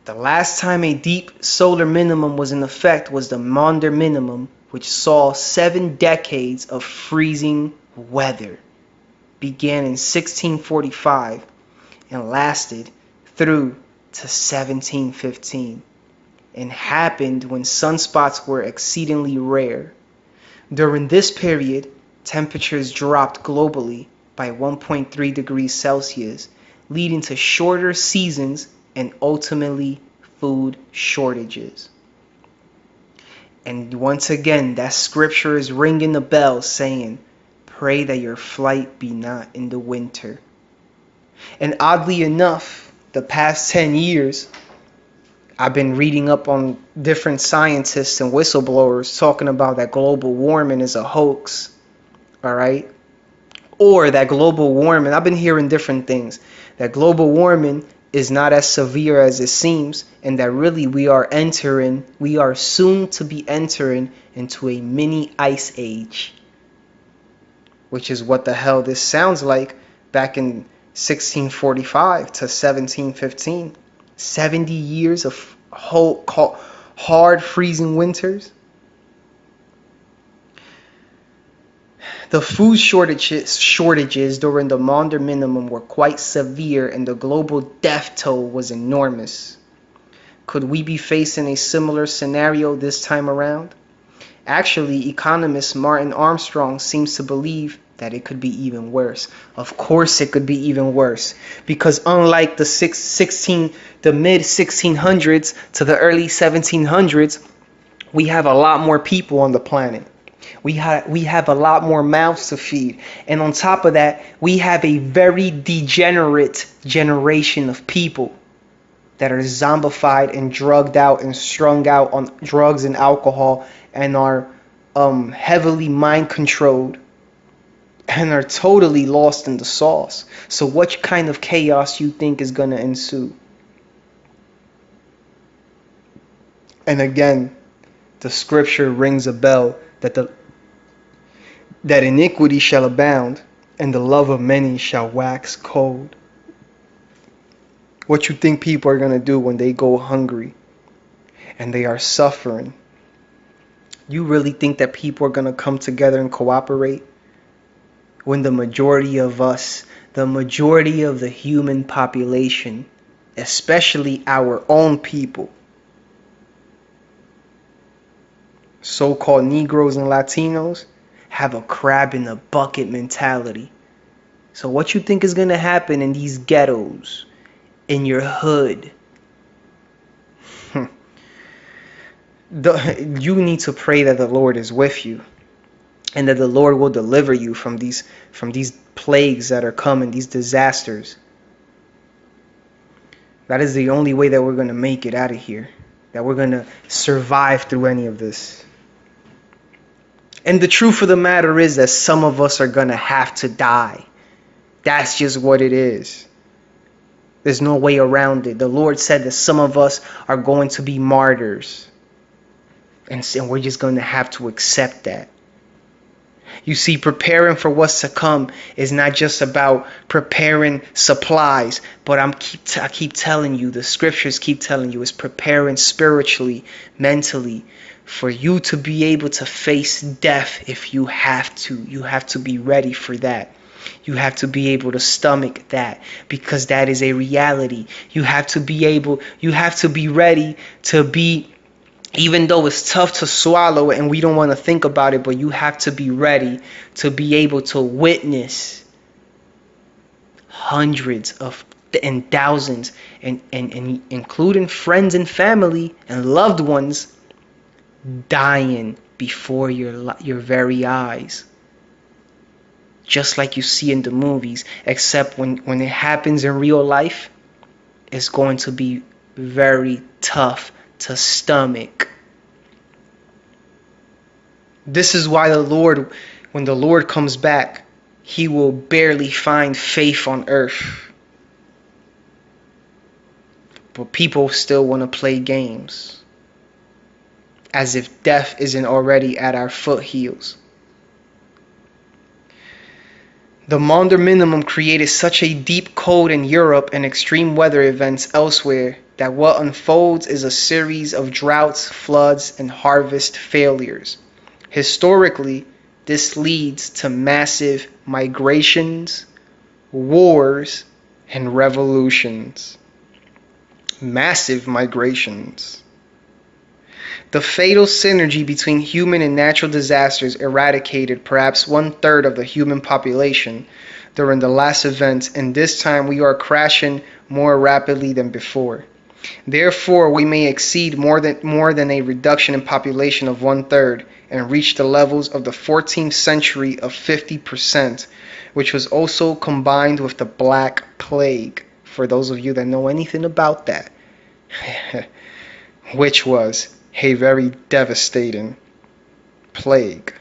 The last time a deep solar minimum was in effect was the Maunder minimum, which saw 7 decades of freezing weather. Began in 1645 and lasted through to 1715, and happened when sunspots were exceedingly rare. During this period, temperatures dropped globally by 1.3 degrees Celsius, leading to shorter seasons and ultimately food shortages. And once again, that scripture is ringing the bell saying, pray that your flight be not in the winter. And oddly enough, the past 10 years, I've been reading up on different scientists and whistleblowers talking about that global warming is a hoax, all right? Or that global warming, I've been hearing different things, that global warming is not as severe as it seems, and that really we are soon to be entering into a mini ice age, which is what the hell this sounds like back in 1645 to 1715. 70 years of hard freezing winters. The food shortages during the Maunder minimum were quite severe, and the global death toll was enormous. Could we be facing a similar scenario this time around? Actually, economist Martin Armstrong seems to believe that it could be even worse. Of course it could be even worse, because unlike the mid 1600s to the early 1700s, we have a lot more people on the planet. We have a lot more mouths to feed. And on top of that, we have a very degenerate generation of people that are zombified and drugged out and strung out on drugs and alcohol, and are heavily mind controlled and are totally lost in the sauce. So what kind of chaos you think is going to ensue? And again, the scripture rings a bell that iniquity shall abound, and the love of many shall wax cold. What you think people are going to do when they go hungry and they are suffering? You really think that people are going to come together and cooperate when the majority of us, the majority of the human population, especially our own people, so-called Negroes and Latinos, have a crab in a bucket mentality? So what you think is going to happen in these ghettos, in your hood? You need to pray that the Lord is with you, and that the Lord will deliver you from these plagues that are coming, these disasters. That is the only way that we're going to make it out of here, that we're going to survive through any of this. And the truth of the matter is that some of us are going to have to die. That's just what it is. There's no way around it. The Lord said that some of us are going to be martyrs. And we're just going to have to accept that. You see, preparing for what's to come is not just about preparing supplies, but I keep telling you, the scriptures keep telling you, it's preparing spiritually, mentally, for you to be able to face death if you have to. You have to be ready for that. You have to be able to stomach that, because that is a reality. You have to be ready to be, even though it's tough to swallow and we don't want to think about it, but you have to be ready to be able to witness hundreds of and thousands and including friends and family and loved ones dying before your very eyes, just like you see in the movies. Except when it happens in real life, it's going to be very tough to stomach. This is why when the Lord comes back, he will barely find faith on earth. But people still want to play games, as if death isn't already at our foothills. The Maunder Minimum created such a deep cold in Europe and extreme weather events elsewhere that what unfolds is a series of droughts, floods, and harvest failures. Historically, this leads to massive migrations, wars, and revolutions. Massive migrations. The fatal synergy between human and natural disasters eradicated perhaps 1/3 of the human population during the last event, and this time we are crashing more rapidly than before. Therefore, we may exceed more than a reduction in population of 1/3 and reach the levels of the 14th century of 50%, which was also combined with the Black Plague, for those of you that know anything about that, which was a very devastating plague.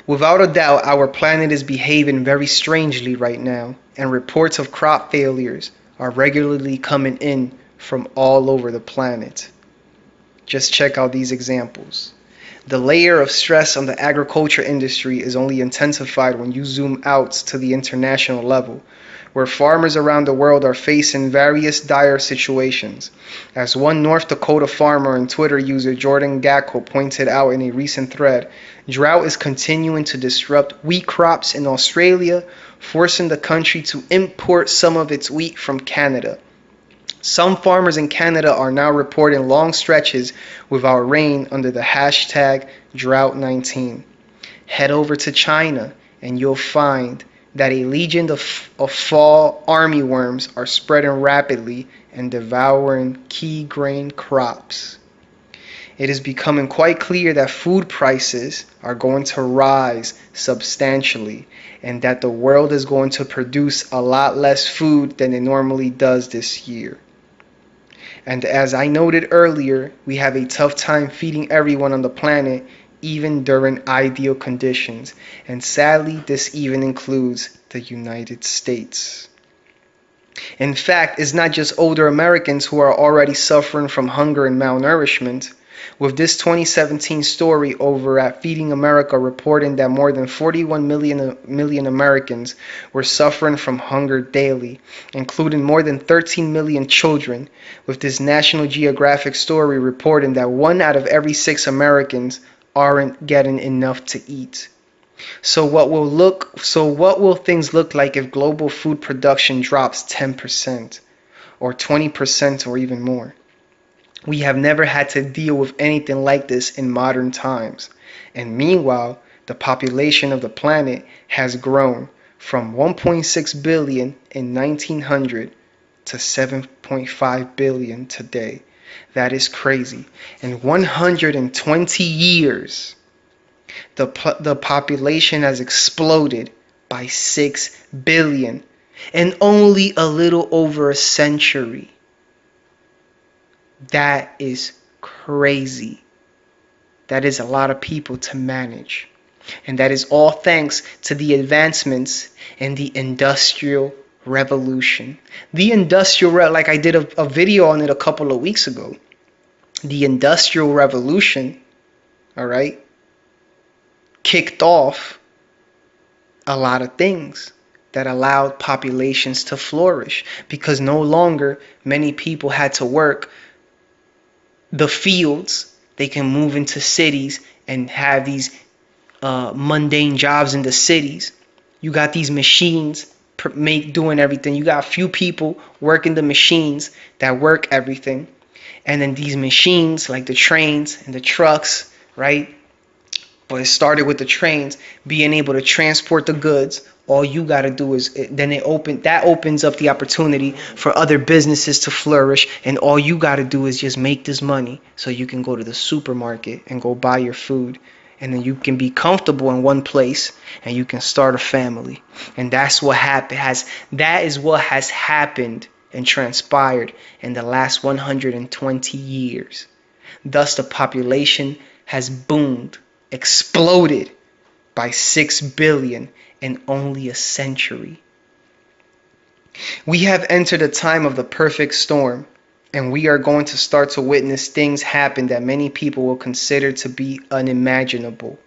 Without a doubt, our planet is behaving very strangely right now, and reports of crop failures are regularly coming in from all over the planet. Just check out these examples. The layer of stress on the agriculture industry is only intensified when you zoom out to the international level, where farmers around the world are facing various dire situations. As one North Dakota farmer and Twitter user Jordan Gackel pointed out in a recent thread, drought is continuing to disrupt wheat crops in Australia, forcing the country to import some of its wheat from Canada. Some farmers in Canada are now reporting long stretches without rain under the hashtag Drought19. Head over to China and you'll find that a legion of fall armyworms are spreading rapidly and devouring key grain crops. It is becoming quite clear that food prices are going to rise substantially, and that the world is going to produce a lot less food than it normally does this year. And as I noted earlier, we have a tough time feeding everyone on the planet, even during ideal conditions. And sadly, this even includes the United States. In fact, it's not just older Americans who are already suffering from hunger and malnourishment. With this 2017 story over at Feeding America reporting that more than 41 million Americans were suffering from hunger daily, including more than 13 million children, with this National Geographic story reporting that 1 out of every 6 Americans aren't getting enough to eat. So what will things look like if global food production drops 10% or 20% or even more? We have never had to deal with anything like this in modern times. And meanwhile, the population of the planet has grown from 1.6 billion in 1900 to 7.5 billion today. That is crazy. In 120 years, the population has exploded by 6 billion in only a little over a century. That is crazy. That is a lot of people to manage. And that is all thanks to the advancements in the Industrial Revolution. Like I did a video on it a couple of weeks ago. The Industrial Revolution, all right, kicked off a lot of things that allowed populations to flourish, because no longer many people had to work the fields. They can move into cities and have these mundane jobs in the cities. You got these machines doing everything. You got a few people working the machines that work everything. And then these machines, like the trains and the trucks, right? But it started with the trains being able to transport the goods. All you got to do is that opens up the opportunity for other businesses to flourish, and all you got to do is just make this money so you can go to the supermarket and go buy your food, and then you can be comfortable in one place and you can start a family. And that's what that is what has happened and transpired in the last 120 years. Thus the population has boomed, exploded by 6 billion in only a century. We have entered a time of the perfect storm, and we are going to start to witness things happen that many people will consider to be unimaginable.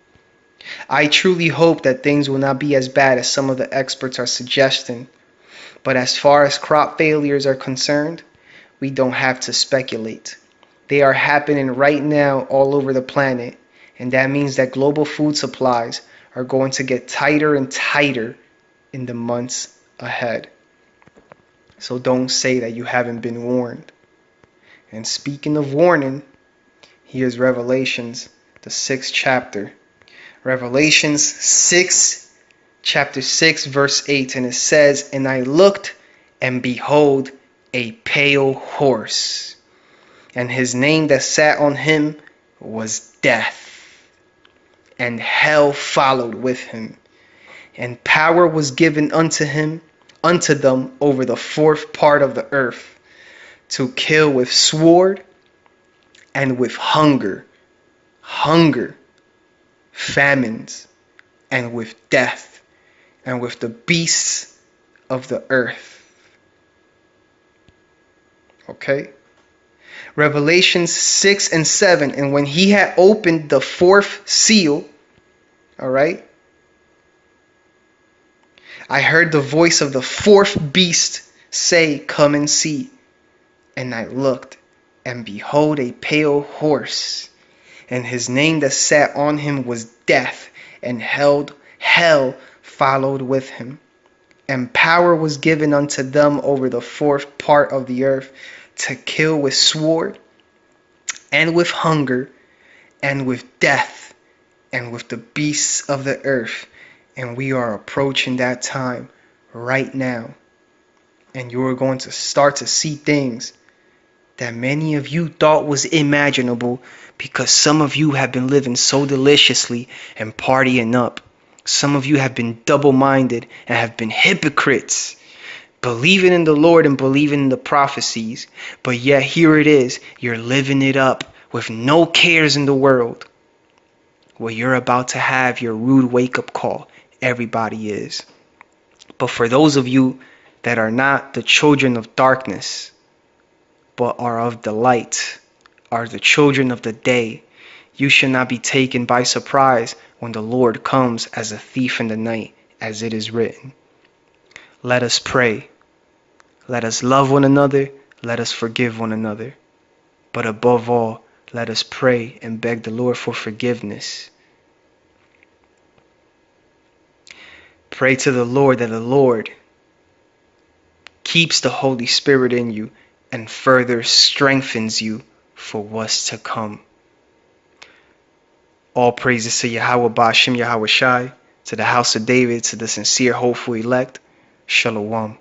I truly hope that things will not be as bad as some of the experts are suggesting, but as far as crop failures are concerned, we don't have to speculate. They are happening right now all over the planet, and that means that global food supplies are going to get tighter and tighter in the months ahead. So don't say that you haven't been warned. And speaking of warning, here's Revelations, the 6th chapter. Revelations 6, chapter 6, verse 8, and it says, "And I looked, and behold, a pale horse, and his name that sat on him was Death, and hell followed with him. And power was given unto them over the fourth part of the earth, to kill with sword, and with hunger, famines, and with death, and with the beasts of the earth." Okay? Revelations 6 and 7. "And when he had opened the fourth seal," all right, "I heard the voice of the fourth beast say, 'Come and see.' And I looked, and behold, a pale horse, and his name that sat on him was Death, and hell followed with him. And power was given unto them over the fourth part of the earth, to kill with sword, and with hunger, and with death, and with the beasts of the earth." And we are approaching that time right now. And you're going to start to see things that many of you thought was imaginable, because some of you have been living so deliciously and partying up. Some of you have been double-minded and have been hypocrites, believing in the Lord and believing in the prophecies, but yet here it is, you're living it up with no cares in the world. Well, you're about to have your rude wake-up call. Everybody is. But for those of you that are not the children of darkness, but are of the light, are the children of the day, you should not be taken by surprise when the Lord comes as a thief in the night, as it is written. Let us pray. Let us love one another. Let us forgive one another. But above all, let us pray and beg the Lord for forgiveness. Pray to the Lord that the Lord keeps the Holy Spirit in you and further strengthens you for what's to come. All praises to Yahweh Ba'ashem Yahweh Shai, to the house of David, to the sincere, hopeful elect. Shalom.